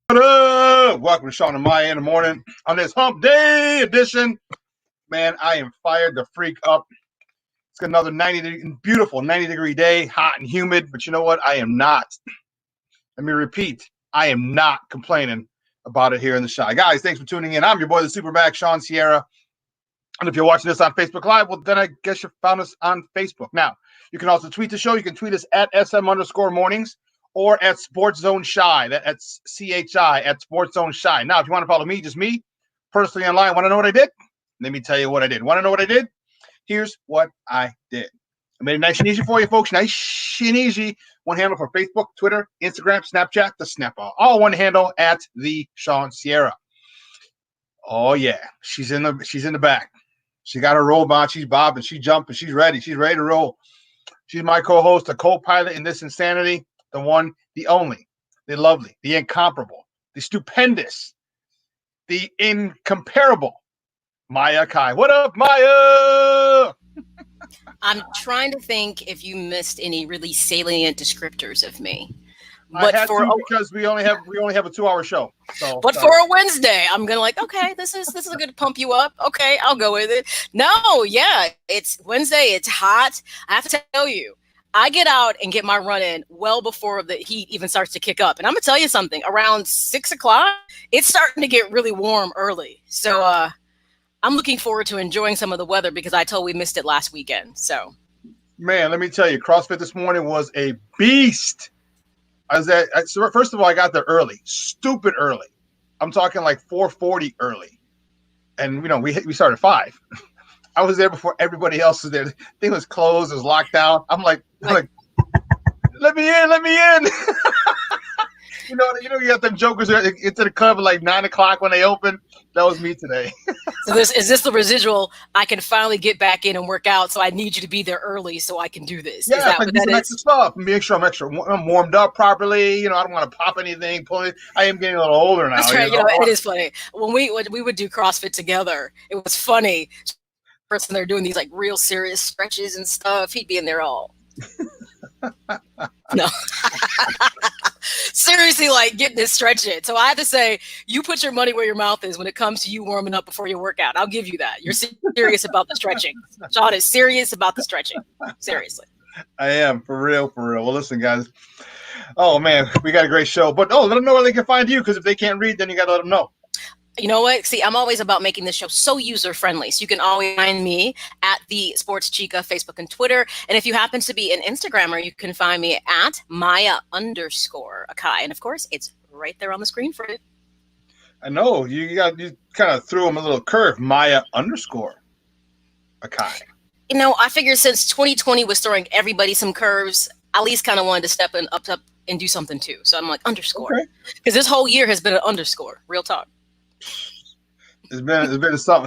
What up? Welcome to Shawn and Maya in the morning on this hump day edition. Man, I am fired the freak up. It's got another beautiful 90-degree day, hot and humid. But you know what? I am not. Let me repeat. I am not complaining about it here in the Shy. Guys, thanks for tuning in. I'm your boy, the Superback, Shawn Sierra. And if you're watching this on Facebook Live, well, then I guess you found us on Facebook. Now, you can also tweet the show. You can tweet us at SM_mornings. Or at SportsZone Shy. That's CHI at SportsZone Shy. Now, if you want to follow me, just me, personally online, want to know what I did? Let me tell you what I did. Want to know what I did? Here's what I did. I made it nice and easy for you folks. Nice and easy. One handle for Facebook, Twitter, Instagram, Snapchat, the Snapper. All one handle at the Shawn Sierra. Oh yeah, she's in the back. She got her robot. She's bobbing. She's jumping. She's ready. She's ready to roll. She's my co-host, the co-pilot in this insanity. The one, the only, the lovely, the incomparable, the stupendous, the incomparable Maya Kai. What up, Maya? I'm trying to think if you missed any really salient descriptors of me. But because we only have a 2-hour show. So, but for a Wednesday, I'm gonna okay, this is a good pump you up. Okay, I'll go with it. No, yeah, it's Wednesday. It's hot. I have to tell you. I get out and get my run in well before the heat even starts to kick up. And I'm going to tell you something. Around 6 o'clock, it's starting to get really warm early. So I'm looking forward to enjoying some of the weather because I told we missed it last weekend. So, man, let me tell you, CrossFit this morning was a beast. So first of all, I got there early, stupid early. I'm talking like 4:40 early. And, we started at 5. I was there before everybody else was there. The thing was closed. It was locked down. I'm like, let me in. You got them jokers into the club at like 9 o'clock when they open. That was me today. So is this the residual? I can finally get back in and work out. So I need you to be there early so I can do this. Yeah, is that what that is? Extra stuff. Make sure I'm warmed up properly. I don't want to pop anything. I am getting a little older now. That's right. It is funny when we would do CrossFit together. It was funny. Person they're doing these like real serious stretches and stuff. He'd be in there all no seriously, like getting this stretch in. So I have to say, you put your money where your mouth is when it comes to you warming up before your workout. I'll give you that. You're serious about the stretching. Shawn is serious about the stretching. Seriously. I am for real. Well, listen, guys. Oh man, we got a great show. But let them know where they can find you, because if they can't read, then you got to let them know. You know what? See, I'm always about making this show so user-friendly. So you can always find me at the Sports Chica, Facebook and Twitter. And if you happen to be an Instagrammer, you can find me at Maya_Akai. And of course, it's right there on the screen for you. I know. You kind of threw him a little curve. Maya_Akai. I figured since 2020 was throwing everybody some curves, I at least kind of wanted to step in up and do something too. So I'm like, underscore. Because this whole year has been an underscore. Real talk. It's been something.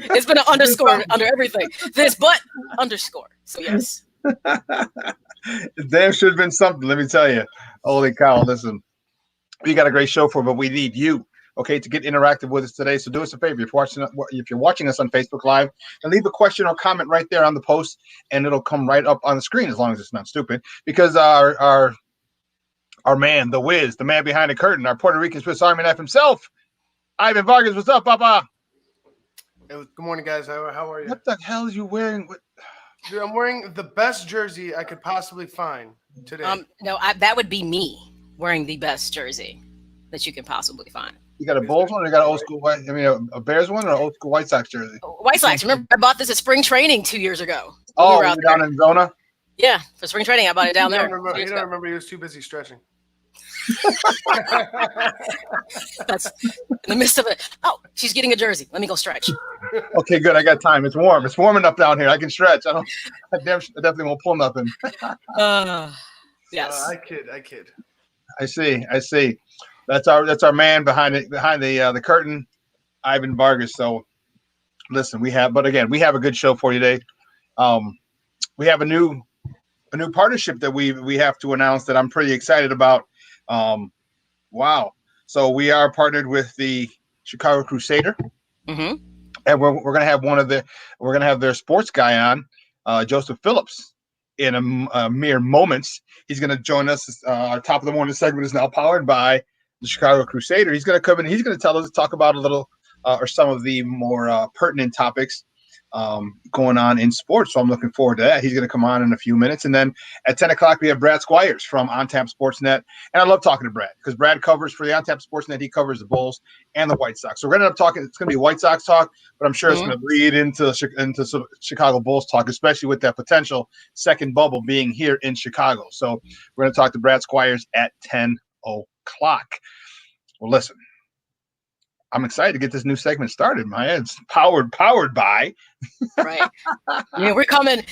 It's been an underscore under everything. This but underscore. So yes. It damn should have been something. Let me tell you. Holy cow! Listen, we got a great show but we need you, okay, to get interactive with us today. So do us a favor. If you're watching us on Facebook Live, and leave a question or comment right there on the post, and it'll come right up on the screen as long as it's not stupid. Because our man, the Wiz, the man behind the curtain, our Puerto Rican Swiss Army knife himself, Ivan Vargas, what's up, Papa? Hey, good morning, guys. How are you? What the hell are you wearing? Dude, I'm wearing the best jersey I could possibly find today. No, that would be me wearing the best jersey that you can possibly find. You got a Bulls one, or you got an old school a Bears one, or an old school White Sox jersey? White Sox. Remember, I bought this at spring training 2 years ago. Oh, you were down in Zona? Yeah, for spring training, I bought it down there. You don't remember he was too busy stretching. That's in the midst of it. Oh, she's getting a jersey. Let me go stretch. Okay, good. I got time. It's warm. It's warm enough down here. I can stretch. I definitely won't pull nothing. Yes. I kid. I see. That's our man behind the curtain, Ivan Vargas. So listen, we have a good show for you today. We have a new partnership that we have to announce that I'm pretty excited about. Wow. So we are partnered with the Chicago Crusader. Mm-hmm. And we're gonna have their sports guy on, Joseph Phillips, in a mere moments. He's gonna join us. Our top of the morning segment is now powered by the Chicago Crusader. He's going to come in. He's going to talk about a little or some of the more pertinent topics going on in sports. So I'm looking forward to that. He's going to come on in a few minutes. And then at 10 o'clock, we have Brad Squires from On Tap Sportsnet. And I love talking to Brad because Brad covers for the On Tap Sportsnet. He covers the Bulls and the White Sox. So we're going to end up talking. It's going to be White Sox talk, but I'm sure it's going to lead into some Chicago Bulls talk, especially with that potential second bubble being here in Chicago. So we're going to talk to Brad Squires at 10 o'clock. Well, listen. I'm excited to get this new segment started. It's powered by. Right. We're coming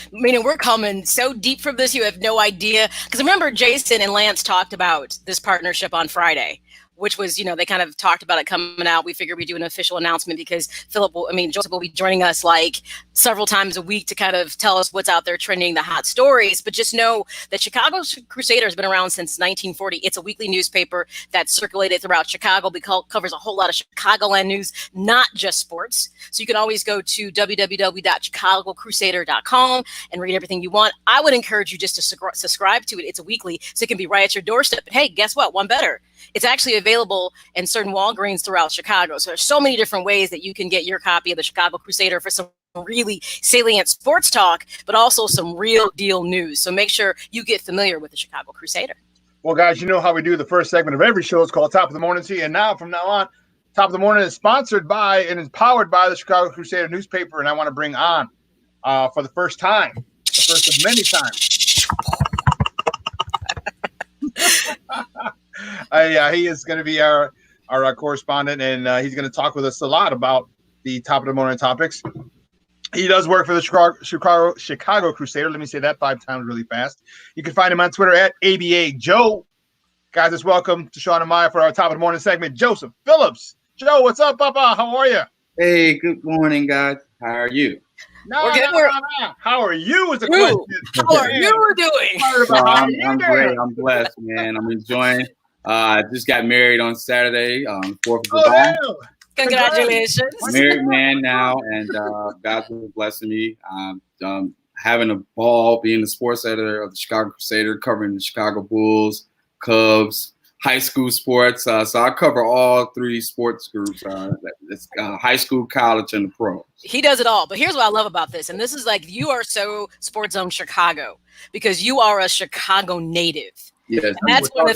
so deep from this. You have no idea. Because remember, Jason and Lance talked about this partnership on Friday, which was, they kind of talked about it coming out. We figured we'd do an official announcement because Joseph will be joining us like several times a week to kind of tell us what's out there trending, the hot stories. But just know that Chicago Crusader has been around since 1940. It's a weekly newspaper that's circulated throughout Chicago. Covers a whole lot of Chicagoland news, not just sports. So you can always go to www.chicagocrusader.com and read everything you want. I would encourage you just to subscribe to it. It's a weekly, so it can be right at your doorstep. But hey, guess what? One better. It's actually available in certain Walgreens throughout Chicago. So there's so many different ways that you can get your copy of the Chicago Crusader for some really salient sports talk, but also some real deal news. So make sure you get familiar with the Chicago Crusader. Well, guys, you know how we do the first segment of every show. It's called Top of the Morning Tea. And now, from now on, Top of the Morning is sponsored by and is powered by the Chicago Crusader newspaper. And I want to bring on, for the first time, the first of many times, he is going to be our correspondent, and he's going to talk with us a lot about the top of the morning topics. He does work for the Chicago Crusader. Let me say that 5 times really fast. You can find him on Twitter at ABA Joe. Guys, let's welcome to Shawn and Maya for our top of the morning segment, Joseph Phillips. Joe, what's up, Papa? How are you? Hey, good morning, guys. How are you? No. How are you is the question. How are you doing? I'm great. I'm blessed, man. I'm enjoying. I just got married on Saturday, 4th of July. Congratulations. Married man now, and God's been blessing me. I'm having a ball being the sports editor of the Chicago Crusader, covering the Chicago Bulls, Cubs, high school sports. So I cover all 3 sports groups, high school, college, and the pros. He does it all. But here's what I love about this. And this is like, you are so SportsZone Chicago because you are a Chicago native. Yes, and that's one of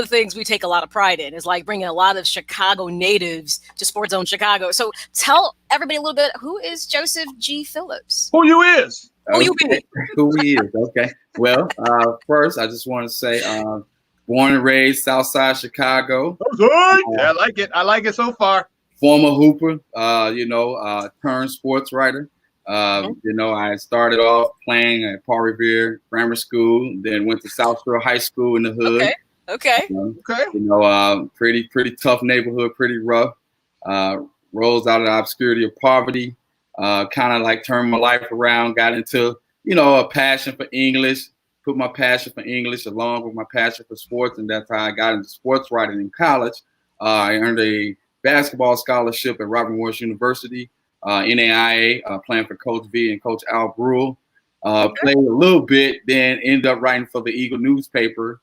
the things we take a lot of pride in, is like bringing a lot of Chicago natives to SportsZone Chicago. So tell everybody a little bit, who is Joseph G. Phillips? Who you is? Who you be? Who he is. Okay. Well, first, I just want to say, born and raised Southside Chicago. I like it. I like it so far. Former hooper, turned sports writer. I started off playing at Paul Revere Grammar School, then went to South Shore High School in the hood. Okay. Pretty tough neighborhood, pretty rough. Rose out of the obscurity of poverty. Kind of like turned my life around, got into, a passion for English, put my passion for English along with my passion for sports, and that's how I got into sports writing in college. I earned a basketball scholarship at Robert Morris University. NAIA, playing for Coach V and Coach Al Brule. Played a little bit, then ended up writing for the Eagle newspaper.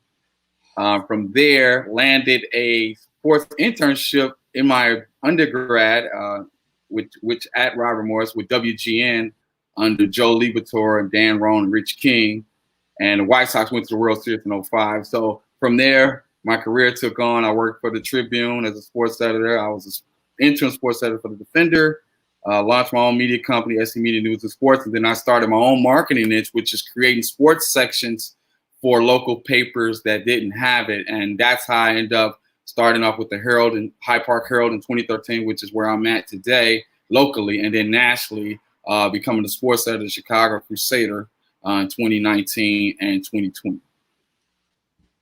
From there, landed a sports internship in my undergrad, which at Robert Morris with WGN under Joe Libator and Dan Rohn and Rich King. And the White Sox went to the World Series in 2005. So from there, my career took on. I worked for the Tribune as a sports editor. I was an intern sports editor for the Defender. Launched my own media company, SC Media News and Sports, and then I started my own marketing niche, which is creating sports sections for local papers that didn't have it. And that's how I ended up starting off with the Herald and Hyde Park Herald in 2013, which is where I'm at today locally, and then nationally becoming the sports editor of the Chicago Crusader in 2019 and 2020.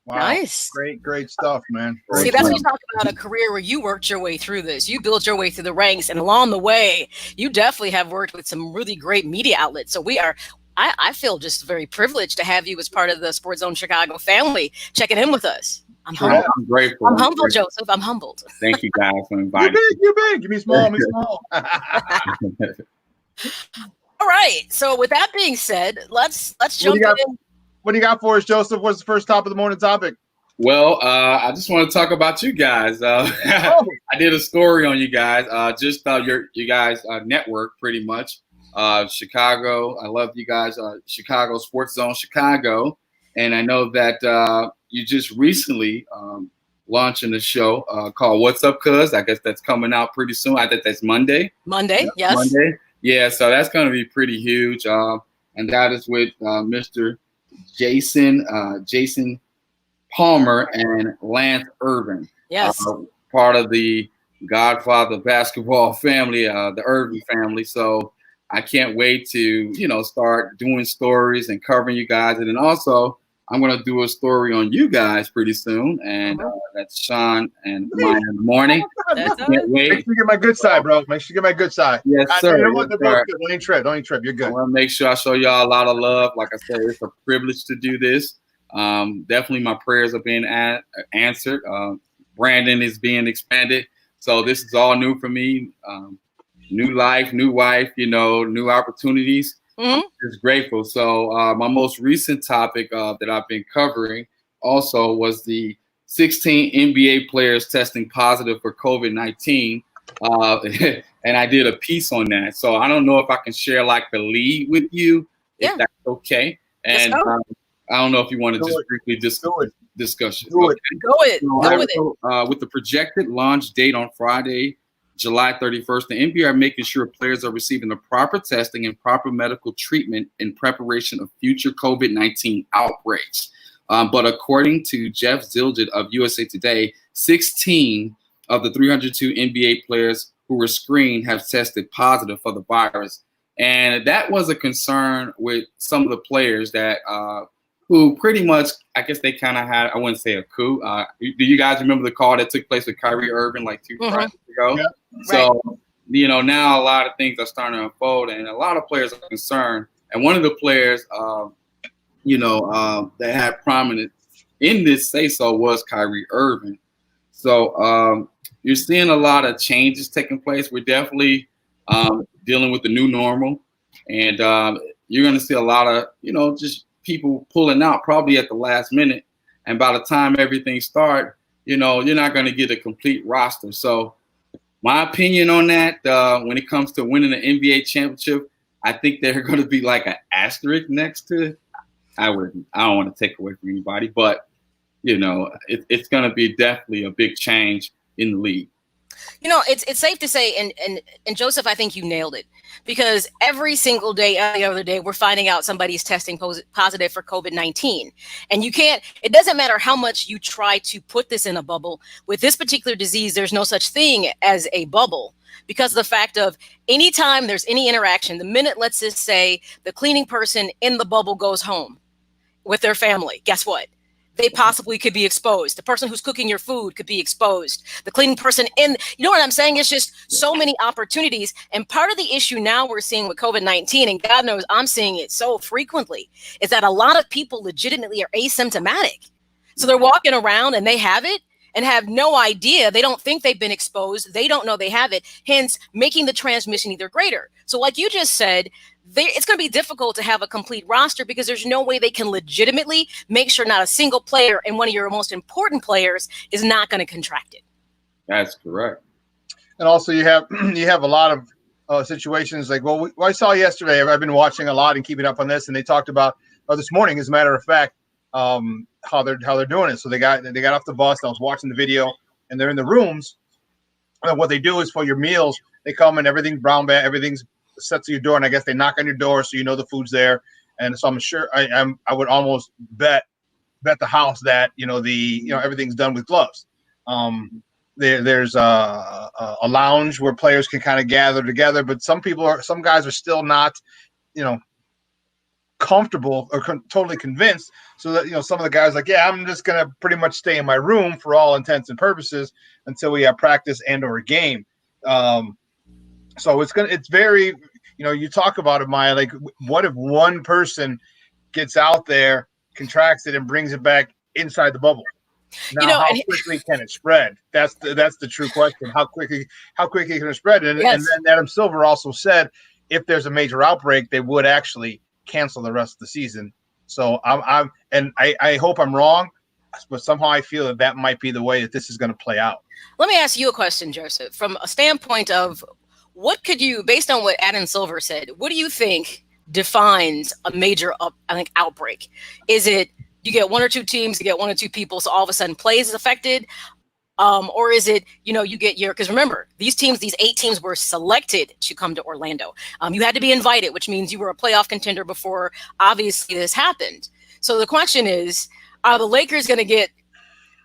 Wow. Nice. Great stuff, man. See, that's what you talk about, a career where you worked your way through this. You built your way through the ranks, and along the way, you definitely have worked with some really great media outlets. So I feel just very privileged to have you as part of the SportsZone Chicago family checking in with us. I'm humbled. I'm grateful. I'm humbled, Joseph. I'm humbled. Thank you guys for inviting me. You big. Give me small. All right. So with that being said, let's jump in. What do you got for us, Joseph? What's the first top of the morning topic? Well, I just want to talk about you guys. I did a story on you guys, just you guys network pretty much. Chicago, I love you guys. Chicago SportsZone Chicago, and I know that you just recently launching a show called "What's Up, Cuz." I guess that's coming out pretty soon. I think that's Monday. Monday, yes. Monday, yeah. So that's going to be pretty huge, and that is with Mr. Jason Palmer and Lance Irvin. Yes. Part of the Godfather basketball family, the Irvin family. So I can't wait to, start doing stories and covering you guys. And then also, I'm going to do a story on you guys pretty soon. And that's Shawn and Maya in the morning. That's Can't wait. Make sure you get my good side, bro. Make sure you get my good side. Yes, sir. Don't even trip. You're good. I want to make sure I show y'all a lot of love. Like I said, it's a privilege to do this. Definitely my prayers are being answered. Brandon is being expanded. So this is all new for me. New life, new wife, new opportunities. Mm-hmm. I'm just grateful. So my most recent topic that I've been covering also was the 16 NBA players testing positive for COVID-19. And I did a piece on that. So I don't know if I can share like the lead with you, if that's okay. And I don't know if you want to just briefly discuss it. Go with it. With the projected launch date on Friday, July 31st, the NBA are making sure players are receiving the proper testing and proper medical treatment in preparation of future COVID-19 outbreaks. But according to Jeff Zildjian of USA Today, 16 of the 302 NBA players who were screened have tested positive for the virus. And that was a concern with some of the players that who pretty much, I guess they kind of had, I wouldn't say a coup. Do you guys remember the call that took place with Kyrie Irving like 2 Fridays ago? Yeah. So, now a lot of things are starting to unfold and a lot of players are concerned. And one of the players, that had prominence in this say-so was Kyrie Irving. So you're seeing a lot of changes taking place. We're definitely dealing with the new normal. And you're going to see a lot of, just people pulling out probably at the last minute. And by the time everything starts, you're not going to get a complete roster. So my opinion on that, when it comes to winning the NBA championship, I think they're going to be like an asterisk next to it. I don't want to take away from anybody, but, it's going to be definitely a big change in the league. It's safe to say, and Joseph, I think you nailed it, because every single day, every other day, we're finding out somebody's testing positive for COVID-19. And it doesn't matter how much you try to put this in a bubble. With this particular disease, there's no such thing as a bubble because of the fact of anytime there's any interaction, the minute, let's just say, the cleaning person in the bubble goes home with their family, guess what? They possibly could be exposed. The person who's cooking your food could be exposed. The cleaning person you know what I'm saying? It's just so many opportunities. And part of the issue now we're seeing with COVID-19, and God knows I'm seeing it so frequently, is that a lot of people legitimately are asymptomatic. So they're walking around and they have it and have no idea. They don't think they've been exposed. They don't know they have it, hence making the transmission either greater. So like you just said, it's going to be difficult to have a complete roster because there's no way they can legitimately make sure not a single player and one of your most important players is not going to contract it. That's correct. And also you have a lot of situations like, I saw yesterday, I've been watching a lot and keeping up on this, and they talked about this morning, as a matter of fact, how they're doing it. So they got off the bus. I was watching the video, and they're in the rooms. And what they do is for your meals, they come and everything's brown bag, everything's set to your door, and I guess they knock on your door so the food's there. And so I'm sure I would almost bet the house that everything's done with gloves. There's a lounge where players can kind of gather together, but some guys are still not comfortable or totally convinced. So that some of the guys like, I'm just gonna pretty much stay in my room for all intents and purposes until we have practice and or a game. So it's very, you talk about it, Maya, like what if one person gets out there, contracts it, and brings it back inside the bubble? Now, how quickly can it spread? That's the true question. How quickly can it spread? And then Adam Silver also said if there's a major outbreak, they would actually cancel the rest of the season. So I hope I'm wrong, but somehow I feel that might be the way that this is going to play out. Let me ask you a question, Joseph, from a standpoint of what could you, based on what Adam Silver said, what do you think defines a major outbreak? Is it you get one or two teams, you get one or two people, so all of a sudden play is affected? Or is it, you get because remember, these 8 teams were selected to come to Orlando. You had to be invited, which means you were a playoff contender before obviously this happened. So the question is, are the Lakers going to get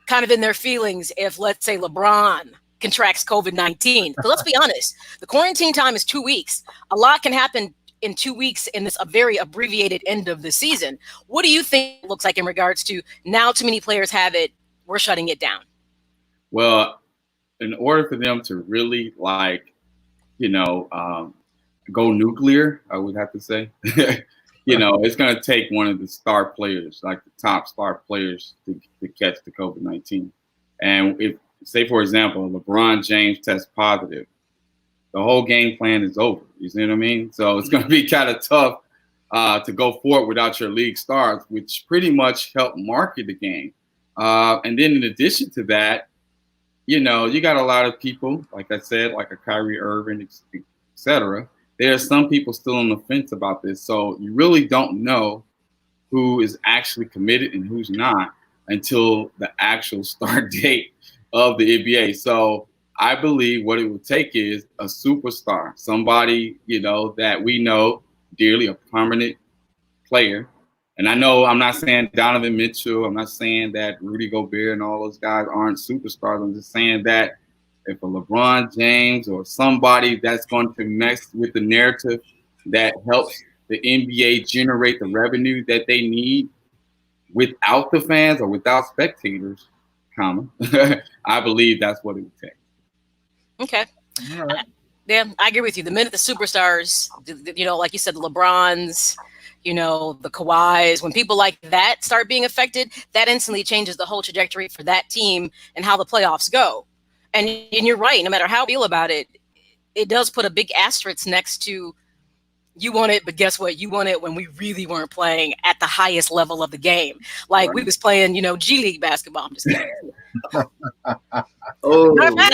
kind of in their feelings if, let's say, LeBron contracts COVID-19? Because let's be honest, the quarantine time is 2 weeks. A lot can happen in 2 weeks in this a very abbreviated end of the season. What do you think it looks like in regards to now too many players have it, we're shutting it down? Well, in order for them to really go nuclear, I would have to say, it's going to take one of the star players, like the top star players, to catch the COVID-19. And if, say, for example, LeBron James tests positive, the whole game plan is over. You see what I mean? So it's going to be kind of tough to go forward without your league stars, which pretty much help market the game. And then in addition to that, you got a lot of people, like I said, like a Kyrie Irving, et cetera. There are some people still on the fence about this. So you really don't know who is actually committed and who's not until the actual start date of the NBA. So I believe what it would take is a superstar, somebody, that we know dearly, a prominent player. And I know I'm not saying Donovan Mitchell. I'm not saying that Rudy Gobert and all those guys aren't superstars. I'm just saying that if a LeBron James or somebody that's going to mess with the narrative that helps the NBA generate the revenue that they need without the fans or without spectators, I believe that's what it would take. Okay. All right. Yeah, I agree with you. The minute the superstars, like you said, the LeBrons, the Kawhis, when people like that start being affected, that instantly changes the whole trajectory for that team and how the playoffs go. And you're right, no matter how you feel about it, it does put a big asterisk next to you won it, but guess what? You won it when we really weren't playing at the highest level of the game. Like we was playing, G League basketball. I'm just kidding. I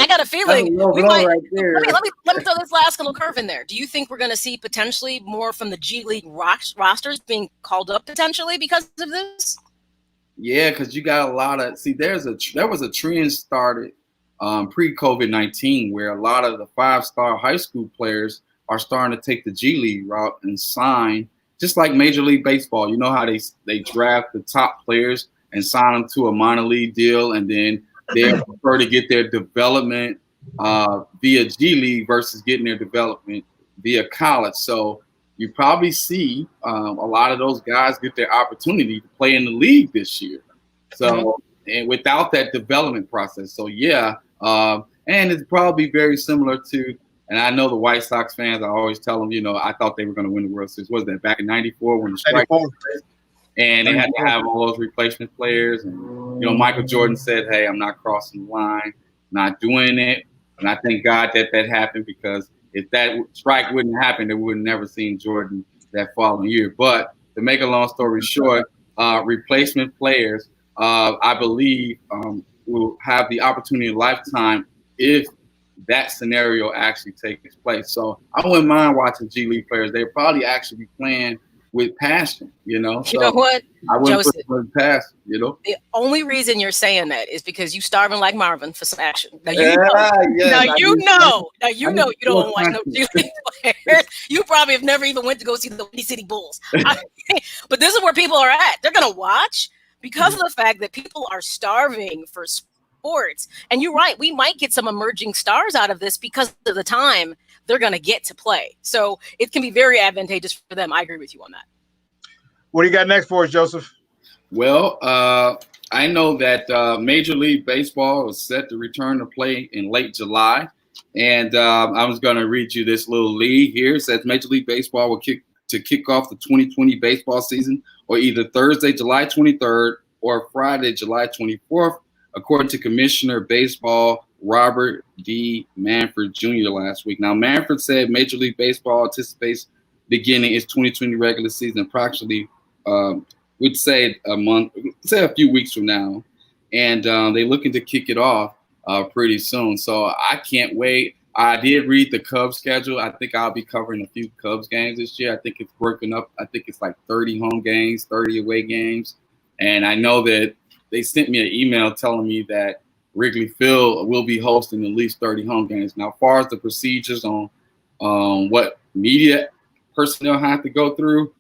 got a feeling. Let me throw this last little curve in there. Do you think we're going to see potentially more from the G League rosters being called up potentially because of this? Yeah, because you got a lot of there was a trend started pre-COVID-19 where a lot of the 5-star high school players are starting to take the G League route and sign, just like Major League Baseball. You know how they draft the top players and sign them to a minor league deal, and then they prefer to get their development via G League versus getting their development via college. So you probably see a lot of those guys get their opportunity to play in the league this year. So and without that development process. So yeah, and it's probably very similar to. And I know the White Sox fans, I always tell them, I thought they were going to win the World Series. Was that back in '94 when the strike was? And they had to have all those replacement players. And, Michael Jordan said, hey, I'm not crossing the line, not doing it. And I thank God that happened, because if that strike wouldn't happen, they would have never seen Jordan that following year. But to make a long story short, replacement players, I believe, will have the opportunity of a lifetime if that scenario actually takes place. So I wouldn't mind watching G League players. They'll probably actually be playing with passion, So you know what, I wouldn't Joseph, put it past, The only reason you're saying that is because you starving like Marvin for some action. Now you know you don't watch no G League players. You probably have never even went to go see the Windy City Bulls. But this is where people are at. They're gonna watch because of the fact that people are starving for sports. And you're right, we might get some emerging stars out of this because of the time they're going to get to play. So it can be very advantageous for them. I agree with you on that. What do you got next for us, Joseph? Well, I know that Major League Baseball is set to return to play in late July. And I was going to read you this little league here. It says Major League Baseball will kick off the 2020 baseball season or either Thursday, July 23rd or Friday, July 24th, according to Commissioner Baseball Robert D. Manfred Jr. last week. Now, Manfred said Major League Baseball anticipates beginning its 2020 regular season approximately, we'd say a few weeks from now. and they're looking to kick it off pretty soon. So I can't wait. I did read the Cubs schedule. I think I'll be covering a few Cubs games this year. I think it's broken up. I think it's like 30 home games, 30 away games. And I know that they sent me an email telling me that Wrigley Field will be hosting at least 30 home games. Now, as far as the procedures on what media personnel have to go through,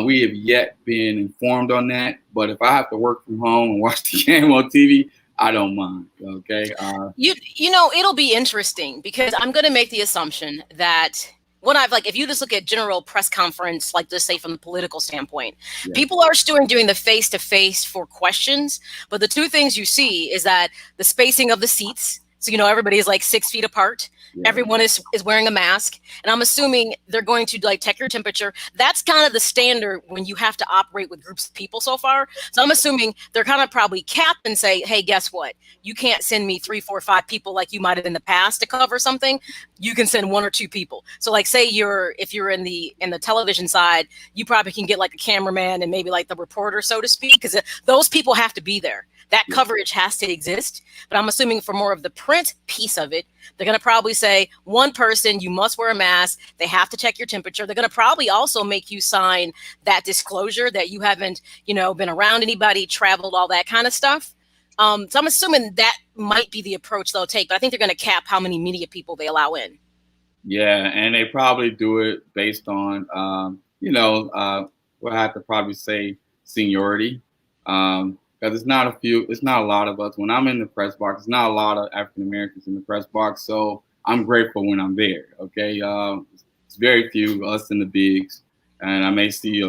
we have yet been informed on that. But if I have to work from home and watch the game on TV, I don't mind. Okay. You know, it'll be interesting because I'm going to make the assumption that if you just look at general press conference, like just say from the political standpoint, people are still doing the face-to-face for questions. But the two things you see is that the spacing of the seats. So, everybody is like 6 feet apart. Yeah. Everyone is wearing a mask. And I'm assuming they're going to check your temperature. That's kind of the standard when you have to operate with groups of people so far. So I'm assuming they're kind of probably capped and say, hey, guess what? You can't send me 3, 4, 5 people like you might have in the past to cover something. You can send 1 or 2 people. So say if you're in the television side, you probably can get like a cameraman and maybe like the reporter, so to speak, because those people have to be there. That coverage has to exist. But I'm assuming for more of the print piece of it, they're going to probably say 1 person, you must wear a mask. They have to check your temperature. They're going to probably also make you sign that disclosure that you haven't, been around anybody, traveled, all that kind of stuff. So I'm assuming that might be the approach they'll take. But I think they're going to cap how many media people they allow in. Yeah, and they probably do it based on, we'll have to probably say seniority. Because it's not a lot of us. When I'm in the press box, it's not a lot of African Americans in the press box. So I'm grateful when I'm there. Okay, it's very few us in the bigs, and I may see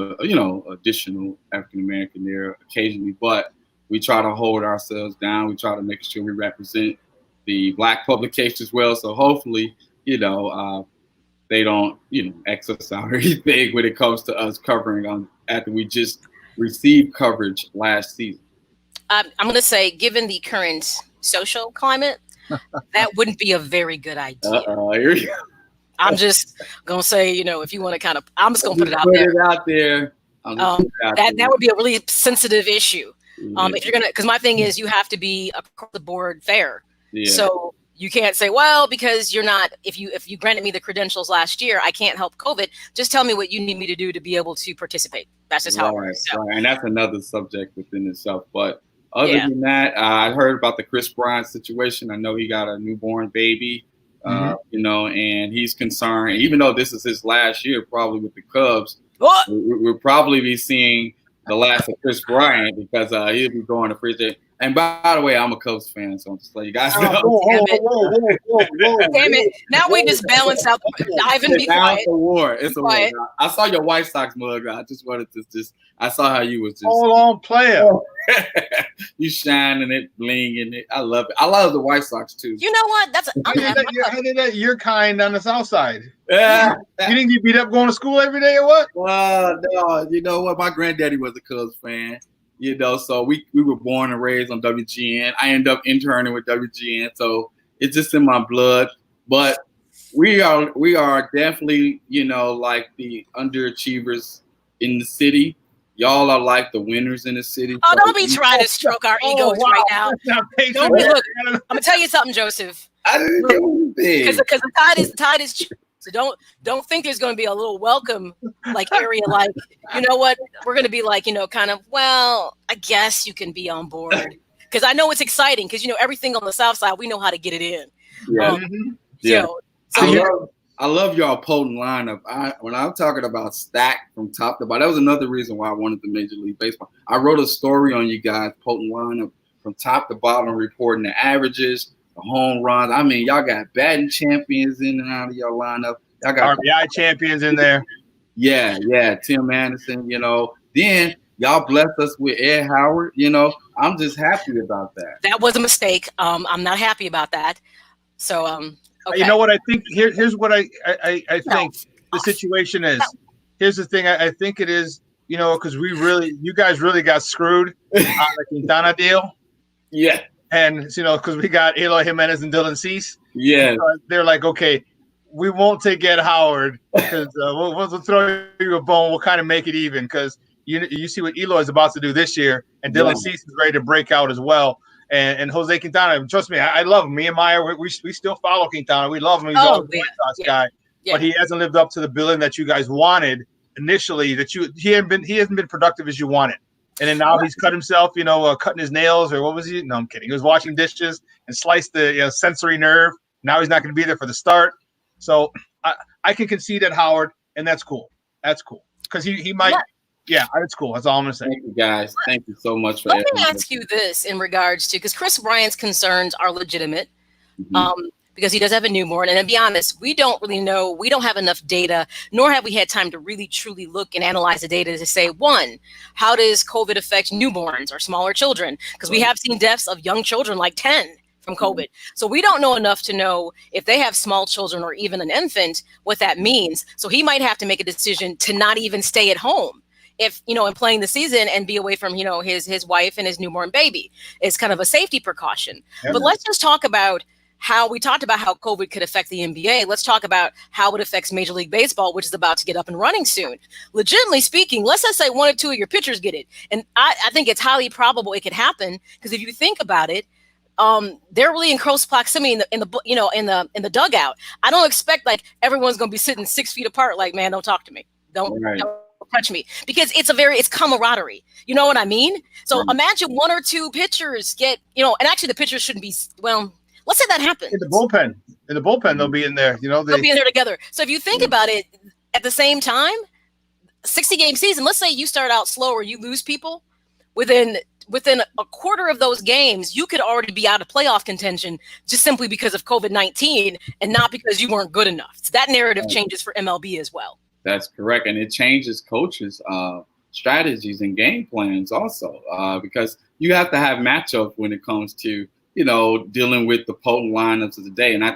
additional African American there occasionally. But we try to hold ourselves down. We try to make sure we represent the Black publication as well. So hopefully, they don't X us out or anything when it comes to us covering after we just received coverage last season. I'm going to say, given the current social climate, that wouldn't be a very good idea. Here you go. I'm just going to say, if you want to I'm just going to put it out there. That would be a really sensitive issue. If you're going to, because my thing is you have to be across the board fair. Yeah. So you can't say, well, because you're not, if you granted me the credentials last year, I can't help COVID. Just tell me what you need me to do to be able to participate. That's just how it works. So. Right. And that's another subject within itself. But other than that, I heard about the Chris Bryant situation. I know he got a newborn baby, and he's concerned. Even though this is his last year, probably with the Cubs, we'll probably be seeing the last of Chris Bryant because he'll be going to free agent. And by the way, I'm a Cubs fan, so I'm just letting you guys know. Damn it. Now we just balance out. Ivan, be quiet. It's a war. It's a war. I saw your White Sox mug. I just wanted to I saw how you was just. Hold on, player. You shining it, blinging it. I love it. I love the White Sox, too. You know what? I did that your kind on the South Side. Yeah. You didn't get beat up going to school every day or what? Well, no. You know what? My granddaddy was a Cubs fan. So we were born and raised on WGN. I ended up interning with WGN, so it's just in my blood. But we are definitely, like the underachievers in the city. Y'all are like the winners in the city. Oh, don't be trying to stroke our egos right now. Don't be, look, I'm gonna tell you something, Joseph. I didn't do anything. Because the tide is. So don't think there's going to be a little welcome area you know what, we're going to be kind of, well, I guess you can be on board because I know it's exciting because everything on the South Side we know how to get it in. Yeah. I love y'all potent lineup. When I'm talking about stacked from top to bottom, that was another reason why I wanted the Major League Baseball. I wrote a story on you guys potent lineup from top to bottom, reporting the averages, the home runs. I mean, y'all got batting champions in and out of your lineup. Y'all got RBI champions in there. Yeah. Tim Anderson, Then y'all blessed us with Ed Howard. I'm just happy about that. That was a mistake. I'm not happy about that. So, okay. You know what I think? Here's what I think the situation is. Here's the thing. I think it is, because you guys really got screwed on the Quintana deal. Yeah. And, because we got Eloy Jimenez and Dylan Cease. Yeah. So they're like, okay, we won't take Ed Howard because we'll throw you a bone. We'll kind of make it even because you see what Eloy is about to do this year. And Dylan Cease is ready to break out as well. And Jose Quintana, trust me, I love him. Me and Maya, we still follow Quintana. We love him. He's Oh, a White yeah, Sox yeah, guy, yeah. but he hasn't lived up to the billing that you guys wanted initially. He hasn't been productive as you wanted. And then now he's cut himself, cutting his nails, or what was he? No, I'm kidding. He was washing dishes and sliced the sensory nerve. Now he's not going to be there for the start. So I can concede at Howard, and that's cool. That's cool because he might. Yeah, it's cool. That's all I'm going to say. Thank you, guys. Thank you so much for Let me ask you this in regards to, because Chris Bryant's concerns are legitimate, because he does have a newborn. And to be honest, we don't really know. We don't have enough data, nor have we had time to really, truly look and analyze the data to say, one, how does COVID affect newborns or smaller children? Because we have seen deaths of young children, like 10 from COVID. So we don't know enough to know if they have small children or even an infant, what that means. So he might have to make a decision to not even stay at home. If, and playing the season and be away from, his wife and his newborn baby is kind of a safety precaution. Yeah. But let's just talk about how we talked about how COVID could affect the NBA. Let's talk about how it affects Major League Baseball, which is about to get up and running soon. Legitimately speaking, let's just say one or two of your pitchers get it. And I think it's highly probable it could happen, because if you think about it, they're really in close proximity in the dugout. I don't expect like everyone's going to be sitting 6 feet apart. Like, man, don't talk to me. Don't touch me, because it's camaraderie. You know what I mean? So imagine one or two pitchers get, and actually the pitchers shouldn't be, let's say that happens. In the bullpen, they'll be in there, they'll be in there together. So if you think about it, at the same time, 60-game season, let's say you start out slow or you lose people within a quarter of those games, you could already be out of playoff contention just simply because of COVID-19 and not because you weren't good enough. So that narrative changes for MLB as well. That's correct. And it changes coaches' strategies and game plans also, because you have to have matchup when it comes to, dealing with the potent lineups of the day. And I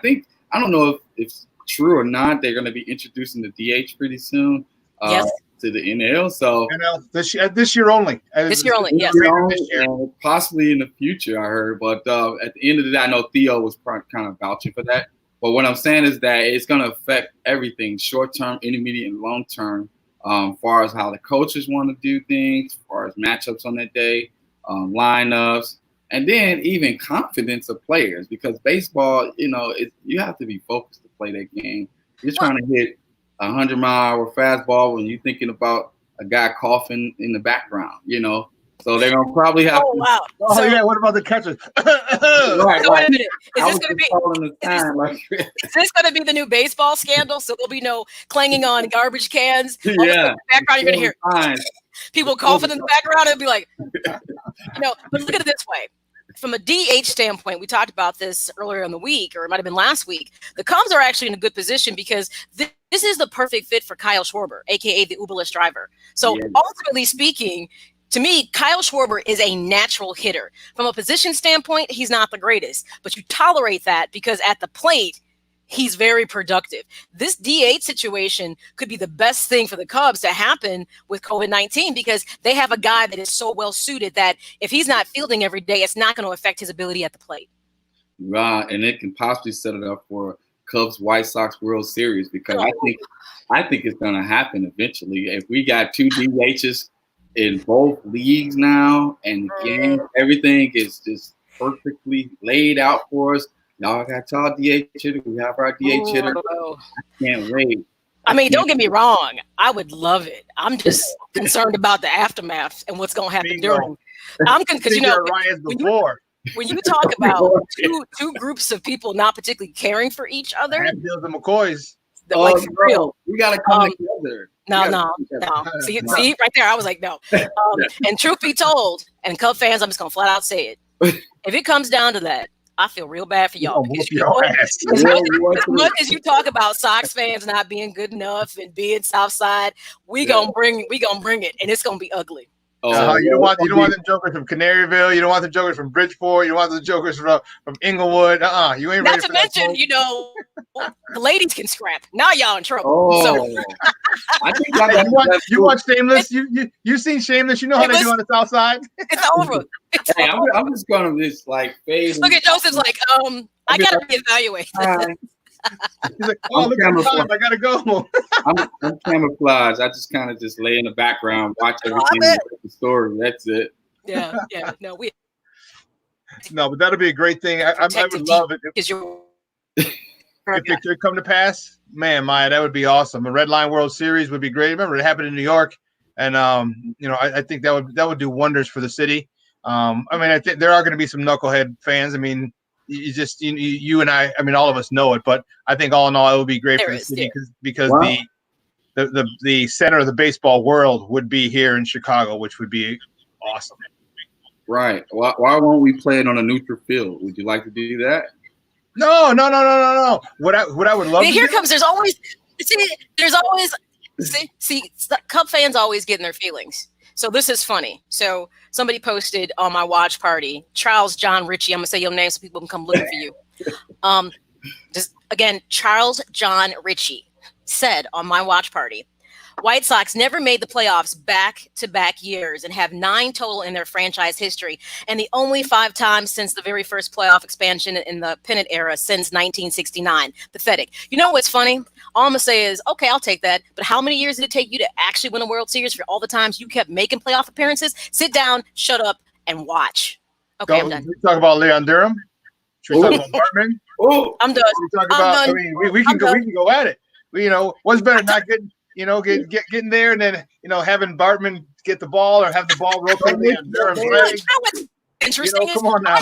don't know if it's true or not, they're going to be introducing the DH pretty soon to the NL. So this year only. This year only, yes. And possibly in the future, I heard. But at the end of the day, I know Theo was kind of vouching for that. But what I'm saying is that it's going to affect everything, short-term, intermediate, and long-term, as far as how the coaches want to do things, as far as matchups on that day, lineups, and then even confidence of players. Because baseball, you have to be focused to play that game. You're trying to hit a 100-mile-an-hour fastball when you're thinking about a guy coughing in the background, So they're gonna probably have. Oh wow! What about the catchers? Wait a minute. Is this gonna be the new baseball scandal? So there'll be no clanging on garbage cans. In the background, you're gonna hear people coughing in the background. It'll be like, But look at it this way. From a DH standpoint, we talked about this earlier in the week, or it might have been last week. The Cubs are actually in a good position because this is the perfect fit for Kyle Schwarber, aka the Uberless driver. So ultimately speaking, to me, Kyle Schwarber is a natural hitter. From a position standpoint, he's not the greatest, but you tolerate that because at the plate, he's very productive. This DH situation could be the best thing for the Cubs to happen with COVID-19 because they have a guy that is so well suited that if he's not fielding every day, it's not going to affect his ability at the plate. Right, and it can possibly set it up for Cubs White Sox World Series because I think it's going to happen eventually. If we got two DHs in both leagues now, and again, everything is just perfectly laid out for us. Y'all got y'all DH hitter. We have our DH hitter. I can't wait. I mean, don't get me wrong. I would love it. I'm just concerned about the aftermath and what's going to happen during. Because when you talk about two groups of people not particularly caring for each other, Hatfields and McCoys. Like for real, we got to come together. No. See, right there, I was like, no. And truth be told, and Cub fans, I'm just gonna flat out say it. If it comes down to that, I feel real bad for y'all. As much as you talk about Sox fans not being good enough and being Southside, we gonna bring it, and it's gonna be ugly. You don't want the jokers from Canaryville. You don't want the jokers from Bridgeport. You don't want the jokers from Inglewood. You ain't ready. Not to mention, the ladies can scrap. Now y'all in trouble. I think you watch Shameless. You seen Shameless. You know how they do on the South Side. It's over. Hey, I'm just gonna just phase. Look at Joseph's like, I gotta reevaluate. He's like, look at the time. I gotta go. I'm camouflage. I just kind of just lay in the background, watch everything, the story. That's it. Yeah. No, No, but that'll be a great thing. I would love it because you're. if it could come to pass. Man, Maya, that would be awesome. A Red Line World Series would be great. Remember, it happened in New York, and I think that would do wonders for the city. I mean, I think there are going to be some knucklehead fans. I mean, you and I mean, all of us know it, but I think all in all, it would be great for the city because wow. the center of the baseball world would be here in Chicago, which would be awesome. Right. Why won't we play it on a neutral field? Would you like to do that? No. What I would love. Here comes. There's always Cub fans always get in their feelings. So this is funny. So somebody posted on my watch party, Charles John Ritchie. I'm gonna say your name so people can come looking for you. Just again, Charles John Ritchie said on my watch party, White Sox never made the playoffs back-to-back years and have 9 total in their franchise history, and the only 5 times since the very first playoff expansion in the pennant era since 1969. Pathetic. You know what's funny? All I'm going to say is, okay, I'll take that, but how many years did it take you to actually win a World Series for all the times you kept making playoff appearances? Sit down, shut up, and watch. Okay, I'm done. We talk about Leon Durham. Should we talk about Bartman? Oh, I'm done. I mean, we can go at it. What's better, not getting getting there and then having Bartman get the ball or have the ball rotate Leon Durham's leg. What's interesting is come on now.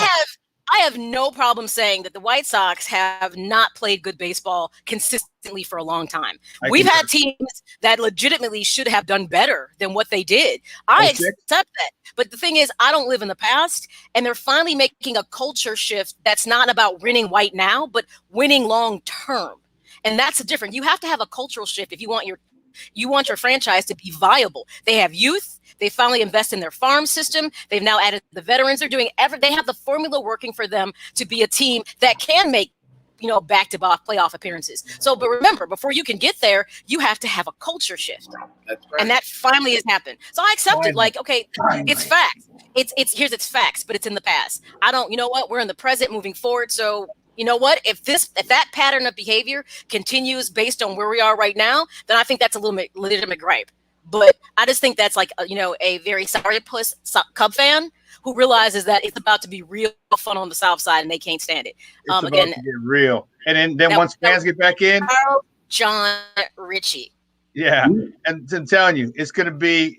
I have no problem saying that the White Sox have not played good baseball consistently for a long time. We've had teams that legitimately should have done better than what they did. I accept that. But the thing is, I don't live in the past, and they're finally making a culture shift that's not about winning right now, but winning long term. And that's the difference. You have to have a cultural shift if you want your franchise to be viable. They have youth. They finally invest in their farm system. They've now added the veterans. They're doing they have the formula working for them to be a team that can make, back-to-back playoff appearances. So, but remember, before you can get there, you have to have a culture shift. That's right. And that finally has happened. So I accept it. Like, okay, it's facts. It's facts, but it's in the past. You know what? We're in the present moving forward. So, you know what? If that pattern of behavior continues based on where we are right now, then I think that's a legitimate gripe. But I just think that's like, a very sorry puss Cub fan who realizes that it's about to be real fun on the South Side and they can't stand it. It's about to get real. And then once fans get back in, John Ritchie. Yeah, and I'm telling you, it's gonna be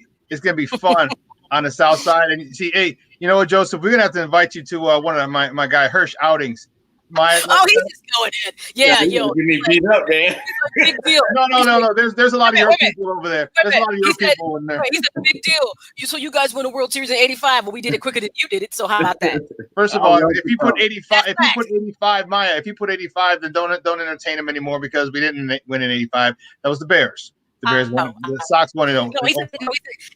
fun on the South Side. And see, hey, you know what, Joseph, we're gonna have to invite you to one of my guy Hirsch outings. He's just going in. Yeah, give me beat up, man. Big deal. No. There's a lot of your people over there. There's a lot of your people in there. He's a big deal. So you guys won a World Series in #85, but we did it quicker than you did it. So how about that? First of all, if you put 85, Maya, if you put 85, then don't entertain him anymore because we didn't win in '85. That was the Bears. The Bears won. The Sox won it. No, he's saying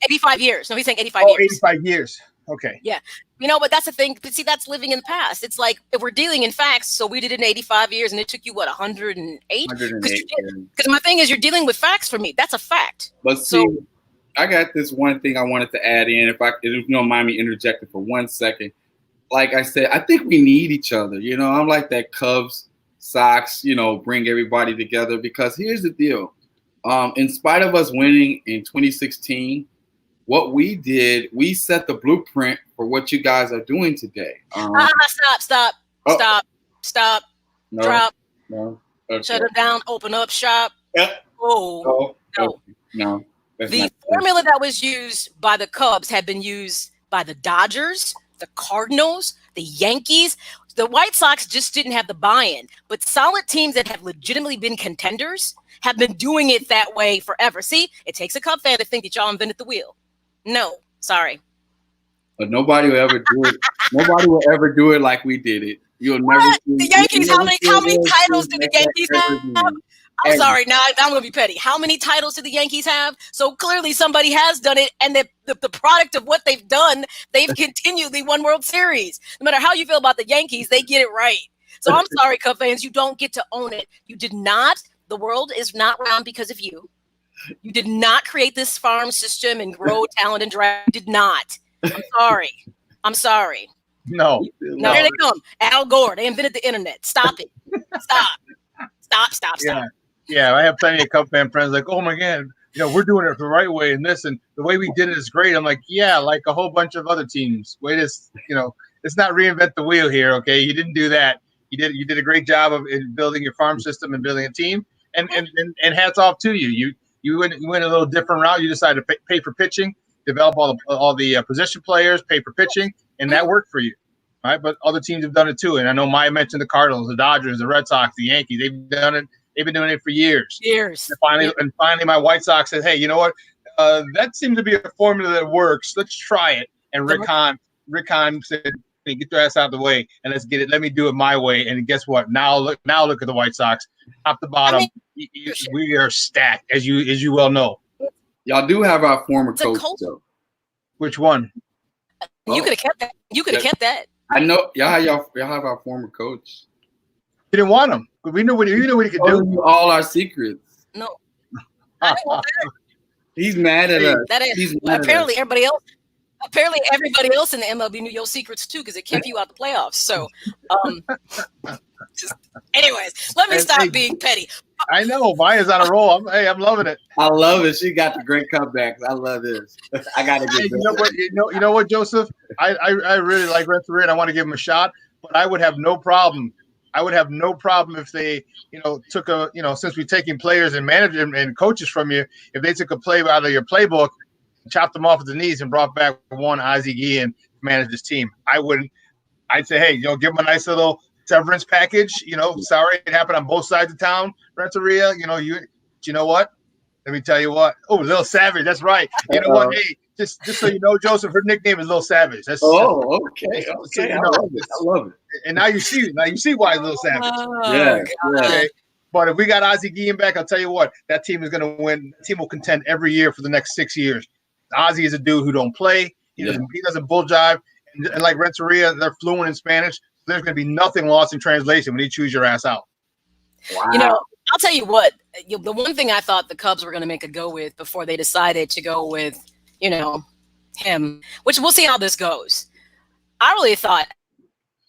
85 years. No, he's saying 85 years. 85 years. Okay. Yeah. But that's the thing. But see, that's living in the past. It's like if we're dealing in facts, so we did it in 85 years and it took you, 108? 108. Because my thing is you're dealing with facts for me. That's a fact. But see, I got this one thing I wanted to add in. If you don't mind me interjecting for 1 second. Like I said, I think we need each other. I'm like that Cubs, Sox, bring everybody together because here's the deal. In spite of us winning in 2016, what we did, we set the blueprint for what you guys are doing today. Stop. No, Drop. No. Okay. Shut it down. Open up shop. No. The formula that was used by the Cubs had been used by the Dodgers, the Cardinals, the Yankees. The White Sox just didn't have the buy-in. But solid teams that have legitimately been contenders have been doing it that way forever. See, it takes a Cub fan to think that y'all invented the wheel. No, sorry. But nobody will ever do it. Nobody will ever do it like we did it. You'll never see the Yankees. How many titles did the Yankees have? I'm sorry. Now I'm going to be petty. How many titles did the Yankees have? So clearly somebody has done it, and the product of what they've done, they've continually won World Series. No matter how you feel about the Yankees, they get it right. So I'm sorry, Cub fans, you don't get to own it. You did not. The world is not round because of you. You did not create this farm system and grow talent and draft. You did not. I'm sorry. No. Here they come. Al Gore. They invented the internet. Stop it. Stop. Yeah. I have plenty of Cub fan friends like, oh my God, we're doing it the right way and this and the way we did it is great. I'm like, yeah, like a whole bunch of other teams. It's let's not reinvent the wheel here. Okay, you didn't do that. You did a great job of in building your farm system and building a team. And hats off to you. You went a little different route. You decided to pay for pitching, develop all the position players, pay for pitching, and that worked for you. Right, but other teams have done it too. And I know Maya mentioned the Cardinals, the Dodgers, the Red Sox, the Yankees. They've done it. They've been doing it for years. And finally, my White Sox said, "Hey, you know what? That seems to be a formula that works. Let's try it." And Rick Hahn said, "Hey, get your ass out of the way and let's get it. Let me do it my way." And guess what? Now look at the White Sox, top to bottom. We are stacked, as you well know. Y'all do have our former coach, though. Which one? You could have kept that. You could have kept that. I know y'all have our former coach. We didn't want him. We knew what he could do. All our secrets. No. He's mad at us. That is apparently everybody else. Apparently, everybody else in the MLB knew your secrets too, because it kept you out the playoffs. So, anyways, let me stop being petty. I know Maya's on a roll. I'm loving it. I love it. She got the great comebacks. I love this. I gotta get. You know what, Joseph? I really like Renteria, and I want to give him a shot. But I would have no problem. If they, took since we're taking players and managers and coaches from you, if they took a play out of your playbook, chopped them off at the knees and brought back one Ozzie Guillen to manage this team. I wouldn't. I'd say, hey, give them a nice little severance package. Sorry it happened on both sides of town, Renteria. You know what? Let me tell you what. Oh, Little Savage. That's right. You know what? Hey, just so you know, Joseph, her nickname is Little Savage. Okay. So I love it. And now you see why Little Savage. Yeah. Okay. But if we got Ozzie Guillen back, I'll tell you what, that team is going to win. The team will contend every year for the next 6 years. Ozzie is a dude who don't play. He doesn't bull jive. And like Renteria, they're fluent in Spanish. There's going to be nothing lost in translation when he chews your ass out. Wow. I'll tell you what. The one thing I thought the Cubs were going to make a go with before they decided to go with, him, which we'll see how this goes. I really thought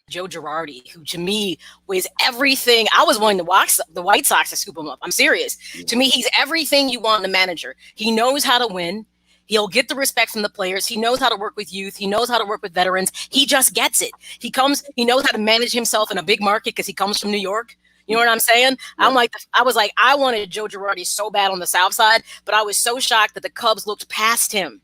Joe Girardi, who to me was everything. I was wanting to watch the White Sox to scoop him up. I'm serious. To me, he's everything you want in a manager. He knows how to win. He'll get the respect from the players. He knows how to work with youth. He knows how to work with veterans. He just gets it. He knows how to manage himself in a big market because he comes from New York. You know what I'm saying? Yeah. I wanted Joe Girardi so bad on the South Side, but I was so shocked that the Cubs looked past him.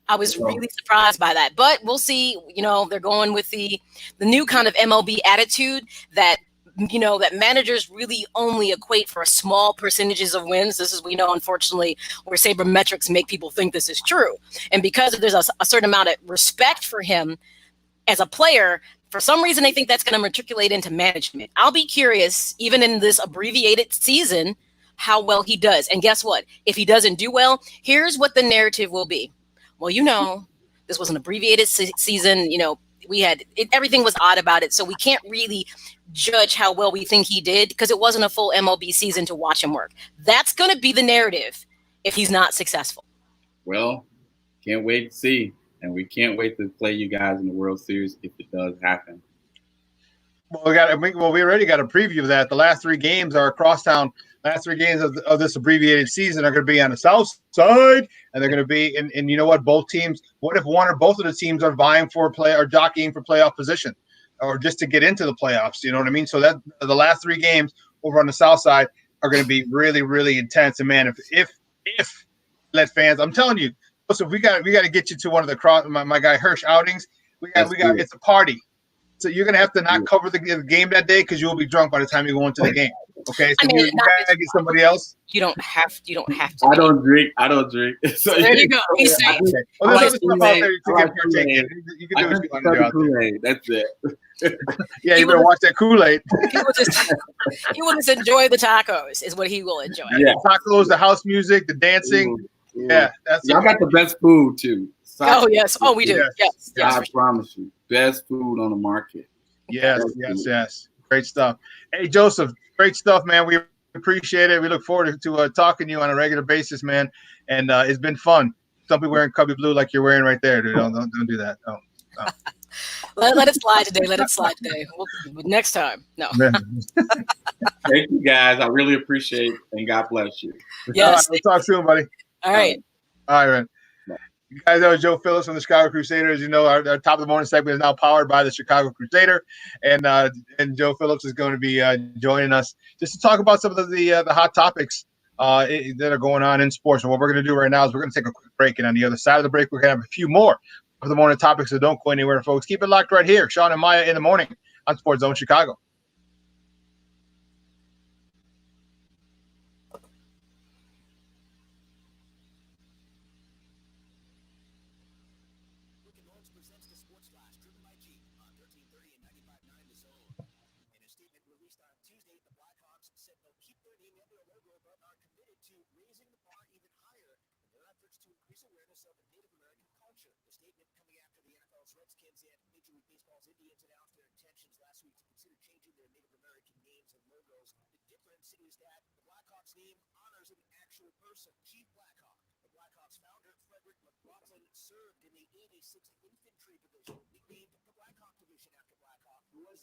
I was really surprised by that. But we'll see. They're going with the new kind of MLB attitude that that managers really only equate for a small percentages of wins. This is, unfortunately, where sabermetrics make people think this is true. And because there's a certain amount of respect for him as a player, for some reason, they think that's going to matriculate into management. I'll be curious, even in this abbreviated season, how well he does. And guess what? If he doesn't do well, here's what the narrative will be. Well, this was an abbreviated season. Everything was odd about it. So we can't really judge how well we think he did because it wasn't a full MLB season to watch him work. That's going to be the narrative if he's not successful. Well, can't wait to see. And we can't wait to play you guys in the World Series if it does happen. Well, we already got a preview of that. The last 3 games are across town. Last 3 games of this abbreviated season are going to be on the South Side, and they're going to be and you know what? Both teams. What if one or both of the teams are vying for jockeying for playoff position, or just to get into the playoffs? You know what I mean? So that the last 3 games over on the South Side are going to be really, really intense. And man, if let fans, I'm telling you, so we got to get you to one of the my guy Hirsch outings. We got it's a party. So you're gonna have to not cover the game that day because you will be drunk by the time you go into the game. Okay, so you gotta get somebody else. You don't have to. I don't drink. So there you go. He's saying. Well, there's other stuff out there you can partake in. You can do what you want to do out there. That's it. Yeah, you better watch that Kool-Aid. He will just enjoy the tacos. Is what he will enjoy. Yeah, tacos, the house music, the dancing. Ooh. Yeah, y'all got the best food too. Oh yes. Oh, we do. Yes. I promise you, best food on the market. Yes. Great stuff. Hey, Joseph, great stuff, man. We appreciate it. We look forward to talking to you on a regular basis, man. And it's been fun. Don't be wearing Cubby Blue like you're wearing right there, dude. Don't do that. No. Let it slide today. Next time. No. Thank you, guys. I really appreciate it, and God bless you. Yes. All right, we'll talk soon, buddy. All right. All right, man. You guys know Joe Phillips from the Chicago Crusaders. You know, our top of the morning segment is now powered by the Chicago Crusader, and Joe Phillips is going to be joining us just to talk about some of the hot topics that are going on in sports. And what we're going to do right now is we're going to take a quick break, and on the other side of the break, we're going to have a few more of the morning topics. So don't go anywhere, folks. Keep it locked right here. Shawn and Maya in the morning on SportsZone Chicago.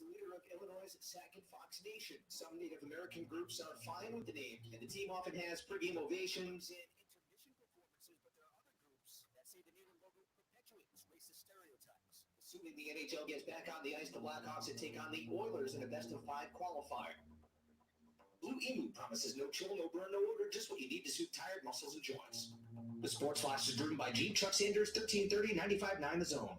Leader of Illinois' second Fox Nation. Some Native American groups are fine with the name, and the team often has pregame ovations and intermission performances, but there are other groups that say the Native logo perpetuates racist stereotypes. Assuming the NHL gets back on the ice, the Blackhawks will take on the Oilers in a best-of-5 qualifier. Blue Emu promises no chill, no burn, no odor, just what you need to soothe tired muscles and joints. The Sports Flash is driven by Jeep, Chuck Sanders, 1330, 95.9 The Zone.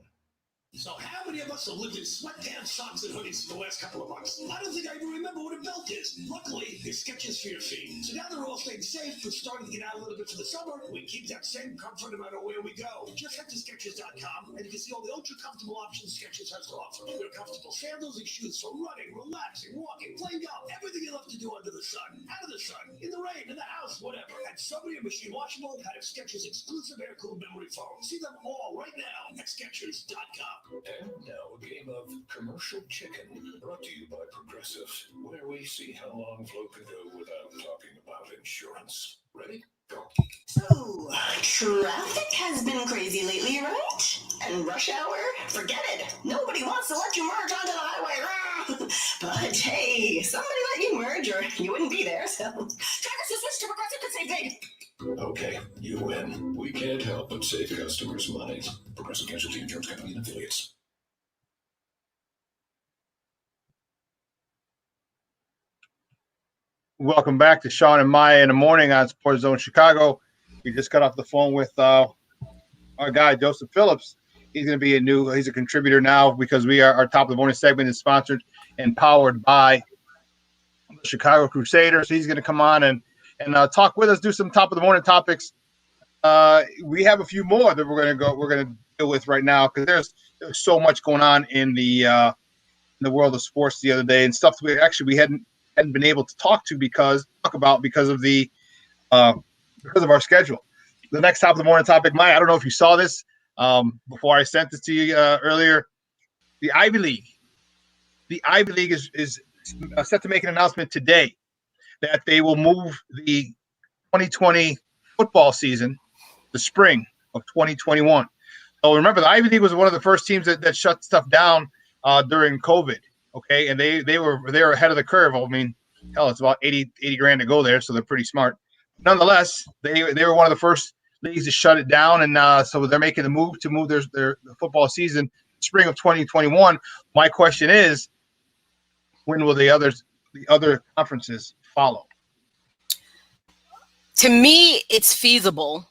So how many of us have lived in sweatpants, socks, and hoodies for the last couple of months? I don't think I even remember what a belt is. Luckily, there's Skechers for your feet. So now they're all staying safe. We're starting to get out a little bit for the summer. We keep that same comfort no matter where we go. Just head to Skechers.com and you can see all the ultra-comfortable options Skechers has to offer. There are comfortable sandals and shoes for running, relaxing, walking, playing golf, everything you love to do under the sun, out of the sun, in the rain, in the house, whatever. And so many are machine washable out of Skechers exclusive air-cooled memory foam. See them all right now at Skechers.com. And now a game of commercial chicken, brought to you by Progressive, where we see how long Flo can go without talking about insurance. Ready? Go. So, traffic has been crazy lately, right? And rush hour? Forget it. Nobody wants to let you merge onto the highway. But hey, somebody let you merge or you wouldn't be there, so try to switch to Progressive to save big. Okay, you win. We can't help but save customers money. Progressive Casualty Insurance Company and Affiliates. Welcome back to Shawn and Maya in the morning on SportsZone Chicago. We just got off the phone with our guy Joseph Phillips. He's going to be he's a contributor now because our top of the morning segment is sponsored and powered by the Chicago Crusaders. So he's going to come on and talk with us, do some top of the morning topics. We have a few more that we're going to deal with right now because there's so much going on in the world of sports the other day and stuff that we hadn't been able to talk about because of our schedule. The next top of the morning topic, Maya, I don't know if you saw this before I sent this to you earlier. The Ivy League is set to make an announcement today that they will move the 2020 football season the spring of 2021. So remember, the Ivy League was one of the first teams that shut stuff down during COVID. Okay, and they were ahead of the curve. I mean, hell, it's about 80 grand to go there, so they're pretty smart. Nonetheless, they were one of the first leagues to shut it down, and so they're making the move to move their football season spring of 2021. My question is, when will the other conferences follow? To me, it's feasible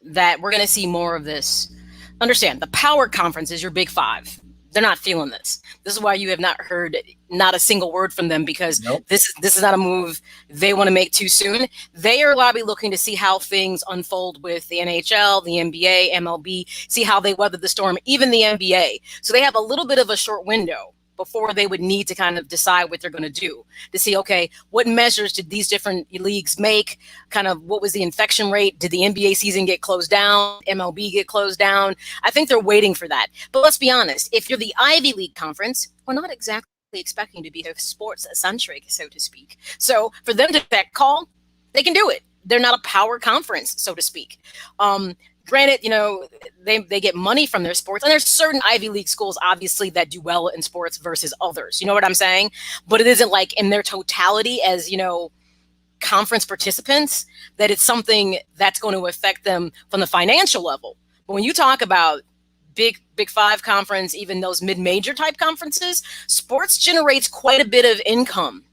that we're going to see more of this. Understand, the power conference is your big five. They're not feeling this. This is why you have not heard not a single word from them, because this is not a move they want to make too soon. They are probably looking to see how things unfold with the NHL, the NBA, MLB, see how they weather the storm, even the NBA. So they have a little bit of a short window before they would need to kind of decide what they're going to do, to see, okay, what measures did these different leagues make? Kind of what was the infection rate? Did the NBA season get closed down? MLB get closed down? I think they're waiting for that. But let's be honest, if you're the Ivy League conference, we're not exactly expecting to be sports centric, so to speak. So for them to that call, they can do it. They're not a power conference, so to speak. Granted, they get money from their sports, and there's certain Ivy League schools, obviously, that do well in sports versus others. You know what I'm saying? But it isn't like in their totality as, conference participants that it's something that's going to affect them from the financial level. But when you talk about Big Five conference, even those mid-major type conferences, sports generates quite a bit of income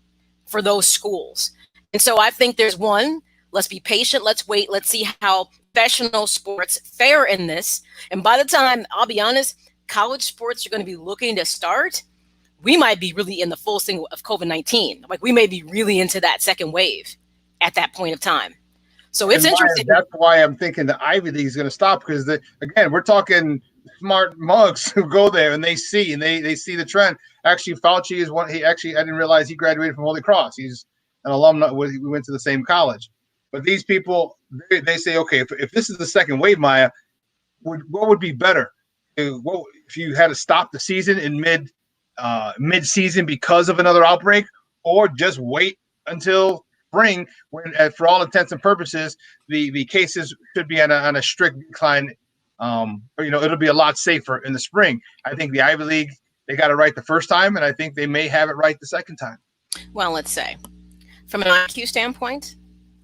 for those schools. And so I think there's one, let's be patient, let's wait, let's see how professional sports fare in this. And by the time, I'll be honest, college sports are going to be looking to start, we might be really in the full swing of COVID-19. Like we may be really into that second wave at that point of time. So it's interesting. That's why I'm thinking the Ivy League is going to stop, because again, we're talking smart mugs who go there and they see the trend. Actually, Fauci is one. I didn't realize he graduated from Holy Cross. He's an alumni. We went to the same college. But these people, they say, okay, if this is the second wave, Maya, what would be better? If you had to stop the season in mid-season because of another outbreak, or just wait until spring when, for all intents and purposes, the cases should be on a strict decline. It'll be a lot safer in the spring. I think the Ivy League, they got it right the first time, and I think they may have it right the second time. Well, let's say, from an IQ standpoint,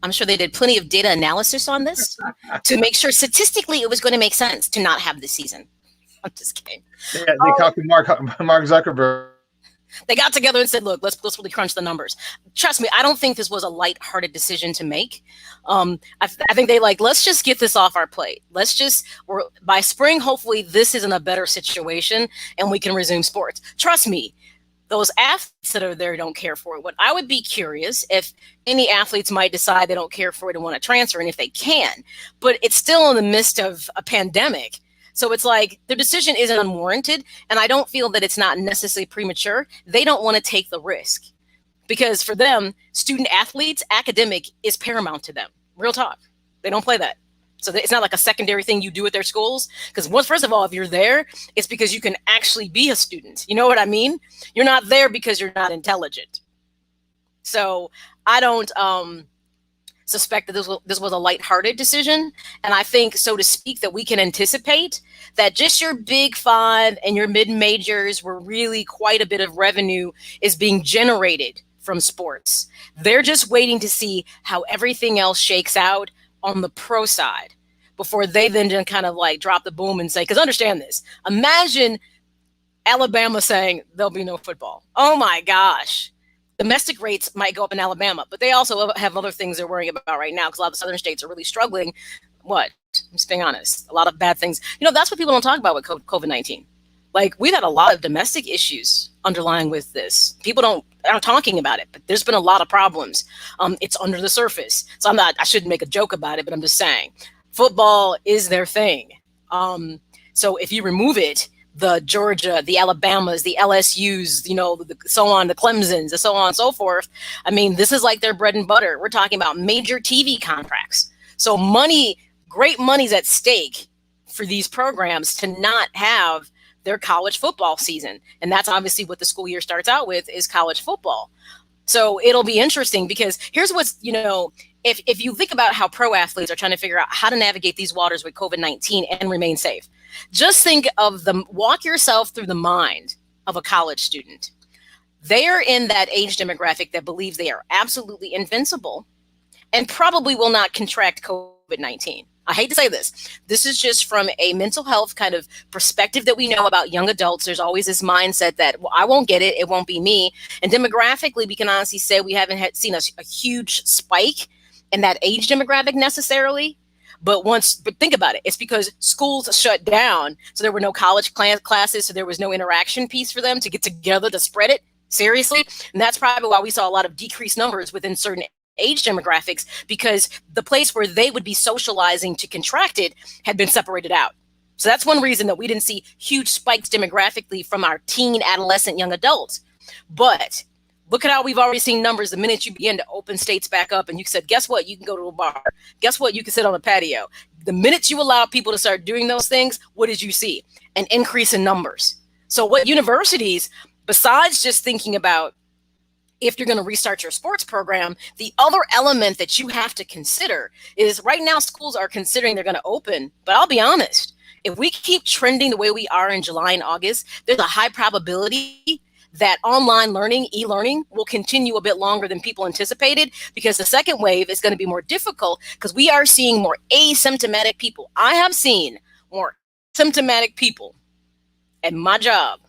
I'm sure they did plenty of data analysis on this to make sure statistically it was going to make sense to not have the season. I'm just kidding. Yeah, they talked to Mark Zuckerberg. They got together and said, look, let's really crunch the numbers. Trust me, I don't think this was a lighthearted decision to make. I think they let's just get this off our plate. By spring, hopefully this is in a better situation and we can resume sports. Trust me, those athletes that are there don't care for it. What I would be curious if any athletes might decide they don't care for it and want to transfer, and if they can, but it's still in the midst of a pandemic. So it's like their decision isn't unwarranted, and I don't feel that it's not necessarily premature. They don't want to take the risk because for them, student athletes, academic is paramount to them. Real talk. They don't play that. So it's not like a secondary thing you do at their schools. Because first of all, if you're there, it's because you can actually be a student. You know what I mean? You're not there because you're not intelligent. So I don't suspect that this was a lighthearted decision. And I think, so to speak, that we can anticipate that just your Big Five and your mid-majors, where really quite a bit of revenue is being generated from sports. They're just waiting to see how everything else shakes out on the pro side before they then kind of drop the boom and say, because understand this, imagine Alabama saying there'll be no football. Oh my gosh. Domestic rates might go up in Alabama, but they also have other things they're worrying about right now because a lot of the southern states are really struggling. I'm just being honest. A lot of bad things. That's what people don't talk about with COVID-19. We've had a lot of domestic issues underlying with this. People aren't talking about it, but there's been a lot of problems. It's under the surface. So I shouldn't make a joke about it, but I'm just saying football is their thing. So if you remove it, the Georgia, the Alabamas, the LSUs, so on, the Clemsons, and so on and so forth. I mean, this is like their bread and butter. We're talking about major TV contracts. So great money's at stake for these programs to not have their college football season. And that's obviously what the school year starts out with, is college football. So it'll be interesting because here's what's, if you think about how pro athletes are trying to figure out how to navigate these waters with COVID-19 and remain safe, just think of walk yourself through the mind of a college student. They are in that age demographic that believes they are absolutely invincible and probably will not contract COVID-19. I hate to say this. This is just from a mental health kind of perspective that we know about young adults. There's always this mindset that, well, I won't get it. It won't be me. And demographically, we can honestly say we haven't seen a huge spike in that age demographic necessarily. But think about it. It's because schools shut down. So there were no college classes. So there was no interaction piece for them to get together to spread it. Seriously. And that's probably why we saw a lot of decreased numbers within certain age demographics, because the place where they would be socializing to contract it had been separated out. So that's one reason that we didn't see huge spikes demographically from our teen, adolescent, young adults. But look at how we've already seen numbers the minute you begin to open states back up and you said, guess what? You can go to a bar. Guess what? You can sit on a patio. The minute you allow people to start doing those things, what did you see? An increase in numbers. So what universities, besides just thinking about if you're going to restart your sports program, the other element that you have to consider is right now schools are considering they're going to open. But I'll be honest, if we keep trending the way we are in July and August, there's a high probability that online learning, e-learning, will continue a bit longer than people anticipated, because the second wave is going to be more difficult because we are seeing more asymptomatic people. I have seen more symptomatic people at my job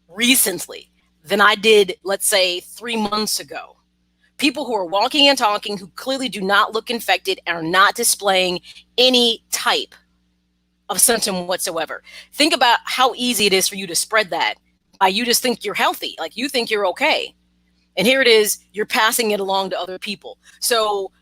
recently than I did, let's say, 3 months ago. People who are walking and talking who clearly do not look infected and are not displaying any type of symptom whatsoever. Think about how easy it is for you to spread that. You just think you're healthy, like you think you're okay. And here it is, you're passing it along to other people. So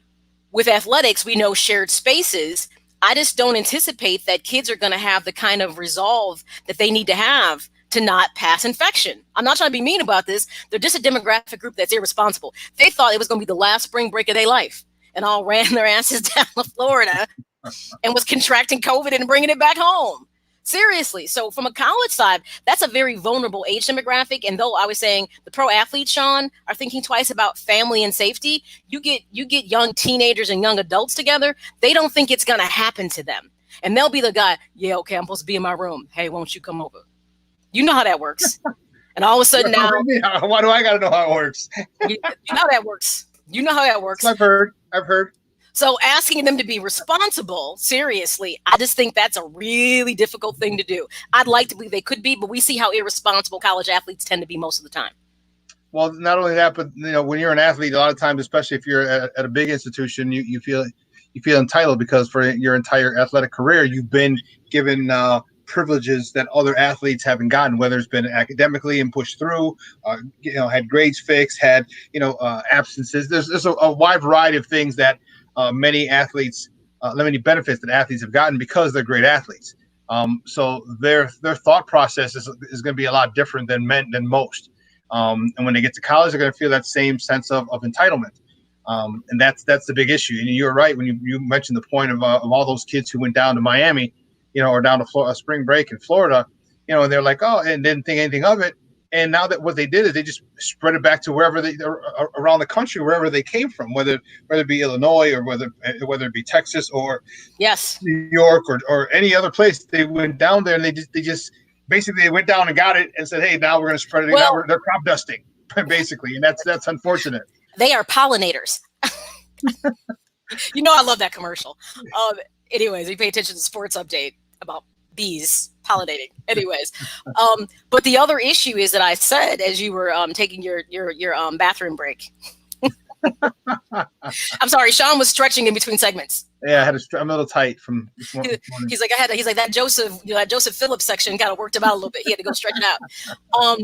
with athletics, we know shared spaces. I just don't anticipate that kids are going to have the kind of resolve that they need to have to not pass infection. I'm not trying to be mean about this. They're just a demographic group that's irresponsible. They thought it was going to be the last spring break of their life and all ran their asses down to Florida and was contracting COVID and bringing it back home. Seriously. So from a college side, that's a very vulnerable age demographic. And though I was saying the pro athletes, Shawn, are thinking twice about family and safety, you get young teenagers and young adults together, they don't think it's going to happen to them. And they'll be the guy, yeah, okay, I'm supposed to be in my room. Hey, won't you come over? You know how that works. And all of a sudden now. Why do I got to know how it works? You know how that works. You know how that works. I've heard. So asking them to be responsible, seriously, I just think that's a really difficult thing to do. I'd like to believe they could be, but we see how irresponsible college athletes tend to be most of the time. Well, not only that, but when you're an athlete, a lot of times, especially if you're at a big institution, you feel entitled because for your entire athletic career, you've been given privileges that other athletes haven't gotten, whether it's been academically and pushed through, had grades fixed, had absences. There's a wide variety of things that many benefits that athletes have gotten because they're great athletes. So their thought process is going to be a lot different than most. And when they get to college, they're going to feel that same sense of entitlement. And that's the big issue. And you're right when you mentioned the point of all those kids who went down to Miami, or down to spring break in Florida, and they're like, oh, and didn't think anything of it. And now that what they did is they just spread it back to wherever around the country, wherever they came from, whether it be Illinois or whether it be Texas or New York or any other place. They went down there and they just basically they went down and got it and said, hey, now we're going to spread it. Well, they're crop dusting basically. And that's unfortunate. They are pollinators. I love that commercial. Anyways, we pay attention to Sports Update about bees pollinating. Anyways, but the other issue is that I said as you were taking your bathroom break. I'm sorry, Shawn was stretching in between segments. Yeah, I'm a little tight from this morning. He's like that Joseph Phillips section kind of worked him out a little bit. He had to go stretch it out.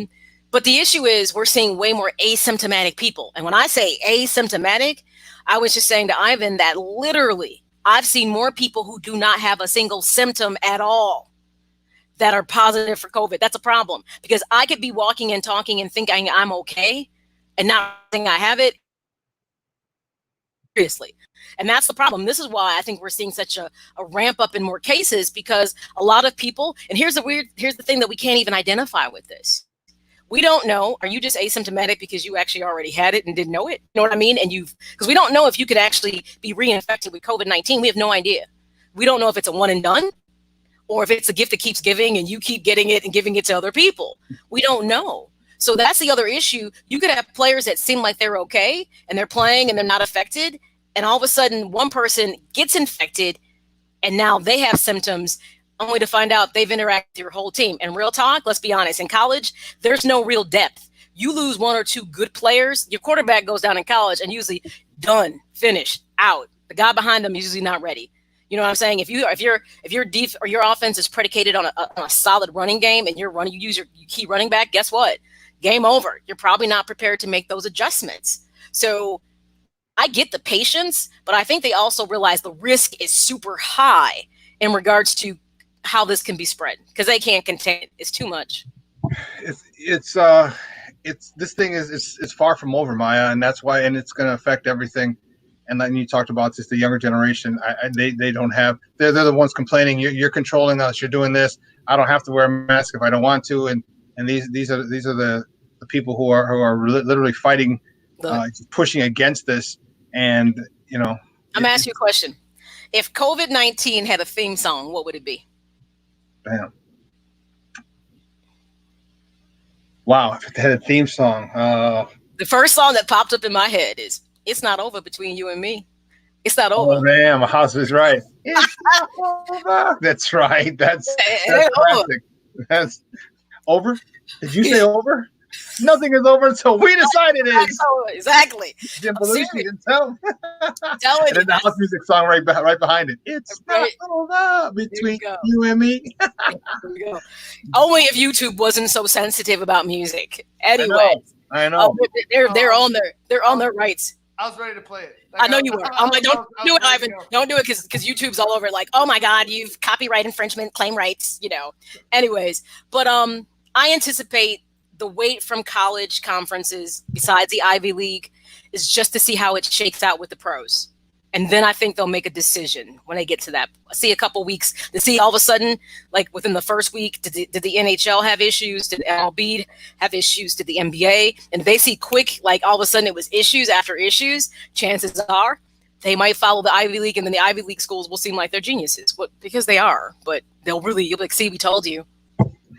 But the issue is we're seeing way more asymptomatic people. And when I say asymptomatic, I was just saying to Ivan that literally I've seen more people who do not have a single symptom at all that are positive for COVID. That's a problem because I could be walking and talking and thinking I'm okay and not think I have it. Seriously. And that's the problem. This is why I think we're seeing such a ramp up in more cases because a lot of people, and here's the thing that we can't even identify with this. We don't know. Are you just asymptomatic because you actually already had it and didn't know it? You know what I mean? And because we don't know if you could actually be reinfected with COVID-19. We have no idea. We don't know if it's a one and done or if it's a gift that keeps giving and you keep getting it and giving it to other people. We don't know. So that's the other issue. You could have players that seem like they're okay and they're playing and they're not affected. And all of a sudden one person gets infected and now they have symptoms only to find out they've interacted with your whole team. And real talk, let's be honest, in college, there's no real depth. You lose one or two good players, your quarterback goes down in college and usually done, finished, out. The guy behind them is usually not ready. You know what I'm saying? If your offense is predicated on a solid running game and you use your key running back, guess what? Game over. You're probably not prepared to make those adjustments. So I get the patience, but I think they also realize the risk is super high in regards to how this can be spread because they can't contain it. It's too much. It's this thing is far from over, Maya, and that's why, and it's going to affect everything. And then you talked about just the younger generation. They don't have. They're the ones complaining. You're controlling us. You're doing this. I don't have to wear a mask if I don't want to. And these are the people who are literally fighting, pushing against this. And I'm gonna ask you a question. If COVID-19 had a theme song, what would it be? Bam. Wow, if it had a theme song. The first song that popped up in my head is "It's Not Over Between You and Me." It's not Oh, over. damn. A house is right. It's not over. That's right. That's classic. That's over. Did you say over? Nothing is over until we decide it is. Exactly. Jim Belushi and tell. Telling And then the house music song right behind it. It's not over between you and me. Only if YouTube wasn't so sensitive about music. Anyway, I know. They're on their rights. I was ready to play it. I know you were. I'm like, don't do it, Ivan. Don't do it because YouTube's all over. Like, oh my God, you've copyright infringement, claim rights. Anyways, but I anticipate the wait from college conferences, besides the Ivy League, is just to see how it shakes out with the pros. And then I think they'll make a decision when they get to that. See a couple weeks to see all of a sudden, like within the first week, did the NHL have issues? Did MLB have issues? Did the NBA? And if they see quick, like all of a sudden it was issues after issues, chances are they might follow the Ivy League, and then the Ivy League schools will seem like they're geniuses. Because they are, but you'll be like, see, we told you.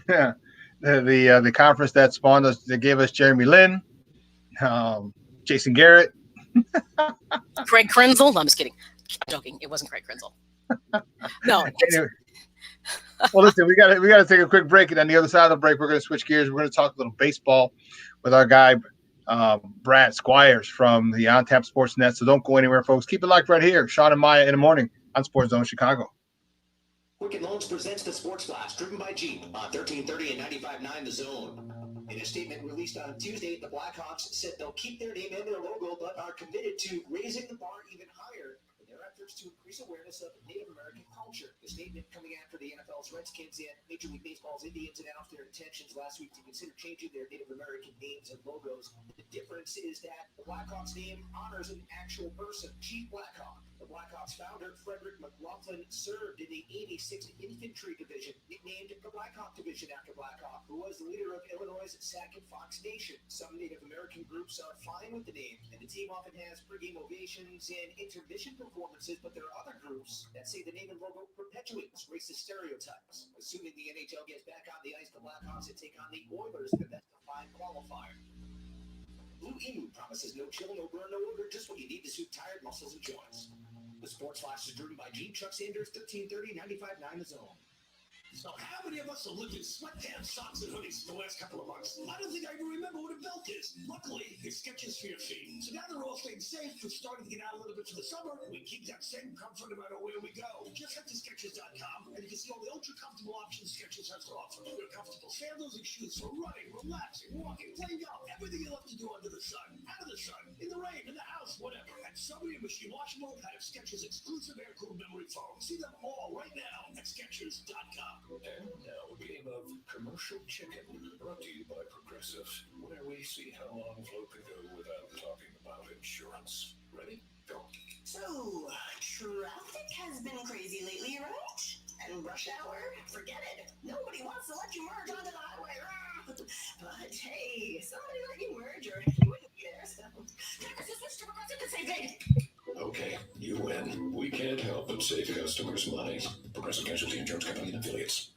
Yeah. The conference that spawned us, that gave us Jeremy Lin, Jason Garrett, Craig Krenzel. No, I'm just kidding. I'm joking. It wasn't Craig Krenzel. No. Anyway. Well, listen, we got to take a quick break, and on the other side of the break, we're going to switch gears. We're going to talk a little baseball with our guy Brad Squires from the On Tap Sports Net. So don't go anywhere, folks. Keep it locked right here. Shawn and Maya in the morning on SportsZone Chicago. Quicken Loans presents the Sports Flash, driven by Jeep on 1330 and 95.9 The Zone. In a statement released on Tuesday, the Blackhawks said they'll keep their name and their logo, but are committed to raising the bar even higher in their efforts to increase awareness of Native American culture. The statement coming after the NFL's Redskins and Major League Baseball's Indians announced their intentions last week to consider changing their Native American names and logos. The difference is that the Blackhawks name honors an actual person, Chief Blackhawk. The Blackhawks founder, Frederick McLaughlin, served in the 86th Infantry Division, nicknamed the Blackhawk Division after Blackhawk, who was the leader of Illinois' Sac and Fox Nation. Some Native American groups are fine with the name, and the team often has pregame ovations and intermission performances, but there are other groups that say the name and logo perpetuates racist stereotypes. Assuming the NHL gets back on the ice, the Blackhawks will take on the Oilers in the best-of-5 qualifier. Blue Emu promises no chill, no burn, no odor, just what you need to soothe tired muscles and joints. The Sports Flash is driven by Jeep, Chuck Sanders, 1330, 95.9 The Zone. So how many of us have lived in sweatpants, socks, and hoodies the last couple of months? I don't think I even remember what a belt is. Luckily, it's Skechers for your feet. So now they're all staying safe. We're starting to get out a little bit for the summer. We keep that same comfort no matter where we go. Just head to Skechers.com and you can see all the ultra-comfortable options Skechers has to offer. They're comfortable sandals and shoes for running, relaxing, walking, playing golf, everything you love to do under the sun, out of the sun, in the rain, in the house, whatever. And so many machine washable have Skechers exclusive air-cooled memory foam. See them all right now at Skechers.com. And now a game of commercial chicken, brought to you by Progressive, where we see how long Flo can go without talking about insurance. Ready? Go. So, traffic has been crazy lately, right? And rush hour? Forget it. Nobody wants to let you merge onto the highway. But hey, somebody let you merge or you wouldn't be there, so drivers who switch to Progressive can save big. Okay, you win. We can't help but save customers money. Progressive Casualty Insurance Company and affiliates.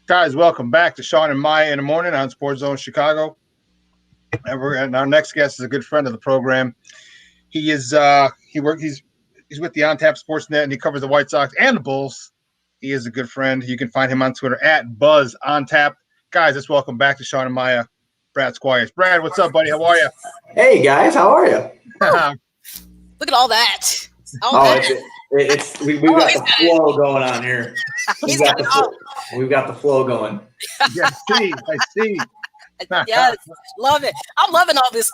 Guys, welcome back to Shawn and Maya in the morning on SportsZone Chicago. And our next guest is a good friend of the program. He is he's with the On Tap Sports Net, and he covers the White Sox and the Bulls. He is a good friend. You can find him on Twitter at BuzzOnTap. Guys, let's welcome back to Shawn and Maya, Brad Squires. Brad, what's up, buddy? How are you? Hey guys, how are you? Look at all that. We've got the flow going on here. We've got the flow going. Yeah, I see. Yes, love it. I'm loving all this.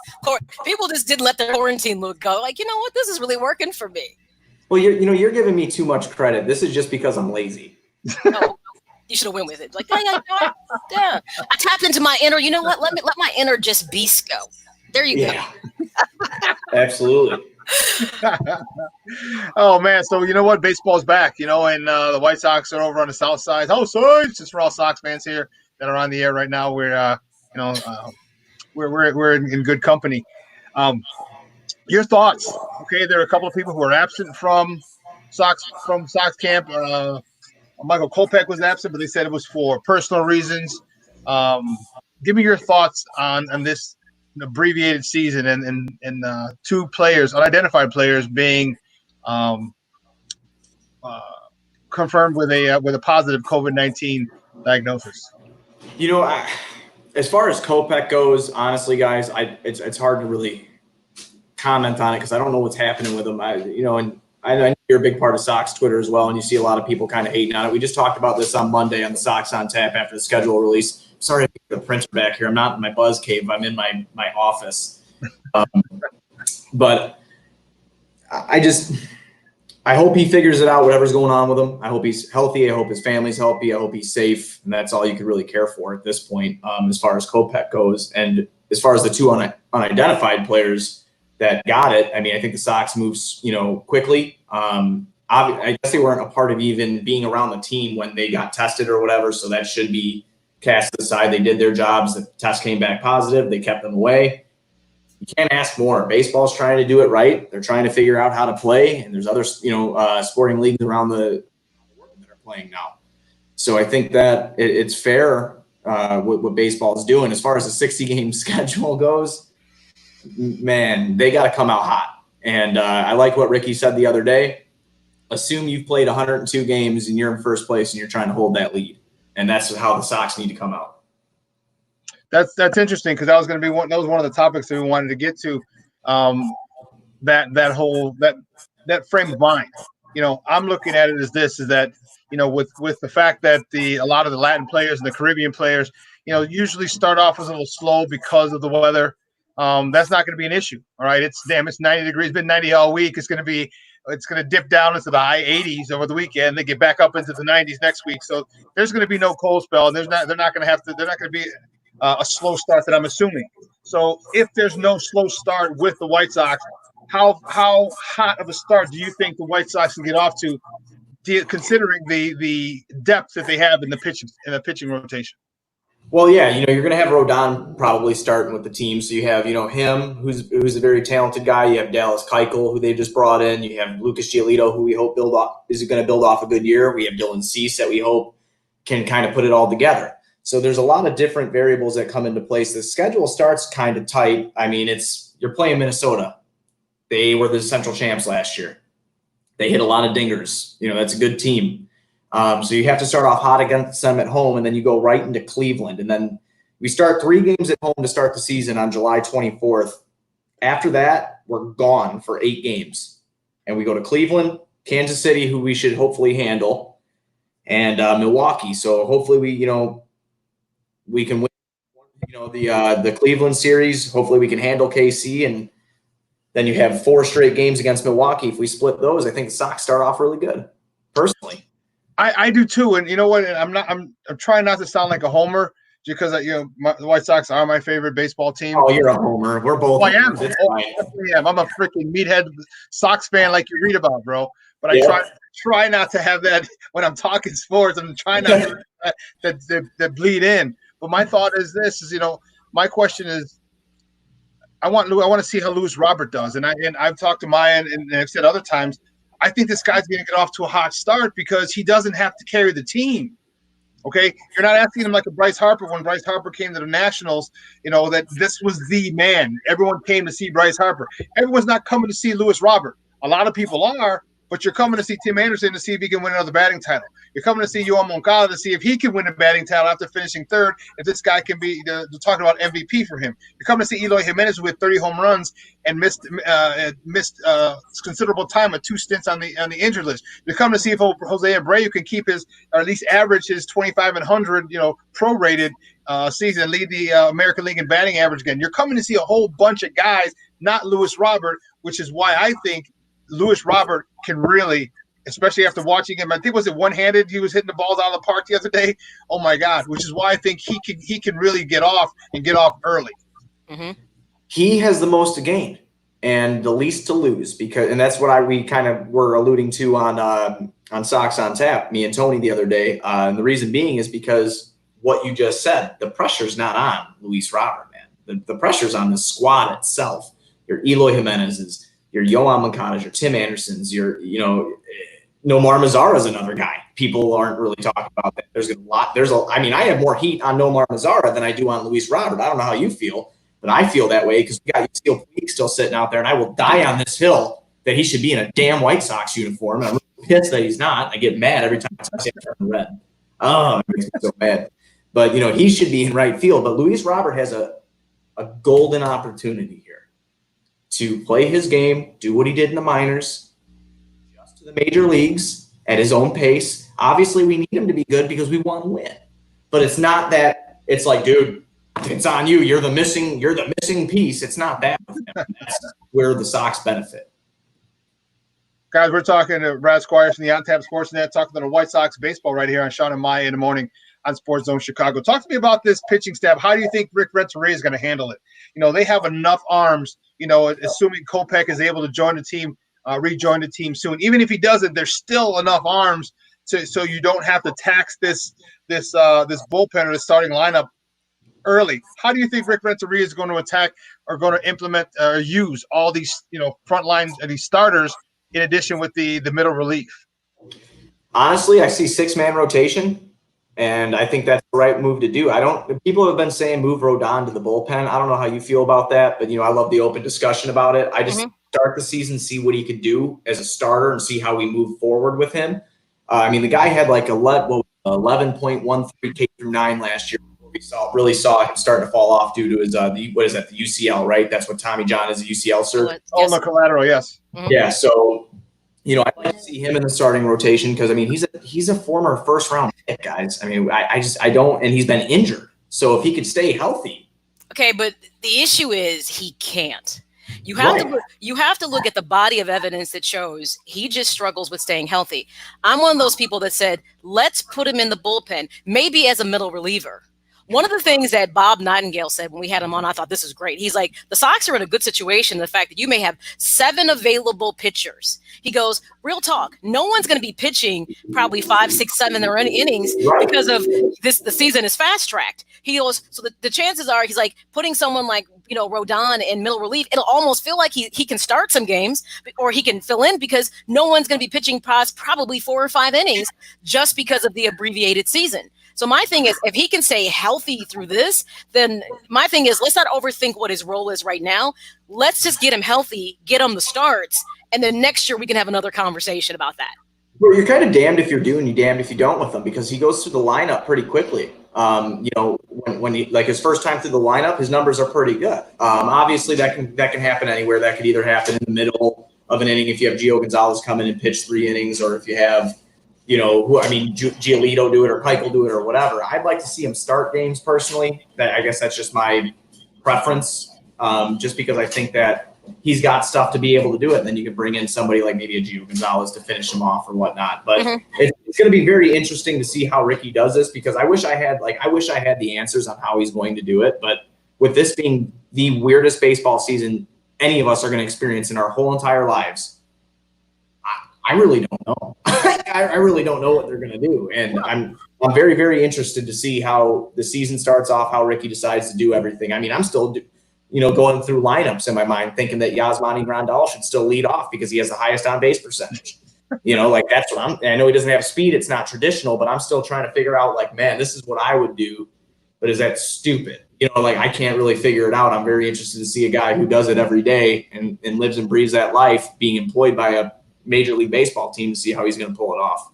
People just didn't let their quarantine look go. Like, you know what? This is really working for me. Well, you're giving me too much credit. This is just because I'm lazy. No, you should have went with it. Like, yeah. I tapped into my inner. You know what? Let my inner just beast go. There you go. Absolutely. Oh man, so you know what? Baseball's back. And the White Sox are over on the south side. Oh, sorry, since we're all Sox fans here that are on the air right now, we're in good company. Your thoughts? Okay, there are a couple of people who are absent from Sox camp. Michael Kopech was absent, but they said it was for personal reasons. Give me your thoughts on this an abbreviated season, and 2 players, unidentified players, being confirmed with a positive COVID-19 diagnosis. As far as Kopech goes, honestly, guys, it's hard to really comment on it because I don't know what's happening with him. And I know you're a big part of Sox Twitter as well, and you see a lot of people kind of hating on it. We just talked about this on Monday on the Sox on Tap after the schedule release. Sorry, the printer back here. I'm not in my buzz cave. I'm in my office. But I hope he figures it out, whatever's going on with him. I hope he's healthy. I hope his family's healthy. I hope he's safe. And that's all you could really care for at this point, as far as Kopech goes. And as far as the 2 unidentified players that got it, I mean, I think the Sox moves, quickly. I guess they weren't a part of even being around the team when they got tested or whatever. So that should be cast aside. They did their jobs. The test came back positive. They kept them away. You can't ask more. Baseball's trying to do it right. They're trying to figure out how to play, and there's other, sporting leagues around the world that are playing now. So I think that it's fair what baseball is doing. As far as the 60-game schedule goes, man, they got to come out hot. And I like what Ricky said the other day. Assume you've played 102 games and you're in first place and you're trying to hold that lead. And that's how the Sox need to come out. That's interesting because that was one of the topics that we wanted to get to. That frame of mind. I'm looking at it as this: is that with the fact that a lot of the Latin players and the Caribbean players, usually start off as a little slow because of the weather. That's not going to be an issue. All right, it's 90 degrees. It's been 90 all week. It's going to dip down into the high 80s over the weekend. They get back up into the 90s next week. So there's going to be no cold spell, and they're not going to be a slow start that I'm assuming. So if there's no slow start with the White Sox, how hot of a start do you think the White Sox can get off to, considering the depth that they have in the pitching rotation? Well, yeah, you're going to have Rodon probably starting with the team. So you have, him, who's a very talented guy. You have Dallas Keuchel, who they just brought in. You have Lucas Giolito, who we hope is going to build off a good year. We have Dylan Cease that we hope can kind of put it all together. So there's a lot of different variables that come into place. The schedule starts kind of tight. I mean, you're playing Minnesota. They were the Central champs last year. They hit a lot of dingers. That's a good team. So you have to start off hot against them at home, and then you go right into Cleveland. And then we start 3 games at home to start the season on July 24th. After that, we're gone for 8 games. And we go to Cleveland, Kansas City, who we should hopefully handle, and Milwaukee. So hopefully we can win, the Cleveland series. Hopefully we can handle KC, and then you have 4 straight games against Milwaukee. If we split those, I think the Sox start off really good, personally. I do too, and you know what? I'm trying not to sound like a homer, because the White Sox are my favorite baseball team. Oh, you're a homer. We're both. I am. I'm a freaking meathead Sox fan, like you read about, bro. But I try not to have that when I'm talking sports. I'm trying not to that bleed in. But my thought is this: my question is, I want to see how Luis Robert does, and I've talked to Maya, and I've said other times, I think this guy's going to get off to a hot start because he doesn't have to carry the team. Okay, you're not asking him like a Bryce Harper. When Bryce Harper came to the Nationals, that this was the man. Everyone came to see Bryce Harper. Everyone's not coming to see Luis Robert. A lot of people are, but you're coming to see Tim Anderson to see if he can win another batting title. You're coming to see Yohan Moncada to see if he can win a batting title after finishing 3rd, if this guy can be talking about MVP for him. You're coming to see Eloy Jimenez with 30 home runs and missed considerable time with 2 stints on the injured list. You're coming to see if Jose Abreu can keep his, or at least average his 25 and 100, prorated season and lead the American League in batting average again. You're coming to see a whole bunch of guys, not Luis Robert, which is why I think Luis Robert can really, especially after watching him, I think was it one-handed, he was hitting the balls out of the park the other day. Oh my God! Which is why I think he can really get off early. Mm-hmm. He has the most to gain and the least to lose, and that's what we kind of were alluding to on Sox on Tap, me and Tony the other day. And the reason being is because what you just said, the pressure's not on Luis Robert, man. The pressure's on the squad itself. Your Eloy Jimenez's, your Yohan Moncada's, your Tim Anderson's, your Nomar Mazara's another guy. People aren't really talking about that. I have more heat on Nomar Mazara than I do on Luis Robert. I don't know how you feel, But I feel that way because we got Yasiel Puig still sitting out there, and I will die on this hill that he should be in a damn White Sox uniform. I'm really pissed that he's not. I get mad every time I see him red. Oh, it makes me so mad. But, he should be in right field. But Luis Robert has a golden opportunity here to play his game, do what he did in the minors, adjust to the major leagues at his own pace. Obviously, we need him to be good because we want to win. But it's not that it's like, dude, it's on you. You're the missing piece. It's not that. That's where the Sox benefit. Guys, we're talking to Brad Squires from the On Tap Sports Net, talking to the White Sox baseball right here on Shawn and Maya in the morning on SportsZone Chicago. Talk to me about this pitching staff. How do you think Rick Renteria is going to handle it? They have enough arms, assuming Kopech is able to join the team, rejoin the team soon. Even if he doesn't, there's still enough arms so you don't have to tax this bullpen or the starting lineup early. How do you think Rick Renteria is going to attack or going to implement or use all these, front lines and these starters in addition with the middle relief? Honestly, I see 6-man rotation, and I think that's the right move to do. People have been saying move Rodon to the bullpen. I don't know how you feel about that, but I love the open discussion about it. I just start the season, see what he could do as a starter and see how we move forward with him. The guy had like 11.13 K through 9 last year. We really saw him starting to fall off due to his the UCL, right? That's what Tommy John is, a UCL surgery. Oh, the collateral, yes. Yeah, so I'd like to see him in the starting rotation because he's a former first round pick, guys. I don't, and he's been injured. So if he could stay healthy. Okay, but the issue is he can't. You have to look at the body of evidence that shows he just struggles with staying healthy. I'm one of those people that said, let's put him in the bullpen, maybe as a middle reliever. One of the things that Bob Nightingale said when we had him on, I thought this was great. He's like, the Sox are in a good situation. The fact that you may have 7 available pitchers. He goes, real talk. No one's going to be pitching probably 5, 6, 7 or any innings because of this. The season is fast tracked. He goes, so the chances are he's like putting someone like, Rodon in middle relief. It'll almost feel like he can start some games or he can fill in because no one's going to be pitching past probably 4 or 5 innings just because of the abbreviated season. So my thing is, if he can stay healthy through this, then my thing is, let's not overthink what his role is right now. Let's just get him healthy, get him the starts, and then next year we can have another conversation about that. Well, you're kind of damned if you're doing, you damned if you don't with him because he goes through the lineup pretty quickly. When he his first time through the lineup, his numbers are pretty good. Obviously, that can happen anywhere. That could either happen in the middle of an inning if you have Gio Gonzalez come in and pitch 3 innings, or if you have Giolito do it or Pike will do it or whatever. I'd like to see him start games personally. I guess that's just my preference, just because I think that he's got stuff to be able to do it. And then you can bring in somebody like maybe a Gio Gonzalez to finish him off or whatnot. But it's going to be very interesting to see how Ricky does this because I wish I had the answers on how he's going to do it. But with this being the weirdest baseball season any of us are going to experience in our whole entire lives, I really don't know. I really don't know what they're going to do. And I'm very, very interested to see how the season starts off, how Ricky decides to do everything. I'm still, going through lineups in my mind thinking that Yasmani Grandal should still lead off because he has the highest on-base percentage. That's what I know he doesn't have speed. It's not traditional, but I'm still trying to figure out, man, this is what I would do. But is that stupid? I can't really figure it out. I'm very interested to see a guy who does it every day and lives and breathes that life being employed by a Major League Baseball team to see how he's going to pull it off.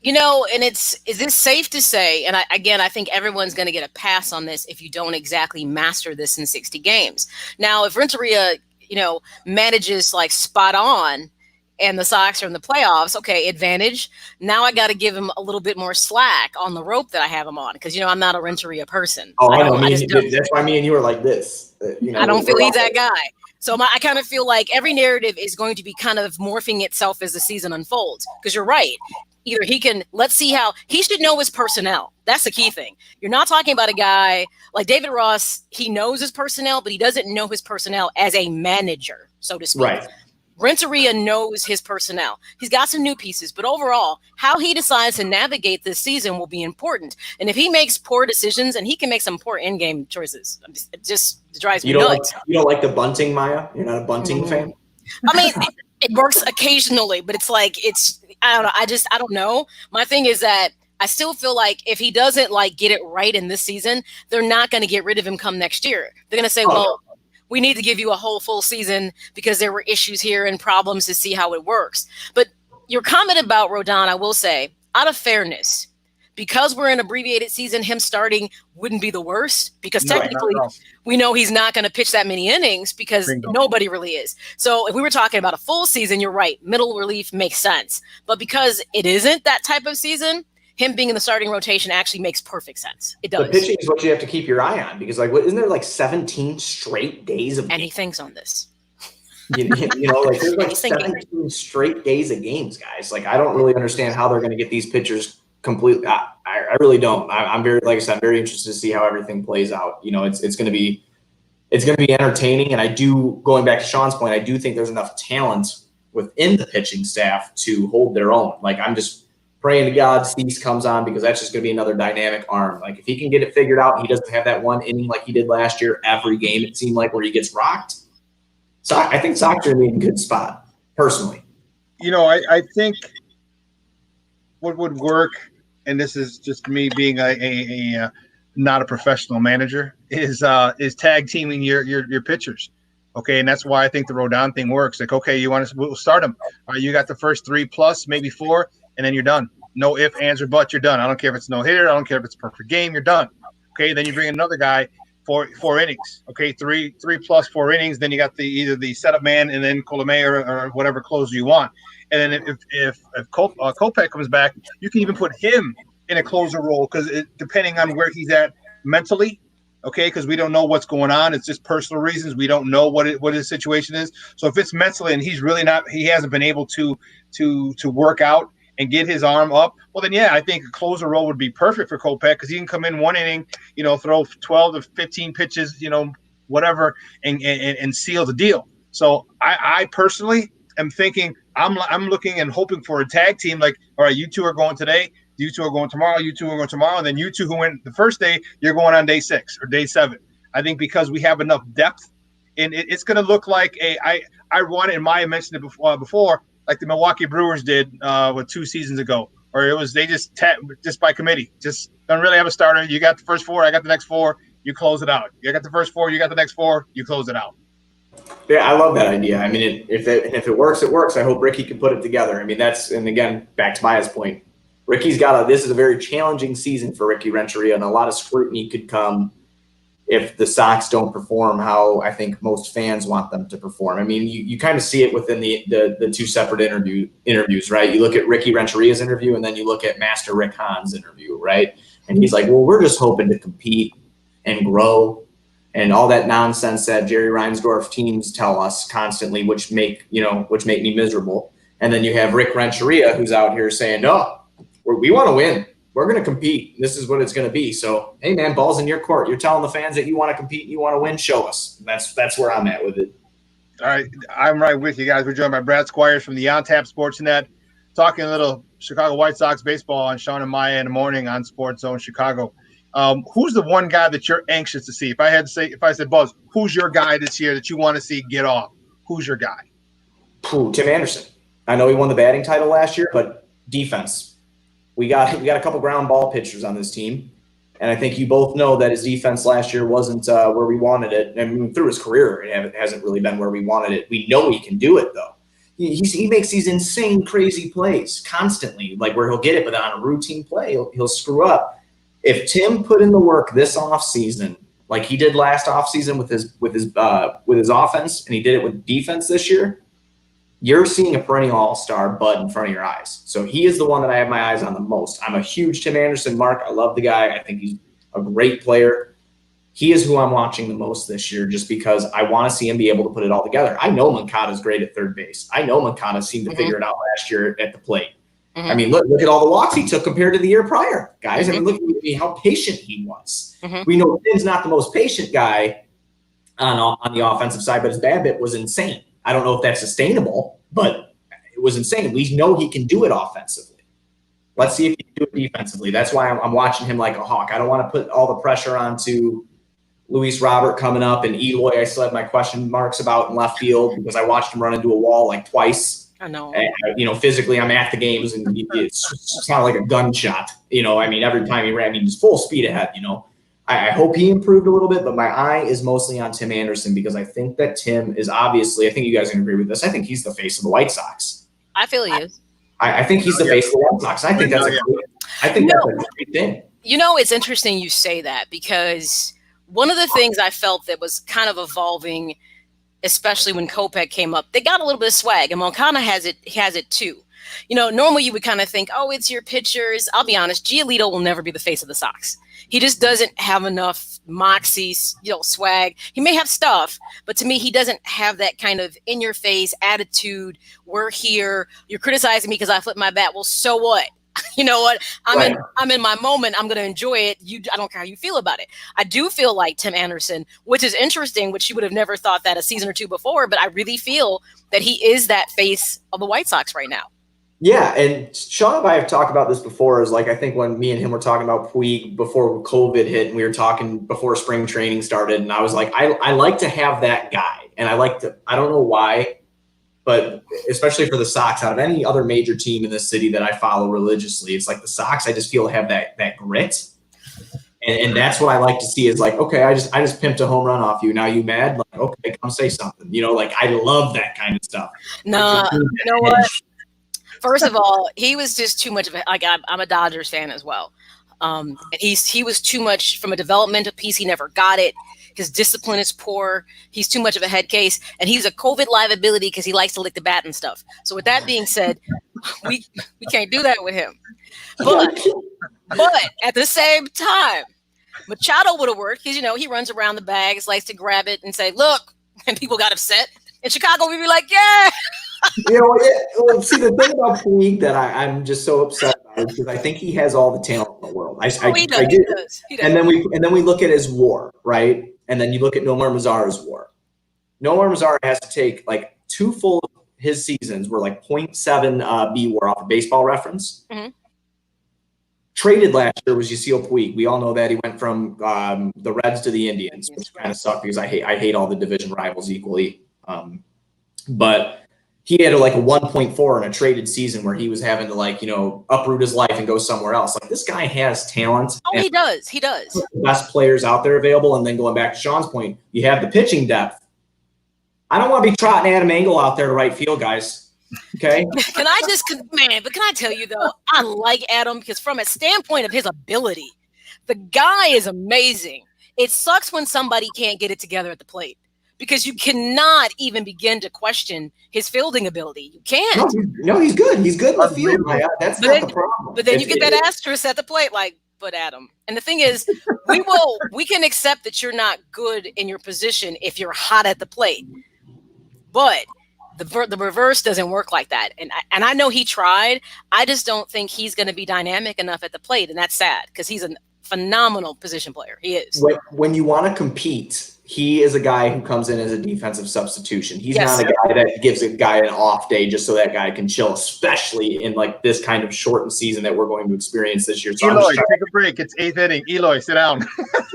And is this safe to say, and I think everyone's going to get a pass on this if you don't exactly master this in 60 games. Now, if Renteria, manages like spot on and the Sox are in the playoffs, okay, advantage. Now I got to give him a little bit more slack on the rope that I have him on because, I'm not a Renteria person. Oh, I know. That's why me and you are like this. I don't feel he's that guy. So I kind of feel like every narrative is going to be kind of morphing itself as the season unfolds. Because you're right. Either let's see how he should know his personnel. That's the key thing. You're not talking about a guy like David Ross. He knows his personnel, but he doesn't know his personnel as a manager, so to speak. Right. Renteria knows his personnel. He's got some new pieces, but overall, how he decides to navigate this season will be important. And if he makes poor decisions, and he can make some poor in-game choices, it just drives me nuts. You don't like the bunting, Maya? You're not a bunting fan? It works occasionally, but I don't know. I don't know. My thing is that I still feel like if he doesn't like get it right in this season, they're not going to get rid of him come next year. They're going to say, well, we need to give you a whole full season because there were issues here and problems to see how it works. But your comment about Rodon, I will say, out of fairness, because we're in abbreviated season, him starting wouldn't be the worst because technically we know he's not going to pitch that many innings because nobody really is. So if we were talking about a full season, you're right. Middle relief makes sense. But because it isn't that type of season, him being in the starting rotation actually makes perfect sense. It does. The pitching is what you have to keep your eye on because, like, isn't there like 17 straight days of and he thinks on this. You know, like there's like 17 straight days of games, guys. Like I don't really understand how they're going to get these pitchers completely. I really don't. I'm very, like I said, I'm very interested to see how everything plays out. You know, it's going to be entertaining. And I do, going back to Shawn's point, I do think there's enough talent within the pitching staff to hold their own. Like I'm just praying to God Cease comes on because that's just going to be another dynamic arm. Like if he can get it figured out, and he doesn't have that one inning like he did last year every game. It seemed like where he gets rocked. So I think Sox are in a good spot, personally. You know, I think what would work, and this is just me being a not a professional manager, is tag teaming your pitchers. Okay, and that's why I think the Rodon thing works. Like, okay, we'll start them. You got the first 3+, maybe 4, and then you're done. No ifs, ands, or buts. You're done. I don't care if it's no hitter. I don't care if it's a perfect game. You're done. Okay, then you bring another guy. Four innings. Okay, 3+4 innings. Then you got either the setup man and then Colomé or whatever closer you want. And then if Kopech comes back, you can even put him in a closer role because depending on where he's at mentally. Okay, because we don't know what's going on. It's just personal reasons. We don't know what his situation is. So if it's mentally and he's really not, he hasn't been able to work out and get his arm up, well, then, yeah, I think a closer role would be perfect for Kopech because he can come in one inning, throw 12 to 15 pitches, whatever, and seal the deal. So I personally am thinking I'm looking and hoping for a tag team like, all right, you two are going today, you two are going tomorrow, you two are going tomorrow, and then you two who went the first day, you're going on day 6 or day 7. I think because we have enough depth, and it's going to look like I wanted, and Maya mentioned it before, like the Milwaukee Brewers did 2 seasons ago, or it was they just by committee, just don't really have a starter. You got the first 4, I got the next 4, you close it out. You got the first 4, you got the next 4, you close it out. Yeah, I love that idea. I mean, if it works, it works. I hope Ricky can put it together. I mean, and again, back to Maya's point, Ricky's this is a very challenging season for Ricky Renteria, and a lot of scrutiny could come if the Sox don't perform how I think most fans want them to perform. I mean, you kind of see it within the 2 separate interviews, right? You look at Ricky Renteria's interview, and then you look at Master Rick Hahn's interview, right? And he's like, well, we're just hoping to compete and grow and all that nonsense that Jerry Reinsdorf teams tell us constantly, which make me miserable. And then you have Rick Renteria, who's out here saying, no, we want to win. We're going to compete. This is what it's going to be. So, hey, man, ball's in your court. You're telling the fans that you want to compete, you want to win, show us. That's where I'm at with it. All right. I'm right with you guys. We're joined by Brad Squires from the On Tap Sportsnet, talking a little Chicago White Sox baseball on Shawn and Maya in the morning on SportsZone Chicago. Who's the one guy that you're anxious to see? If I said, Buzz, who's your guy this year that you want to see get off? Who's your guy? Tim Anderson. I know he won the batting title last year, but defense. We got a couple ground ball pitchers on this team, and I think you both know that his defense last year wasn't where we wanted it. I mean, through his career, it hasn't really been where we wanted it. We know he can do it, though. He makes these insane, crazy plays constantly, like where he'll get it, but on a routine play, he'll screw up. If Tim put in the work this offseason, like he did last offseason with his offense, and he did it with defense this year, you're seeing a perennial all-star bud in front of your eyes. So he is the one that I have my eyes on the most. I'm a huge Tim Anderson mark. I love the guy. I think he's a great player. He is who I'm watching the most this year just because I want to see him be able to put it all together. I know Moncada's great at third base. I know Moncada seemed to figure it out last year at the plate. I mean, look at all the walks he took compared to the year prior, guys. I mean, look at how patient he was. We know Tim's not the most patient guy on the offensive side, but his BABIP was insane. I don't know if that's sustainable, but it was insane. We know he can do it offensively. Let's see if he can do it defensively. That's why I'm watching him like a hawk. I don't want to put all the pressure onto Luis Robert coming up, and Eloy I still have my question marks about in left field because I watched him run into a wall like twice I know. Physically, I'm at the games, and it's kind of like a gunshot. Every time he ran, he's full speed ahead. I hope he improved a little bit, but my eye is mostly on Tim Anderson because I think that Tim is obviously, I think you guys can agree with this, I think he's the face of the White Sox. I feel he is. I think he's the face of the White Sox. I think that's a great thing. It's interesting you say that because one of the things I felt that was kind of evolving, especially when Kopech came up, they got a little bit of swag, and Moncada has it too. Normally you would kind of think, oh, it's your pitchers. I'll be honest, Giolito will never be the face of the Sox. He just doesn't have enough moxie, swag. He may have stuff, but to me, he doesn't have that kind of in-your-face attitude. We're here. You're criticizing me because I flipped my bat. Well, so what? You know what? I'm in my moment. I'm going to enjoy it. I don't care how you feel about it. I do feel like Tim Anderson, which is interesting, which you would have never thought that a season or two before, but I really feel that he is that face of the White Sox right now. Yeah, and Shawn and I have talked about this before. Is like I think when me and him were talking about Puig before COVID hit, and we were talking before spring training started, and I was like, I like to have that guy, and I don't know why, but especially for the Sox, out of any other major team in this city that I follow religiously, it's like the Sox. I just feel have that grit, and that's what I like to see. Is like, okay, I just pimped a home run off you. Now you mad? Like, okay, come say something. I love that kind of stuff. No, you know what? First of all, he was just too much of I'm a Dodgers fan as well. And he was too much from a developmental piece. He never got it. His discipline is poor. He's too much of a head case. And he's a COVID liability because he likes to lick the bat and stuff. So with that being said, we can't do that with him. But at the same time, Machado would have worked because, he runs around the bags, likes to grab it and say, look, and people got upset. In Chicago, we'd be like, yeah. Well, see, the thing about Puig that I'm just so upset about is because I think he has all the talent in the world. He does. And then we look at his WAR, right? And then you look at Nomar Mazara's WAR. Nomar Mazara has to take like two full his seasons were like 0.7 B WAR off of Baseball Reference. Mm-hmm. Traded last year was Yasiel Puig. We all know that he went from the Reds to the Indians, which kind of sucked because I hate all the division rivals equally. But he had like a 1.4 in a traded season where he was having to uproot his life and go somewhere else. Like this guy has talent. Oh, he does. The best players out there available. And then going back to Shawn's point, you have the pitching depth. I don't want to be trotting Adam Engel out there to right field, guys. Okay. Can I tell you though, I like Adam because from a standpoint of his ability, the guy is amazing. It sucks when somebody can't get it together at the plate. Because you cannot even begin to question his fielding ability. You can't. No, he's good. He's good in the field. That's not the problem. But then you get that asterisk at the plate, but Adam. And the thing is, we can accept that you're not good in your position if you're hot at the plate. But the reverse doesn't work like that. And I know he tried. I just don't think he's going to be dynamic enough at the plate. And that's sad because he's a phenomenal position player. He is. When you want to compete, he is a guy who comes in as a defensive substitution. He's not a guy that gives a guy an off day just so that guy can chill, especially in like this kind of shortened season that we're going to experience this year. So Eloy, take a break. It's 8th inning. Eloy, sit down.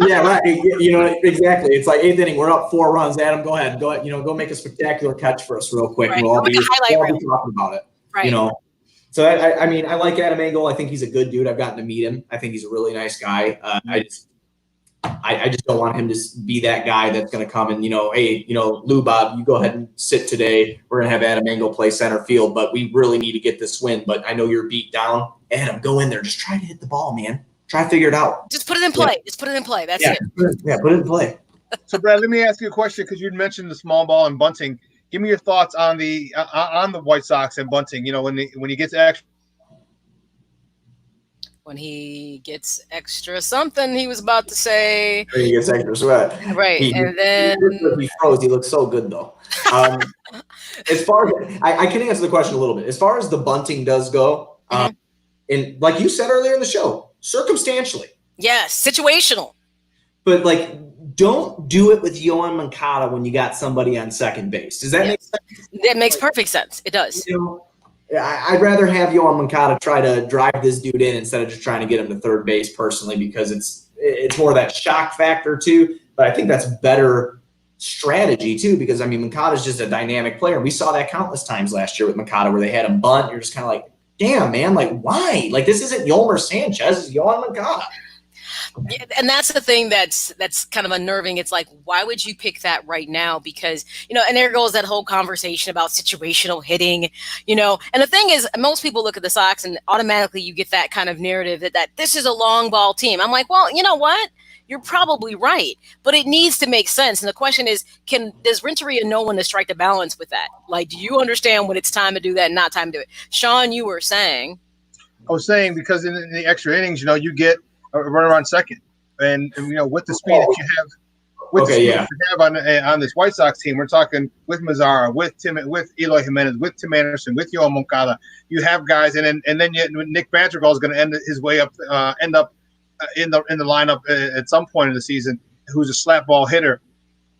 Yeah, right. Exactly. It's like 8th inning. We're up 4 runs. Adam, go ahead. Go make a spectacular catch for us real quick. Right. And we'll all be talking about it. Right. So I like Adam Engel. I think he's a good dude. I've gotten to meet him. I think he's a really nice guy. I just don't want him to be that guy that's going to come and, hey, Lou Bob, you go ahead and sit today. We're going to have Adam Engel play center field, but we really need to get this win. But I know you're beat down. Adam, go in there. Just try to hit the ball, man. Try to figure it out. Just put it in play. Yeah. Just put it in play. That's it. Yeah, put it in play. So, Brad, let me ask you a question because you'd mentioned the small ball and bunting. Give me your thoughts on the White Sox and bunting. When he gets extra. When he gets extra something, he was about to say. He gets extra sweat. Right. And then. He froze. He looks so good, though. As far as I can answer the question a little bit. As far as the bunting does go, and like you said earlier in the show, circumstantially. Yes, situational. But, don't do it with Yohan Moncada when you got somebody on second base. Does that make sense? That makes perfect sense. It does. I'd rather have Yohan Moncada try to drive this dude in instead of just trying to get him to third base personally because it's more that shock factor too. But I think that's better strategy too, because I mean, Moncada's just a dynamic player. We saw that countless times last year with Moncada where they had him bunt. You're just kind of like, damn, man, like why? Like this isn't Yolmer Sanchez, it's Yohan Moncada. Yeah, and that's the thing that's kind of unnerving. It's like, why would you pick that right now? Because, and there goes that whole conversation about situational hitting, and the thing is, most people look at the Sox and automatically you get that kind of narrative that this is a long ball team. I'm like, well, you know what? You're probably right, but it needs to make sense. And the question is, does Renteria know when to strike the balance with that? Like, do you understand when it's time to do that and not time to do it? Shawn, you were saying. I was saying because in the extra innings, you get a runner on second, and with the speed that you have, that you have on this White Sox team, we're talking with Mazzara, with Eloy Jimenez, with Tim Anderson, with Yohan Moncada. You have guys, and then Nick Madrigal is going to end his way up, end up in the lineup at some point in the season, who's a slap ball hitter.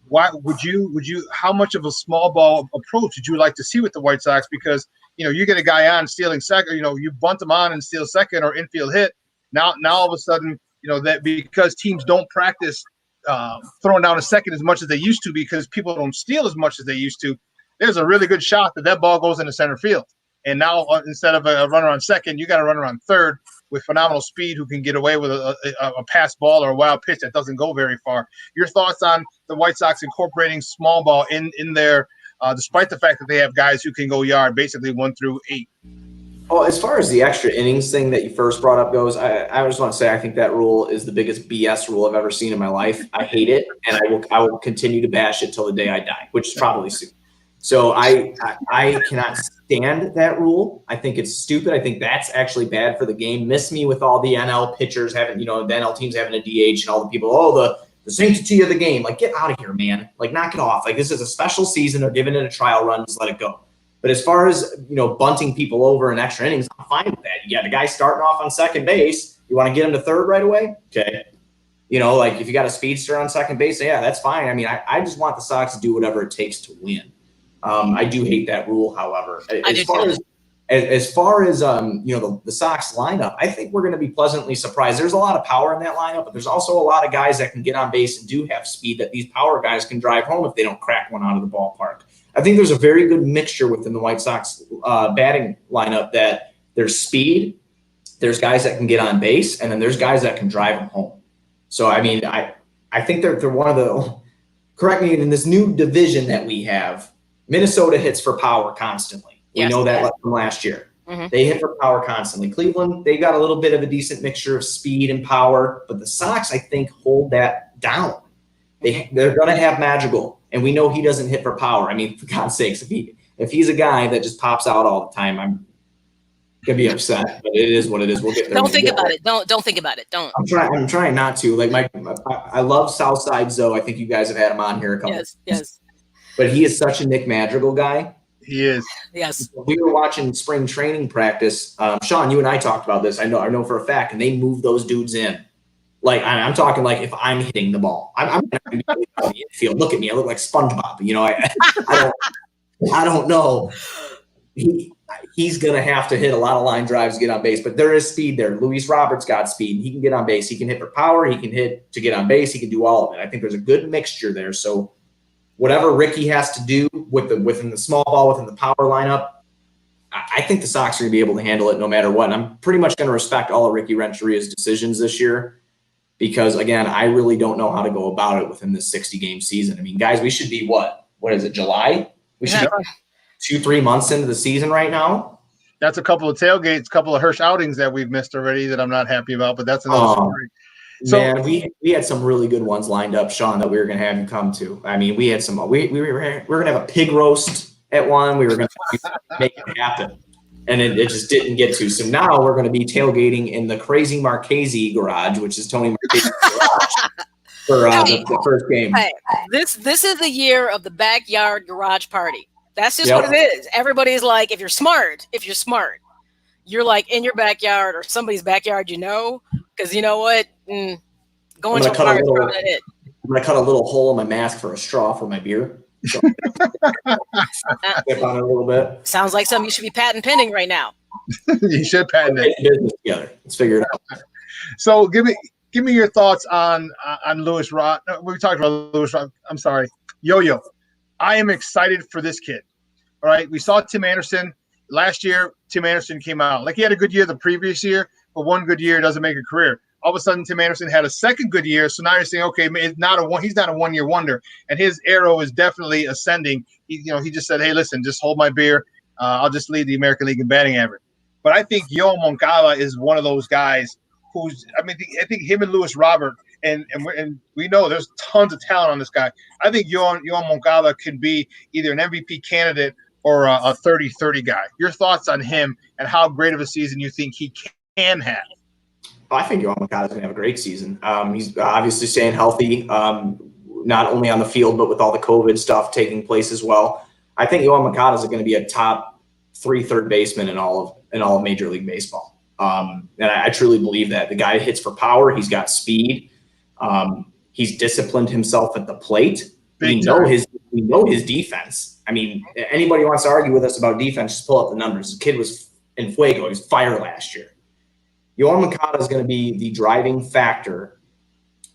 Why would you how much of a small ball approach would you like to see with the White Sox? Because you get a guy on stealing second, you bunt him on and steal second or infield hit. Now all of a sudden, that because teams don't practice throwing down a second as much as they used to, because people don't steal as much as they used to, there's a really good shot that ball goes into center field. And now instead of a runner on second, you got a runner on third with phenomenal speed who can get away with a pass ball or a wild pitch that doesn't go very far. Your thoughts on the White Sox incorporating small ball in there, despite the fact that they have guys who can go yard basically 1 through 8? Well, as far as the extra innings thing that you first brought up goes, I just want to say I think that rule is the biggest BS rule I've ever seen in my life. I hate it, and I will continue to bash it till the day I die, which is probably soon. So I cannot stand that rule. I think it's stupid. I think that's actually bad for the game. Miss me with all the NL pitchers having, the NL teams having a DH and all the people, the sanctity of the game. Like, get out of here, man. Like, knock it off. Like, this is a special season. They're giving it a trial run. Just let it go. But as far as, bunting people over in extra innings, I'm fine with that. You got a guy starting off on second base. You want to get him to third right away? Okay. Like if you got a speedster on second base, yeah, that's fine. I mean, I just want the Sox to do whatever it takes to win. I do hate that rule, however. As far as the Sox lineup, I think we're going to be pleasantly surprised. There's a lot of power in that lineup, but there's also a lot of guys that can get on base and do have speed that these power guys can drive home if they don't crack one out of the ballpark. I think there's a very good mixture within the White Sox batting lineup that there's speed, there's guys that can get on base, and then there's guys that can drive them home. So, I mean, I think they're one of the – correct me, in this new division that we have, Minnesota hits for power constantly. We know that from last year. Mm-hmm. They hit for power constantly. Cleveland, they got a little bit of a decent mixture of speed and power, but the Sox, I think, hold that down. They're going to have Madrigal, and we know he doesn't hit for power. I mean, for God's sakes, if he's a guy that just pops out all the time, I'm going to be upset. But it is what it is. We'll get there. Don't think about it. Don't think about it. Don't. I'm trying not to. Like I love Southside Zoe. I think you guys have had him on here a couple. Yes. But he is such a Nick Madrigal guy. He is. Yes. We were watching spring training practice. Shawn, you and I talked about this. I know for a fact, and they moved those dudes in. Like, I'm talking like if I'm hitting the ball, I'm not going to be on the infield. Look at me. I look like SpongeBob. I don't know. He's going to have to hit a lot of line drives to get on base, but there is speed there. Luis Roberts got speed. He can get on base. He can hit for power. He can hit to get on base. He can do all of it. I think there's a good mixture there. So whatever Ricky has to do within the small ball, within the power lineup, I think the Sox are going to be able to handle it no matter what. And I'm pretty much going to respect all of Ricky Renteria's decisions this year because, again, I really don't know how to go about it within this 60-game season. I mean, guys, we should be what is it, July? We should be 2-3 months into the season right now. That's a couple of tailgates, a couple of Hirsch outings that we've missed already that I'm not happy about, but that's another story. So, man, we had some really good ones lined up, Shawn, that we were going to have you come to. I mean, we had some. We were going to have a pig roast at one. We were going to make it happen, and it just didn't get to. So now we're going to be tailgating in the Crazy Marchese garage, which is Tony Marchese's garage, for the first game. Hey, this is the year of the backyard garage party. That's just what it is. Everybody's like, if you're smart, you're like in your backyard or somebody's backyard, because you know what? Going to a fire is probably not it. I'm going to cut a little hole in my mask for a straw for my beer. So, dip on it a little bit. Sounds like something you should be patent pending right now. You should patent it. Together. Let's figure it out. So give me your thoughts on Louis Roth. We talked about Louis Roth. I'm sorry. Yo-Yo, I am excited for this kid. All right, we saw Tim Anderson last year. Tim Anderson came out like he had a good year the previous year, but one good year doesn't make a career. All of a sudden, Tim Anderson had a second good year, so now you're saying, okay, it's not he's not a one-year wonder, and his arrow is definitely ascending. He just said, hey, listen, just hold my beer. I'll just lead the American League in batting average. But I think Yoan Moncada is one of those guys who's, I think him and Luis Robert, and we know there's tons of talent on this guy. I think Yoan Moncada could be either an MVP candidate or a 30-30 guy. Your thoughts on him and how great of a season you think he can have? I think Yoan Moncada is going to have a great season. He's obviously staying healthy, not only on the field, but with all the COVID stuff taking place as well. I think Yoan Moncada is going to be a top 3 third baseman in all of Major League Baseball. And I truly believe that. The guy hits for power. He's got speed. He's disciplined himself at the plate. We know his defense. I mean, anybody who wants to argue with us about defense, just pull up the numbers. The kid was in fuego. He was fire last year. Yoan Moncada is going to be the driving factor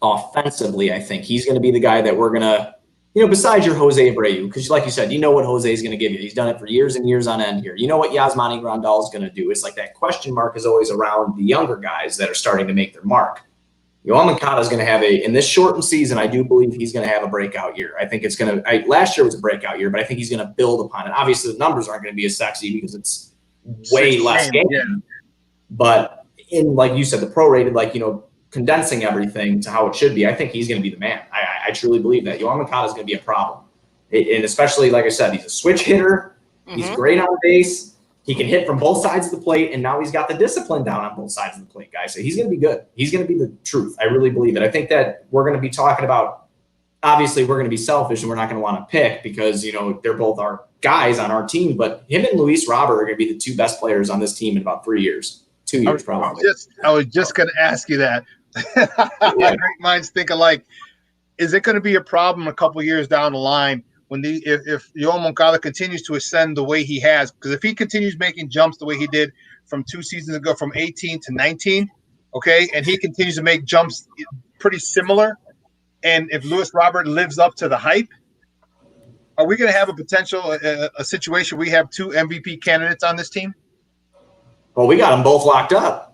offensively. I think he's going to be the guy that we're going to, besides your Jose Abreu, because like you said, you know what Jose is going to give you. He's done it for years and years on end here. You know what Yasmani Grandal is going to do. It's like that question mark is always around the younger guys that are starting to make their mark. Yoan Moncada is going to have in this shortened season, I do believe he's going to have a breakout year. I think it's going to, last year was a breakout year, but I think he's going to build upon it. Obviously, the numbers aren't going to be as sexy because it's way less games. Yeah. But in, like you said, the prorated, condensing everything to how it should be, I think he's going to be the man. I truly believe that. Yoan Moncada is going to be a problem. And especially, like I said, he's a switch hitter. Mm-hmm. He's great on base. He can hit from both sides of the plate, and now he's got the discipline down on both sides of the plate, guys. So he's going to be good. He's going to be the truth. I really believe it. I think that we're going to be talking about, obviously, we're going to be selfish, and we're not going to want to pick because, they're both our guys on our team. But him and Luis Robert are going to be the 2 best players on this team in about 3 years. 2 years, probably. I was just going to ask you that. Yeah. Great minds think alike. Is it going to be a problem a couple years down the line when if Yoan Moncada continues to ascend the way he has? Because if he continues making jumps the way he did from 2 seasons ago, from 18 to 19, okay, and he continues to make jumps pretty similar, and if Luis Robert lives up to the hype, are we going to have a situation where we have 2 MVP candidates on this team? Well, we got them both locked up.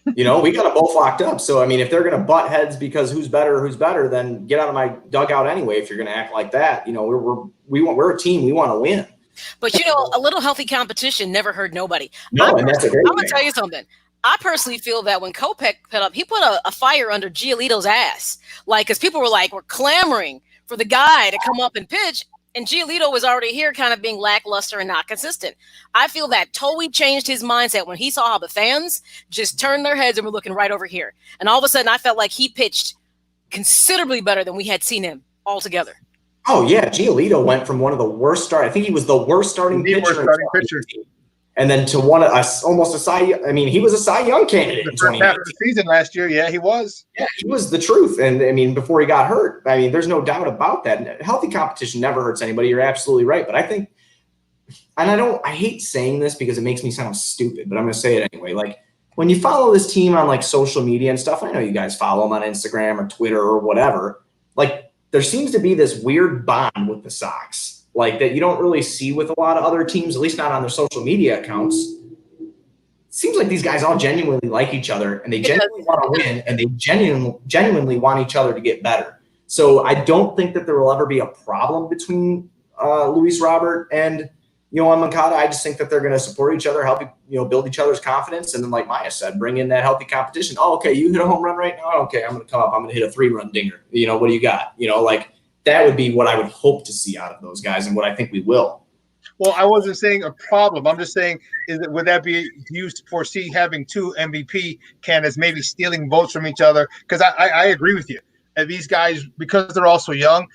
We got them both locked up. So, I mean, if they're going to butt heads because who's better, then get out of my dugout anyway. If you're going to act like that, we're a team. We want to win. But, a little healthy competition never hurt nobody. No, and that's a great thing. I'm going to tell you something. I personally feel that when Kopech he put a fire under Giolito's ass. Because people were clamoring for the guy to come up and pitch. And Giolito was already here kind of being lackluster and not consistent. I feel that totally changed his mindset when he saw how the fans just turned their heads and were looking right over here. And all of a sudden, I felt like he pitched considerably better than we had seen him altogether. Oh, yeah. Giolito went from one of the worst starting. I think he was the worst starting pitcher. And then to almost a Cy Young. I mean, he was a Cy Young candidate in 2019. Half of the season last year. Yeah, he was. Yeah, he was the truth. And I mean, before he got hurt, I mean, there's no doubt about that. Healthy competition never hurts anybody. You're absolutely right. But I think, and I hate saying this because it makes me sound stupid, but I'm going to say it anyway. When you follow this team on social media and stuff, I know you guys follow them on Instagram or Twitter or whatever. There seems to be this weird bond with the Sox. That you don't really see with a lot of other teams, at least not on their social media accounts. It seems like these guys all genuinely like each other and they genuinely want to win and they genuinely want each other to get better. So I don't think that there will ever be a problem between Luis Robert and Yoan Moncada. I just think that they're going to support each other, help build each other's confidence, and then like Maya said, bring in that healthy competition. Oh, okay, you hit a home run right now? Okay, I'm going to come up. I'm going to hit a 3-run dinger. What do you got? That would be what I would hope to see out of those guys and what I think we will. Well, I wasn't saying a problem. I'm just saying, would that be, do you foresee having 2 MVP candidates maybe stealing votes from each other? Because I agree with you. And these guys, because they're also young,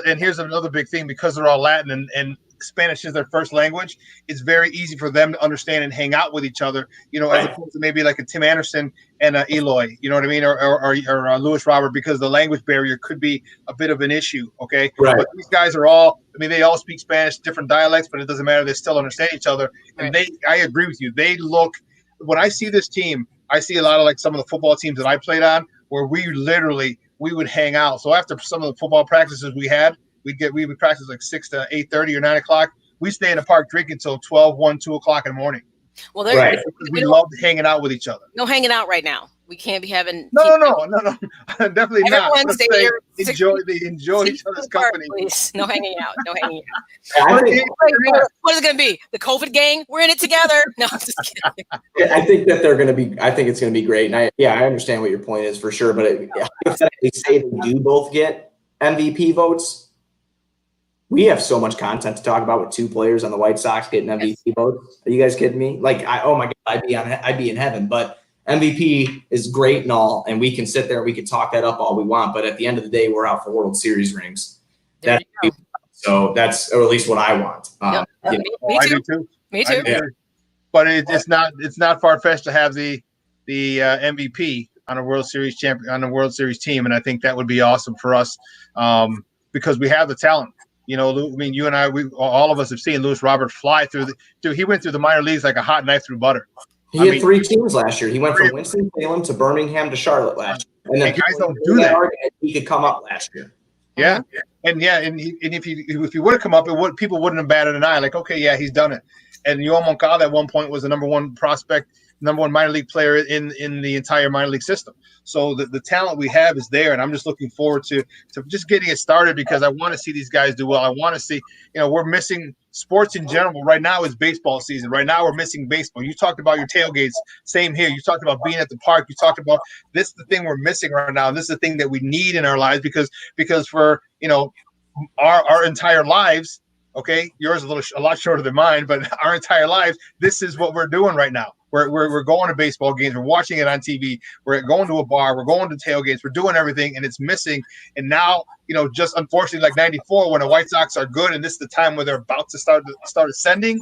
and here's another big thing, because they're all Latin and Spanish is their first language, it's very easy for them to understand and hang out with each other, as opposed to maybe like a Tim Anderson and Eloy, you know what I mean, or Luis Robert, because the language barrier could be a bit of an issue, okay? Right. But these guys are all, they all speak Spanish, different dialects, but it doesn't matter. They still understand each other. And I agree with you. When I see this team, I see a lot of some of the football teams that I played on, where we literally we would hang out. So after some of the football practices we had, we would practice like 6 to 8:30 or 9 o'clock. We stay in the park drinking until 12, 1, 2 o'clock in the morning. Well, we loved hanging out with each other. No hanging out right now. We can't be having. No, definitely not. Everyone stay here. Enjoy each other's company. Please. No hanging out. No hanging I out. think, What is it going to be? The COVID gang? We're in it together. No, I'm just kidding. I think that they're going to be. I think it's going to be great. And I understand what your point is for sure. But hypothetically, say they do both get MVP votes. We have so much content to talk about with 2 players on the White Sox getting MVP votes. Are you guys kidding me? Like, oh my God, I'd be in heaven. But MVP is great and all, and we can sit there and we can talk that up all we want. But at the end of the day, we're out for World Series rings. So that's, or at least what I want. Me too. Me too. Yeah. But it's not far fetched to have the MVP on a World Series team, and I think that would be awesome for us because we have the talent. You know, I mean, you and I, all of us have seen Luis Robert fly through he went through the minor leagues like a hot knife through butter. He had 3 teams last year. He went from Winston-Salem to Birmingham to Charlotte last year. And then guys don't do that. He could come up last year. Yeah. And if he would have come up, people wouldn't have batted an eye. Like, okay, yeah, he's done it. And Yoel Moncada at one point was the number 1 prospect, number 1 minor league player in the entire minor league system. So the talent we have is there, and I'm just looking forward to just getting it started because I want to see these guys do well. I want to see, we're missing sports in general. Right now is baseball season. Right now we're missing baseball. You talked about your tailgates. Same here. You talked about being at the park. You talked about this is the thing we're missing right now. This is the thing that we need in our lives because for, our entire lives, okay, yours a lot shorter than mine, but our entire lives, this is what we're doing right now. We're going to baseball games. We're watching it on TV. We're going to a bar. We're going to tailgates. We're doing everything, and it's missing. And now, just unfortunately, like '94, when the White Sox are good, and this is the time where they're about to start ascending,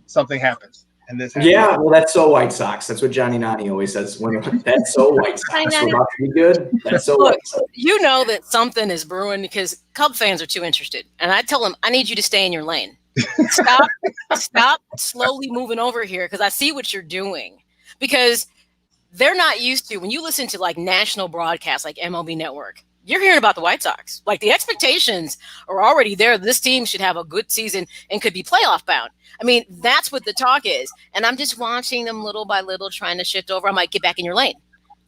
something happens. And this happens. Yeah, well, that's so White Sox. That's what Johnny Nani always says. That's so White Sox. We're about to be good. That's so White Sox. You know that something is brewing because Cub fans are too interested. And I tell them, I need you to stay in your lane. Stop slowly moving over here because I see what you're doing. Because they're not used to, when you listen to like national broadcasts like MLB Network, you're hearing about the White Sox. Like the expectations are already there. This team should have a good season and could be playoff bound. I mean, that's what the talk is. And I'm just watching them little by little trying to shift over. I might get back in your lane.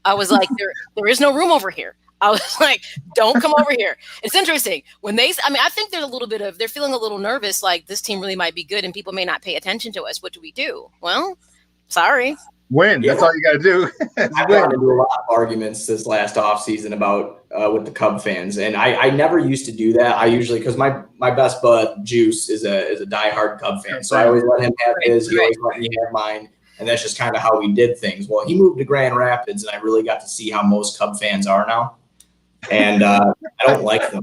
I was like, there is no room over here. I was like, don't come over here. It's interesting when I think they're feeling a little nervous. Like this team really might be good and people may not pay attention to us. What do we do? Well, sorry. Win. That's all you got to do. I've gotten into a lot of arguments this last offseason about with the Cub fans. And I never used to do that. I usually, because my best bud, Juice, is a diehard Cub fan. So I always let him have his. He always let me have mine. And that's just kind of how we did things. Well, he moved to Grand Rapids, and I really got to see how most Cub fans are now. And I don't like them.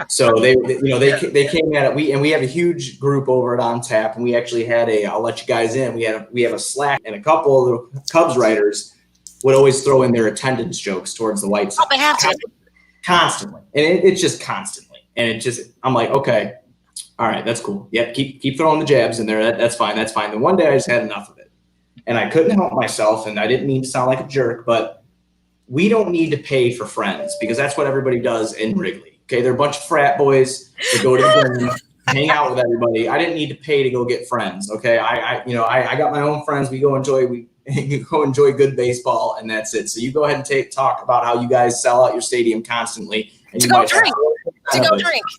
So they came at it. We have a huge group over at On Tap, and we actually had I'll let you guys in. We have a Slack, and a couple of the Cubs writers would always throw in their attendance jokes towards the White Sox. Oh, they have to. Constantly, and it's just constantly, and I'm like, okay, all right, that's cool. Yep, keep throwing the jabs in there. That's fine. Then one day I just had enough of it, and I couldn't help myself, and I didn't mean to sound like a jerk, but we don't need to pay for friends because that's what everybody does in Wrigley. Okay, they're a bunch of frat boys that go to the game, hang out with everybody. I didn't need to pay to go get friends. Okay, I got my own friends. We go enjoy good baseball, and that's it. So you go ahead and talk about how you guys sell out your stadium constantly. And to go drink.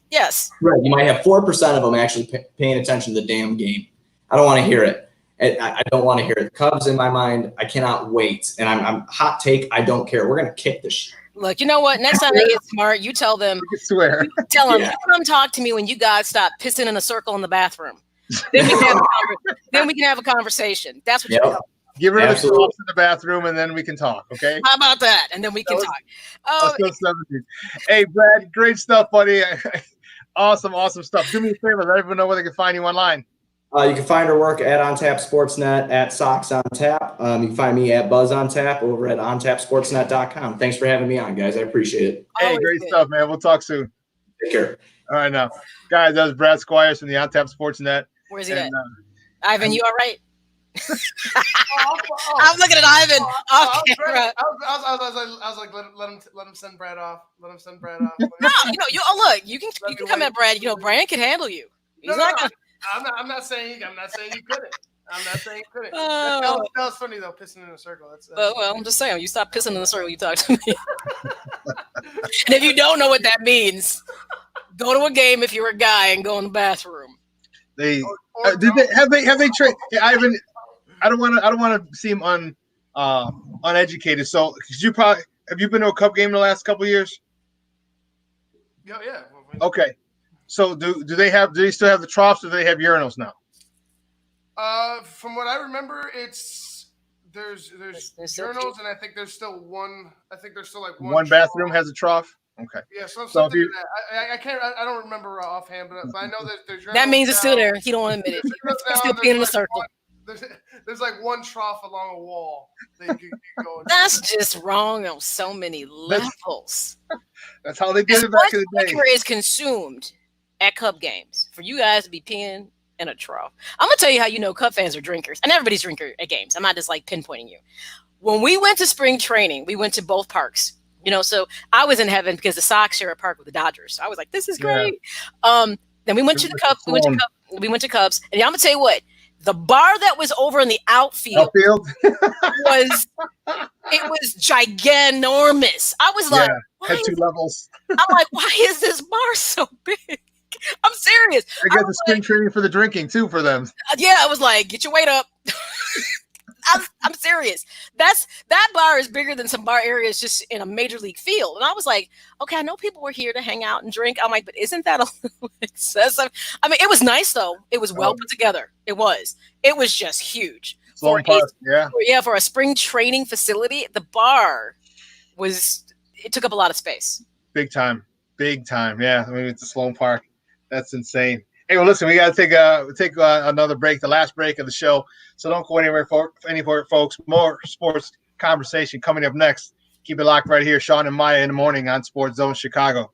Yes. Right. You might have 4% of them actually paying attention to the damn game. I don't want to hear it. I don't want to hear it. Cubs in my mind, I cannot wait. And I'm hot take. I don't care. We're going to kick this shit. Look, you know what? Next time they get smart, you tell them. Swear. Tell them, you come talk to me when you guys stop pissing in a circle in the bathroom. Then we can have a conversation. That's what you do. Give her the props in the bathroom, and then we can talk, okay? How about that? And then we can talk. Oh, hey, Brad, great stuff, buddy. Awesome stuff. Do me a favor. Let everyone know where they can find you online. You can find our work at OnTap Sportsnet, at Sox on Tap. You can find me at Buzz on Tap over at ontapsportsnet.com. Thanks for having me on, guys. I appreciate it. Hey, great stuff, man. We'll talk soon. Take care. All right, now. Guys, that was Brad Squires from the OnTap Sportsnet. Where's he at? Ivan, you all right? I'm looking at Ivan off camera. I was like, let him send Brad off. Let him send Brad off. No, look, you can come at Brad. Brad can handle you. He's not gonna. I'm not saying you couldn't. I'm not saying you couldn't. Oh. That was funny though, pissing in a circle. That's well, I'm just saying, you stop pissing in the circle, you talk to me. And if you don't know what that means, go to a game if you're a guy and go in the bathroom. Have they trained Ivan? I don't want to seem uneducated. So, have you been to a Cup game in the last couple of years? Yeah. Okay. So do they still have the troughs, or do they have urinals now? From what I remember, there's urinals, and I think there's still one. I think there's still like one bathroom has a trough. Okay. Yeah, something like that. I can't. I don't remember offhand, but I know that there's. That means it's still there. He don't want to admit it. He's still peeing in a circle. There's like one trough along a wall that you can go into. That's just wrong on so many levels. That's how they did it back in the day. Liquor is consumed at Cup games for you guys to be peeing in a trough. I'm gonna tell you how Cup fans are drinkers, and everybody's drinker at games. I'm not just like pinpointing you. When we went to spring training, we went to both parks. So I was in heaven because the Sox share a park with the Dodgers. So I was like, this is great. Yeah. Then we went to the Cubs. We went to Cubs, and I'm gonna tell you what. The bar that was over in the outfield was giganormous. I was like, had 2 levels. I'm like, why is this bar so big? I'm serious. I got the spring training for the drinking too for them. Yeah, I was like, get your weight up. I'm serious. That bar is bigger than some bar areas just in a major league field. And I was like, okay, I know people were here to hang out and drink. I'm like, but isn't that a little excessive? I mean, it was nice though. It was well put together. It was just huge. For a spring training facility, the bar it took up a lot of space. Big time. Yeah. I mean, it's a Sloan Park. That's insane. Hey, well, listen, we got to take another break, the last break of the show. So don't go anywhere, folks. More sports conversation coming up next. Keep it locked right here. Shawn and Maya in the morning on SportsZone Chicago.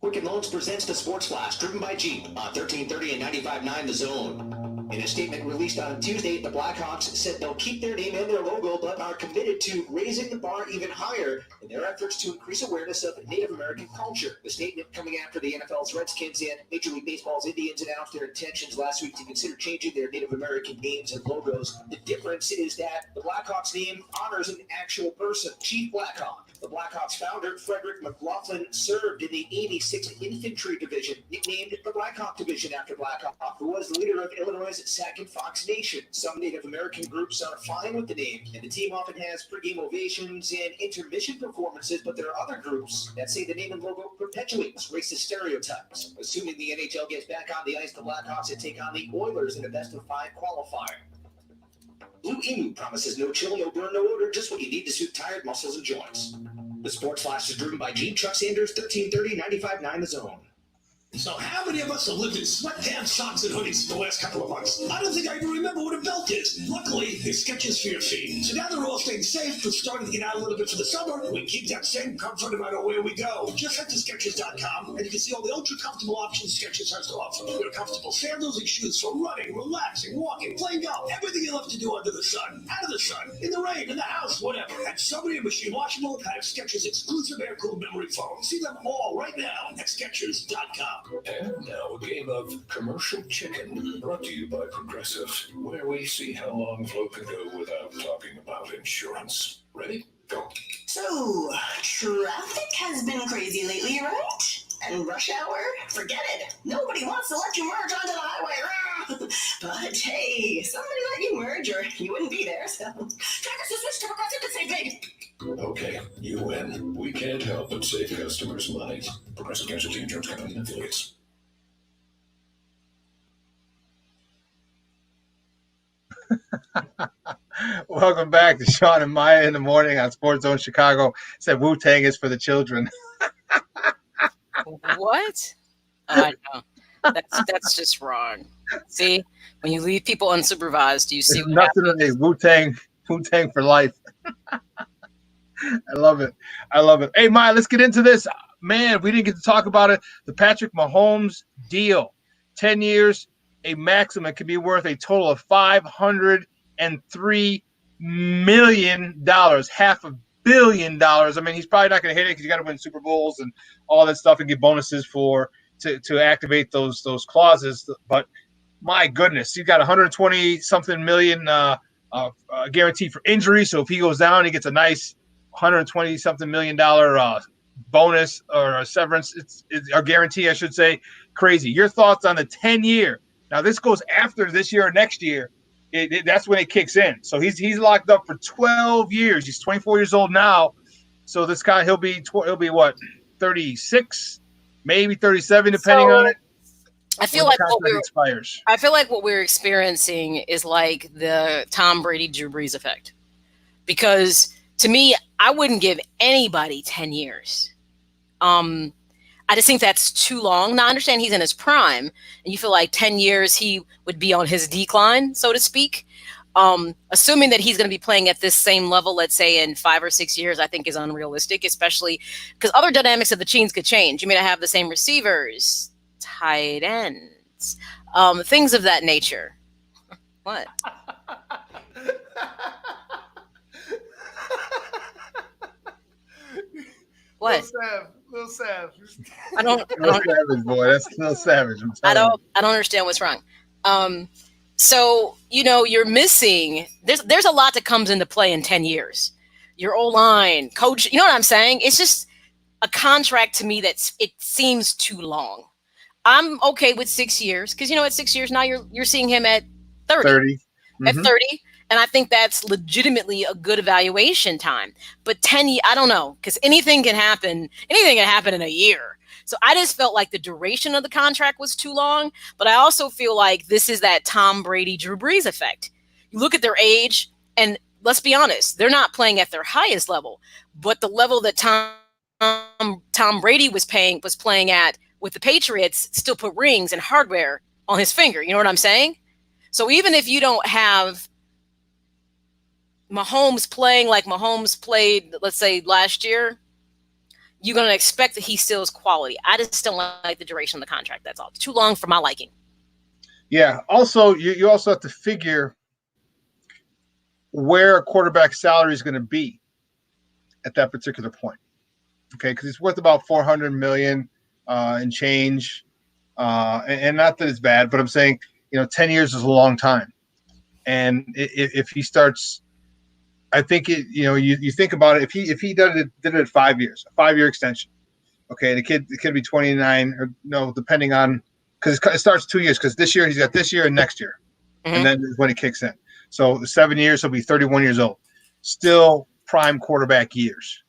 Quicken Loans presents the Sports Flash, driven by Jeep on 1330 and 95.9 The Zone. In a statement released on Tuesday, the Blackhawks said they'll keep their name and their logo, but are committed to raising the bar even higher in their efforts to increase awareness of Native American culture. The statement coming after the NFL's Redskins and Major League Baseball's Indians announced their intentions last week to consider changing their Native American names and logos. The difference is that the Blackhawks name honors an actual person, Chief Blackhawk. The Blackhawks founder, Frederick McLaughlin, served in the 86th Infantry Division, nicknamed the Blackhawk Division after Blackhawk, who was the leader of Illinois' Second Fox Nation. Some Native American groups are fine with the name, and the team often has pregame ovations and intermission performances, but there are other groups that say the name and logo perpetuates racist stereotypes. Assuming the NHL gets back on the ice, the Blackhawks will take on the Oilers in a best-of-5 qualifier. Blue Emu promises no chill, no burn, no odor, just what you need to soothe tired muscles and joints. The Sports Flash is driven by Jeep. Chuck Sanders, 1330, 95.9 The Zone. So how many of us have lived in sweatpants, socks, and hoodies the last couple of months? I don't think I even remember what a belt is. Luckily, there's Skechers for your feet. So now they're all staying safe. We're starting to get out a little bit for the summer. We keep that same comfort no matter where we go. Just head to Skechers.com and you can see all the ultra-comfortable options Skechers has to offer. There are comfortable sandals and shoes for running, relaxing, walking, playing golf, everything you love to do under the sun, out of the sun, in the rain, in the house, whatever. And so many machine washable have Skechers exclusive air-cooled memory foam. See them all right now at Skechers.com. And now a game of commercial chicken, brought to you by Progressive, where we see how long Flo can go without talking about insurance. Ready? Go. So, traffic has been crazy lately, right? And rush hour? Forget it. Nobody wants to let you merge onto the highway. But hey, somebody let you merge or you wouldn't be there, so track us to switch to Progressive to save big. Okay, you win. We can't help but save customers money. Progressive Casualty Insurance Company and affiliates. Welcome back to Shawn and Maya in the morning on SportsZone Chicago. Said Wu-Tang is for the children. What? I know. That's just wrong. See, when you leave people unsupervised, you see what happens. Wu-Tang for life. I love it. Hey, Maya, let's get into this. Man, we didn't get to talk about it. The Patrick Mahomes deal. 10 years, a maximum. It could be worth a total of $500 million, $500 million. I mean, he's probably not going to hit it because you got to win Super Bowls and all that stuff and get bonuses to activate those clauses. But my goodness, he's got 120 something million guaranteed for injury. So if he goes down, he gets a nice 120 something $million bonus or a severance. It's a guarantee, I should say. Crazy. Your thoughts on the 10-year? Now this goes after this year or next year. That's when it kicks in. So he's locked up for 12 years. He's 24 years old now. So this guy, he'll be what, 36, maybe 37, depending on it. I feel like what we're experiencing is like the Tom Brady, Drew Brees effect. Because to me, I wouldn't give anybody 10 years. I just think that's too long. Now, I understand he's in his prime, and you feel like 10 years he would be on his decline, so to speak. Assuming that he's going to be playing at this same level, let's say in 5 or 6 years, I think is unrealistic, especially because other dynamics of the teams could change. You may not have the same receivers, tight ends, things of that nature. What? What? Little Sav. I don't savage, boy. That's Lil Savage. I don't understand what's wrong. So you're missing. There's a lot that comes into play in 10 years. Your O-line, coach. You know what I'm saying? It's just a contract to me it seems too long. I'm okay with 6 years because at 6 years now you're seeing him at 30. At 30. And I think that's legitimately a good evaluation time. But 10 years, I don't know, because anything can happen. Anything can happen in a year. So I just felt like the duration of the contract was too long. But I also feel like this is that Tom Brady, Drew Brees effect. You look at their age, and let's be honest, they're not playing at their highest level. But the level that Tom Brady was playing at with the Patriots still put rings and hardware on his finger. You know what I'm saying? So even if you don't have Mahomes playing like Mahomes played, let's say last year, you're going to expect that he still is quality. I just don't like the duration of the contract. That's all. It's too long for my liking. Yeah. Also, you also have to figure where a quarterback salary is going to be at that particular point. Okay, because he's worth about $400 million and change, and not that it's bad, but I'm saying 10 years is a long time, and if he starts. I think you think about it. If he did it at 5 years, a 5-year extension, okay, the kid be 29 or no, depending on because it starts 2 years because this year he's got this year and next year, and then when it kicks in. So 7 years he'll be 31 years old, still prime quarterback years.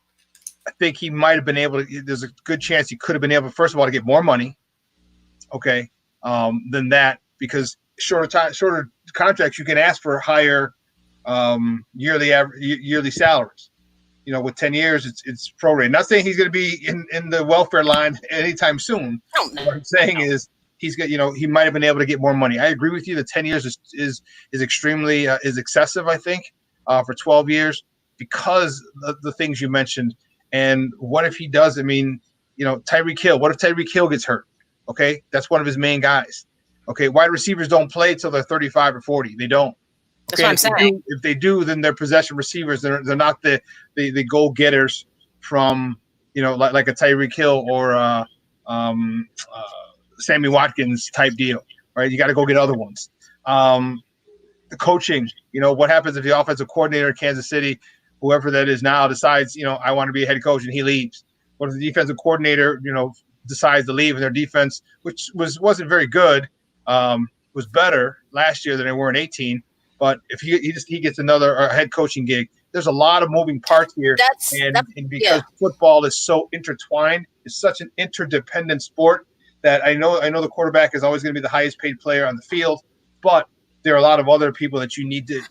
I think he might have been able to. There's a good chance he could have been able, first of all, to get more money, okay, than that because shorter contracts you can ask for higher. Yearly salaries. With 10 years, it's prorated. Not saying he's going to be in the welfare line anytime soon. What I'm saying is he's got he might have been able to get more money. I agree with you. The 10 years is extremely is excessive. I think for 12 years because of the things you mentioned. And what if he does? I mean, Tyreek Hill. What if Tyreek Hill gets hurt? Okay, that's one of his main guys. Okay, wide receivers don't play till they're 35 or 40. They don't. That's what I'm saying. If they do, then they're possession receivers. They're not the goal getters from like a Tyreek Hill or Sammy Watkins type deal, right? You got to go get other ones. The coaching, what happens if the offensive coordinator in Kansas City, whoever that is now, decides I want to be a head coach and he leaves? What if the defensive coordinator decides to leave and their defense, which wasn't very good, was better last year than they were in 18? But if he gets another head coaching gig, there's a lot of moving parts here. And because football is so intertwined, it's such an interdependent sport that I know the quarterback is always going to be the highest paid player on the field, but there are a lot of other people that you need to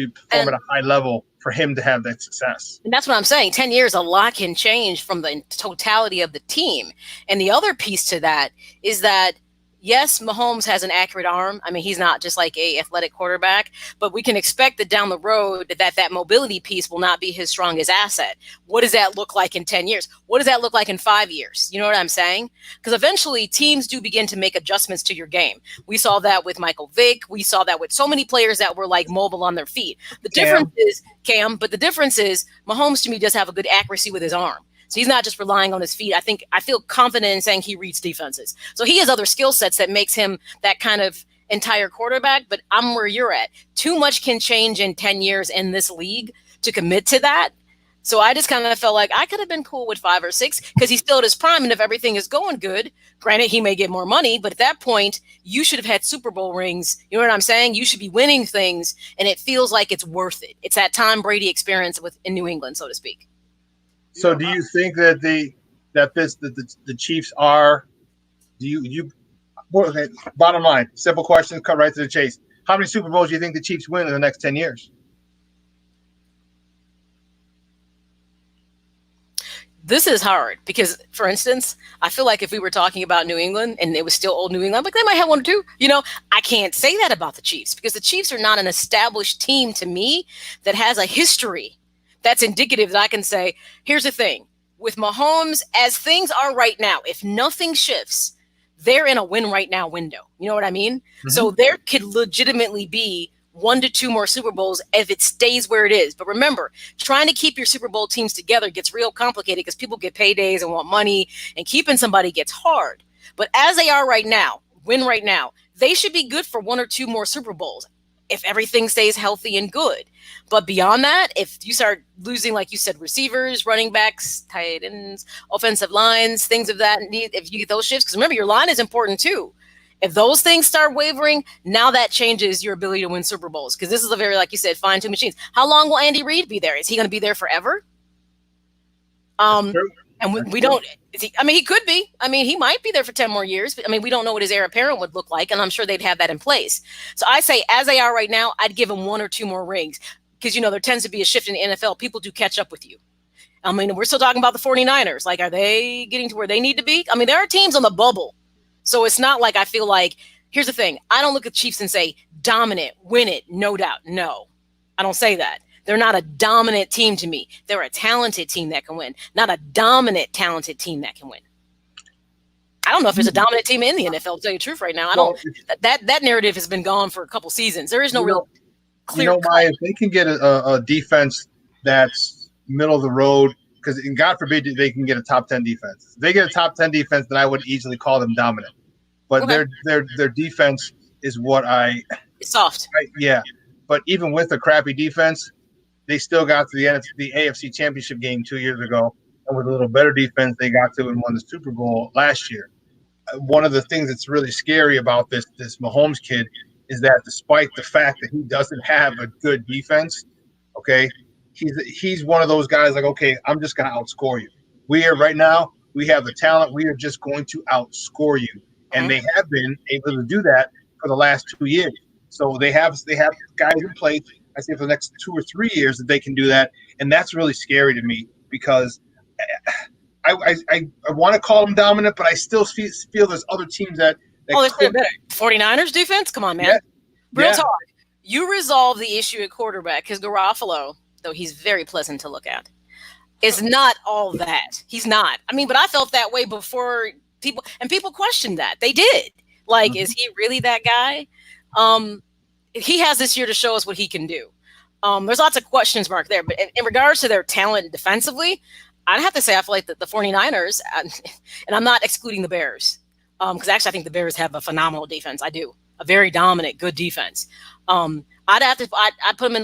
perform at a high level for him to have that success. And that's what I'm saying. 10 years, a lot can change from the totality of the team. And the other piece to that is that yes, Mahomes has an accurate arm. I mean, he's not just like a athletic quarterback, but we can expect that down the road that mobility piece will not be his strongest asset. What does that look like in 10 years? What does that look like in 5 years? You know what I'm saying? Because eventually teams do begin to make adjustments to your game. We saw that with Michael Vick. We saw that with so many players that were like mobile on their feet. The difference is but the difference is Mahomes to me does have a good accuracy with his arm. So he's not just relying on his feet. I feel confident in saying he reads defenses. So he has other skill sets that makes him that kind of entire quarterback, but I'm where you're at. Too much can change in 10 years in this league to commit to that. So I just kind of felt like I could have been cool with 5 or 6 because he's still at his prime. And if everything is going good, granted, he may get more money, but at that point, you should have had Super Bowl rings. You know what I'm saying? You should be winning things, and it feels like it's worth it. It's that Tom Brady experience in New England, so to speak. So do you think that the Chiefs are? Bottom line, simple question, cut right to the chase. How many Super Bowls do you think the Chiefs win in the next 10 years? This is hard because, for instance, I feel like if we were talking about New England and it was still old New England, like they might have 1 or 2. You know, I can't say that about the Chiefs because the Chiefs are not an established team to me that has a history that's indicative that I can say, here's the thing. With Mahomes, as things are right now, if nothing shifts, they're in a win right now window. You know what I mean? Mm-hmm. So there could legitimately be 1 to 2 more Super Bowls if it stays where it is. But remember, trying to keep your Super Bowl teams together gets real complicated because people get paydays and want money, and keeping somebody gets hard. But as they are right now, they should be good for 1 or 2 more Super Bowls if everything stays healthy and good. But beyond that, if you start losing, like you said, receivers, running backs, tight ends, offensive lines, things of that, if you get those shifts, because remember, your line is important too. If those things start wavering, now that changes your ability to win Super Bowls. Because this is a very, like you said, fine-tuned machines. How long will Andy Reid be there? Is he going to be there forever? And we don't. He could be. He might be there for 10 more years. But we don't know what his heir apparent would look like, and I'm sure they'd have that in place. So I say, as they are right now, I'd give him 1 or 2 more rings because there tends to be a shift in the NFL. People do catch up with you. We're still talking about the 49ers. Like, are they getting to where they need to be? There are teams on the bubble, so it's not like I feel like. Here's the thing: I don't look at Chiefs and say dominant, win it, no doubt. No, I don't say that. They're not a dominant team to me. They're a talented team that can win, not a dominant, talented team that can win. I don't know if there's a dominant team in the NFL, to tell you the truth right now. I don't. That narrative has been gone for a couple seasons. There is no real clear cut. If they can get a defense that's middle of the road, because God forbid they can get a top 10 defense. If they get a top 10 defense, then I would easily call them dominant. But their defense is what it's soft. Yeah. But even with a crappy defense, they still got to the AFC Championship game 2 years ago, and with a little better defense, they got to and won the Super Bowl last year. One of the things that's really scary about this Mahomes kid is that despite the fact that he doesn't have a good defense, okay, he's one of those guys like, okay, I'm just going to outscore you. We have the talent. We are just going to outscore you, and they have been able to do that for the last 2 years. So they have guys in place. I say for the next 2 or 3 years that they can do that, and that's really scary to me because I want to call them dominant, but I still feel there's other teams that they're better. 49ers defense? Come on, man. Yeah. Real talk. You resolve the issue at quarterback because Garoppolo, though he's very pleasant to look at, is not all that. He's not. But I felt that way before people questioned that. They did. Like, is he really that guy? He has this year to show us what he can do. There's lots of questions mark there, but in regards to their talent defensively, I'd have to say I feel like the 49ers, and I'm not excluding the Bears, because actually I think the Bears have a phenomenal defense. I do. A very dominant, good defense. I'd put them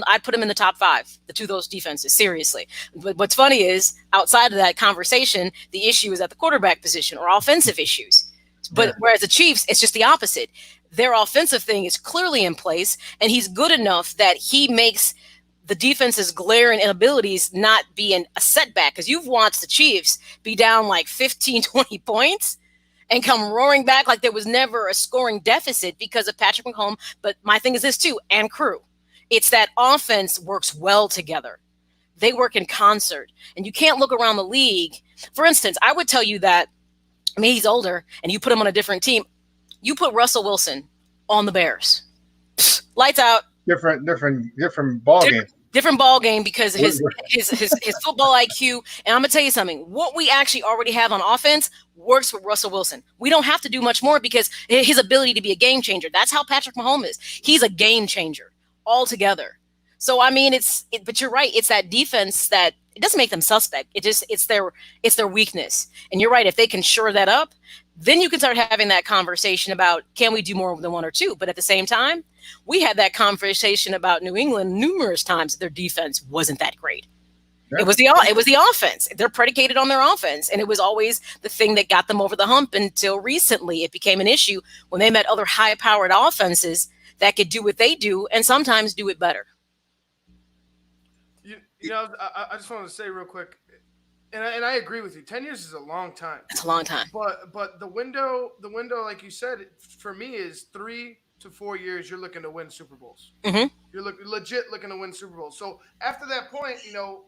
in the top 5, the 2 of those defenses, seriously. But what's funny is, outside of that conversation, the issue is at the quarterback position or offensive issues. But whereas the Chiefs, it's just the opposite. Their offensive thing is clearly in place, and he's good enough that he makes the defense's glaring inabilities not be a setback. Because you've watched the Chiefs be down like 15, 20 points and come roaring back like there was never a scoring deficit because of Patrick Mahomes. But my thing is this too, and crew. It's that offense works well together. They work in concert, and you can't look around the league. For instance, I would tell you that, he's older, and you put him on a different team. You put Russell Wilson on the Bears. Pfft, lights out. Different ball games. Different ball game because his football IQ. And I'm gonna tell you something. What we actually already have on offense works with Russell Wilson. We don't have to do much more because his ability to be a game changer. That's how Patrick Mahomes is. He's a game changer altogether. So I mean, but you're right. It's that defense that it doesn't make them suspect. It's their weakness. And you're right. If they can shore that up, then you can start having that conversation about can we do more than one or two. But at the same time, we had that conversation about New England numerous times. Their defense wasn't that great. Yeah. It was the offense. They're predicated on their offense, and it was always the thing that got them over the hump until recently. It became an issue when they met other high-powered offenses that could do what they do and sometimes do it better. You know, I just want to say real quick, and I agree with you. 10 years is a long time. It's a long time. But the window, like you said, for me is 3 to 4 years. You're looking to win Super Bowls. Mm-hmm. You're legit looking to win Super Bowls. So after that point, you know,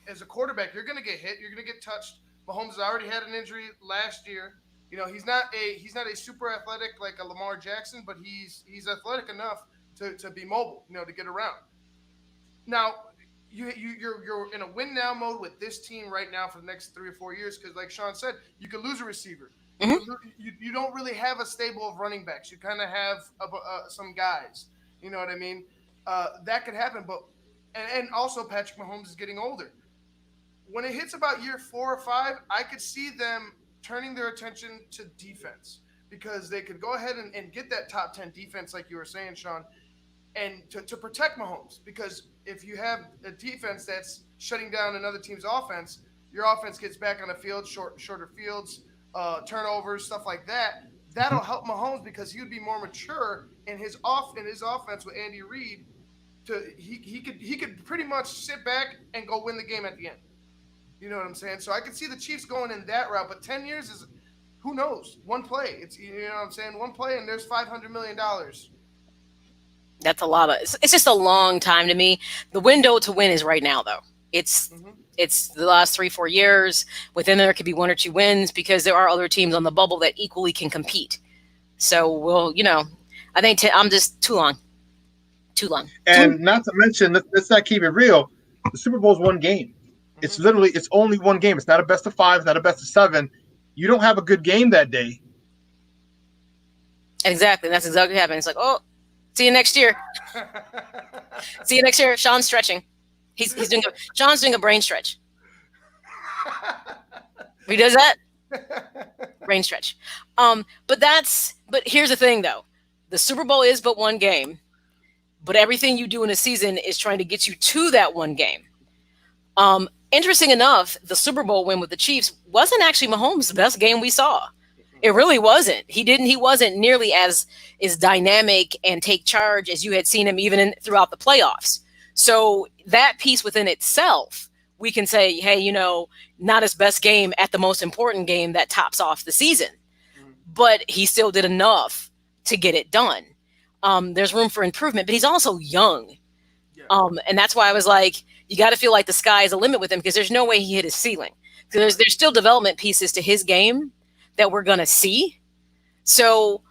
as a quarterback, you're going to get hit. You're going to get touched. Mahomes has already had an injury last year. You know, he's not a super athletic like a Lamar Jackson, but he's athletic enough to be mobile. You know, to get around. Now. You're in a win now mode with this team right now for the next 3 or 4 years because, like Shawn said, you could lose a receiver. Mm-hmm. You don't really have a stable of running backs. You kind of have some guys. You know what I mean? That could happen, but and also Patrick Mahomes is getting older. When it hits about year 4 or 5, I could see them turning their attention to defense because they could go ahead and get that top 10 defense, like you were saying, Shawn, and to protect Mahomes because if you have a defense that's shutting down another team's offense, your offense gets back on the field, shorter fields, turnovers, stuff like that. That'll help Mahomes because he would be more mature in his offense with Andy Reid. He could pretty much sit back and go win the game at the end. You know what I'm saying? So I could see the Chiefs going in that route, but 10 years is who knows? One play. It's you know what I'm saying? One play and there's $500 million. That's a lot of. It's just a long time to me. The window to win is right now, though. It's the last 3-4 years. Within there could be 1 or 2 wins because there are other teams on the bubble that equally can compete. So I think I'm just too long. And not to mention, let's not keep it real. The Super Bowl is one game. It's only one game. It's not a best of 5. It's not a best of 7. You don't have a good game that day. Exactly. That's exactly what happened. It's like, oh. See you next year. See you next year. Shawn's stretching. Shawn's doing a brain stretch. He does that? Brain stretch. But here's the thing though. The Super Bowl is but one game, but everything you do in a season is trying to get you to that one game. Interesting enough, the Super Bowl win with the Chiefs wasn't actually Mahomes' best game we saw. It really wasn't. He wasn't nearly as dynamic and take charge as you had seen him even throughout the playoffs. So that piece within itself, we can say, hey, not his best game at the most important game that tops off the season. But he still did enough to get it done. There's room for improvement, but he's also young. Yeah. And that's why I was like, you got to feel like the sky is a limit with him because there's no way he hit his ceiling. There's still development pieces to his game that we're going to see. So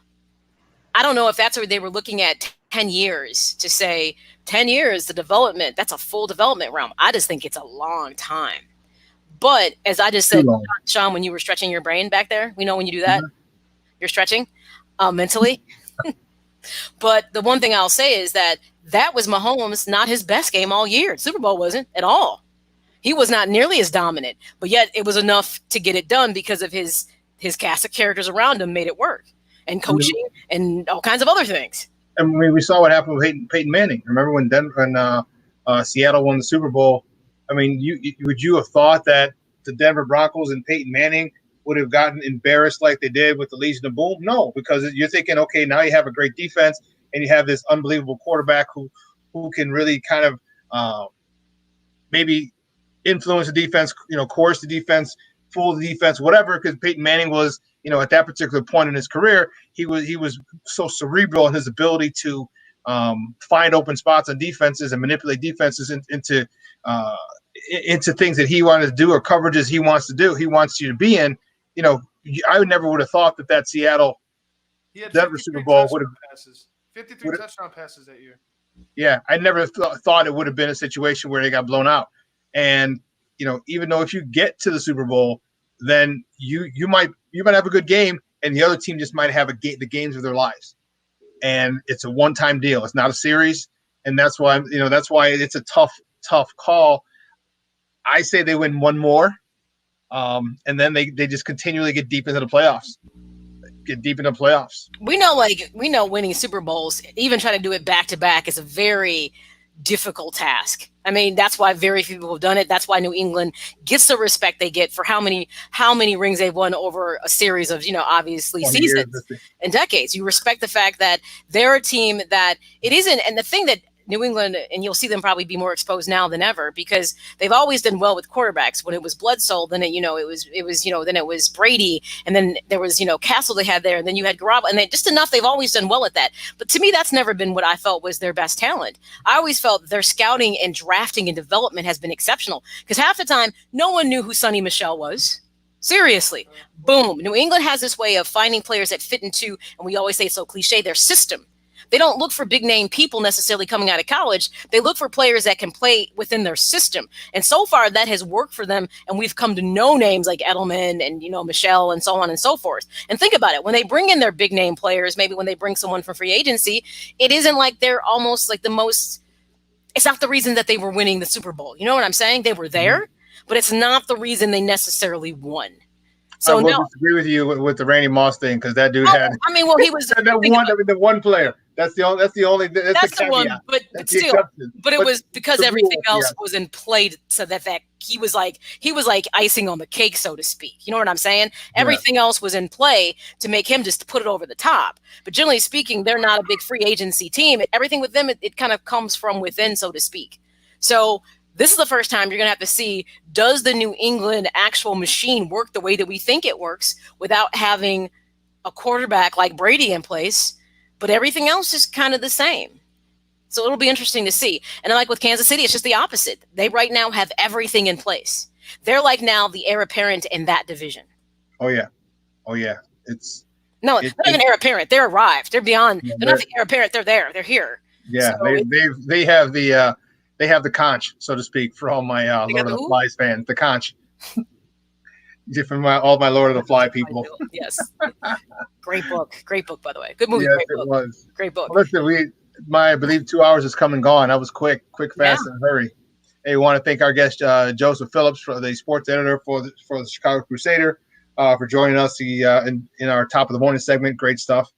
I don't know if that's where they were looking at 10 years to say 10 years, the development, that's a full development realm. I just think it's a long time. But as I just said, Shawn, when you were stretching your brain back there, we know when you do that, you're stretching mentally. But the one thing I'll say is that was Mahomes, not his best game all year. Super Bowl wasn't at all. He was not nearly as dominant, but yet it was enough to get it done because of his cast of characters around him made it work, and coaching and all kinds of other things. And we saw what happened with Peyton Manning. Remember when Seattle won the Super Bowl? I mean, would you have thought that the Denver Broncos and Peyton Manning would have gotten embarrassed like they did with the Legion of Boom? No, because you're thinking, okay, now you have a great defense and you have this unbelievable quarterback who can really kind of maybe influence the defense, coerce the defense, fool the defense, whatever. Because Peyton Manning was, at that particular point in his career, he was so cerebral in his ability to find open spots on defenses and manipulate defenses into things that he wanted to do or coverages he wants to do. He wants you to be in. I never would have thought that Seattle He had Denver 53 Super Bowl touchdown passes. 53 touchdown passes that year. Yeah, I never thought it would have been a situation where they got blown out. And even though if you get to the Super Bowl, then you might have a good game, and the other team just might have the games of their lives. And it's a one-time deal. It's not a series, and that's why it's a tough call. I say they win one more, and then they just continually get deep into the playoffs. We know winning Super Bowls, even trying to do it back to back, is a very difficult task. I mean, that's why very few people have done it. That's why New England gets the respect they get for how many rings they've won over a series of, obviously seasons and decades. You respect the fact that they're a team that it isn't. And the thing that New England, and you'll see them probably be more exposed now than ever, because they've always done well with quarterbacks. When it was Bledsoe, then then it was Brady, and then there was Castle they had there, and then you had Garoppolo, and just enough. They've always done well at that. But to me, that's never been what I felt was their best talent. I always felt their scouting and drafting and development has been exceptional, because half the time no one knew who Sonny Michel was. Seriously. Boom. New England has this way of finding players that fit into, and we always say it's so cliche, their system. They don't look for big name people necessarily coming out of college. They look for players that can play within their system. And so far that has worked for them. And we've come to know names like Edelman and, Michelle and so on and so forth. And think about it. When they bring in their big name players, maybe when they bring someone from free agency, it isn't like they're almost like it's not the reason that they were winning the Super Bowl. You know what I'm saying? They were there, but it's not the reason they necessarily won. So I will disagree with you with the Randy Moss thing, because that dude had. I mean, well, he was the one player. That's the only. That's the one. But still, but it was because everything else was in play, so that he was like icing on the cake, so to speak. You know what I'm saying? Everything else was in play to make him just put it over the top. But generally speaking, they're not a big free agency team. Everything with them, it kind of comes from within, so to speak. So this is the first time you're going to have to see, does the New England actual machine work the way that we think it works without having a quarterback like Brady in place, but everything else is kind of the same. So it'll be interesting to see. And like with Kansas City, it's just the opposite. They right now have everything in place. They're like now the heir apparent in that division. Oh, yeah. It's not even heir apparent. They're arrived. They're beyond. They're not the heir apparent. They're there. They're here. Yeah, so they have the conch, so to speak, for all my Lord of the Flies fans. The conch. From all my Lord of the Fly people. Yes. Great book, by the way. Good movie. Yes, great book. It was. Great book. Well, listen, I believe 2 hours has come and gone. That was quick, fast, and hurry. Hey, we want to thank our guest Joseph Phillips, for the sports editor for the Chicago Crusader, for joining us in our top of the morning segment. Great stuff.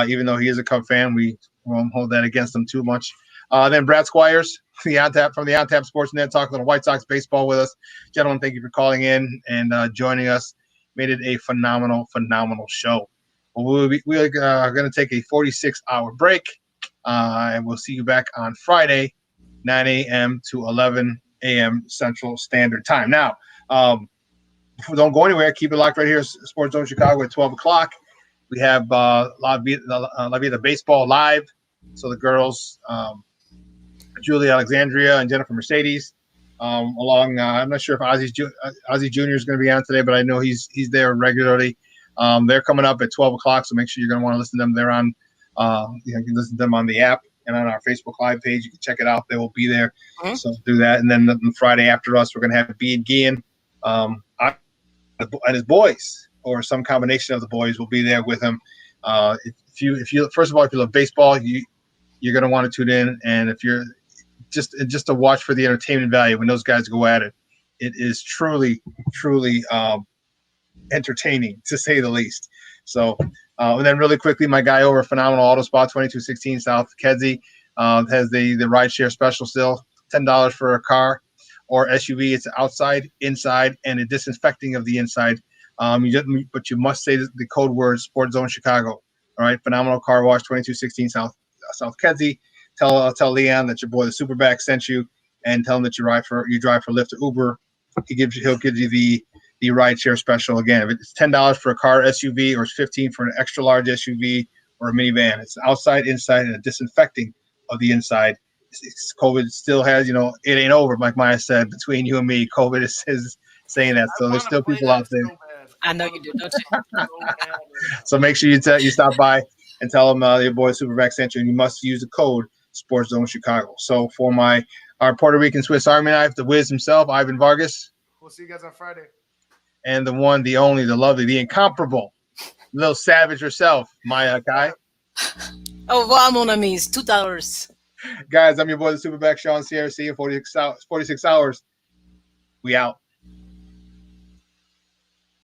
Even though he is a Cub fan, we won't hold that against him too much. Then Brad Squires, from the On Tap Sportsnet, talking a little White Sox baseball with us. Gentlemen, thank you for calling in and joining us. Made it a phenomenal show. Well, we're going to take a 46-hour break, and we'll see you back on Friday, 9 a.m. to 11 a.m. Central Standard Time. Now, don't go anywhere. Keep it locked right here, SportsZone Chicago at 12 o'clock. We have La Vida Baseball live. So the girls, Julie Alexandria and Jennifer Mercedes, along. I'm not sure if Ozzie Jr. is going to be on today, but I know he's there regularly. They're coming up at 12 o'clock, so make sure you're going to want to listen to them. They're on. You can listen to them on the app and on our Facebook Live page. You can check it out. They will be there. Mm-hmm. So do that. And then the Friday after us, we're going to have B and Gian and his boys, or some combination of the boys, will be there with him. If you first of all, if you love baseball, you're going to want to tune in. And if you're just to watch for the entertainment value when those guys go at it, it is truly entertaining, to say the least. So, and then really quickly, my guy over Phenomenal Auto Spa, 2216 South Kedzie, has the ride share special still, $10 for a car or SUV. It's outside, inside, and a disinfecting of the inside. But you must say the code word SportsZone Chicago. All right, Phenomenal Car Wash, 2216 South Kedzie. Tell Leon that your boy the Superback sent you, and tell him that you drive for Lyft or Uber. He'll give you the ride share special again. If it's $10 for a car SUV, or it's $15 for an extra large SUV or a minivan, it's outside, inside, and a disinfecting of the inside. COVID still has, it ain't over, like Maya said. Between you and me, COVID is saying that. So there's still people out there. I know you do, don't you? So make sure you stop by. and tell them your boy Superback sent you, and you must use the code SportsZone Chicago. So for our Puerto Rican Swiss Army knife, the Wiz himself, Ivan Vargas. We'll see you guys on Friday. And the one, the only, the lovely, the incomparable, little savage herself, Maya Kai. Au revoir, mon amis. $2. Guys, I'm your boy, the Superback Shawn, CRC, in 46 hours. We out.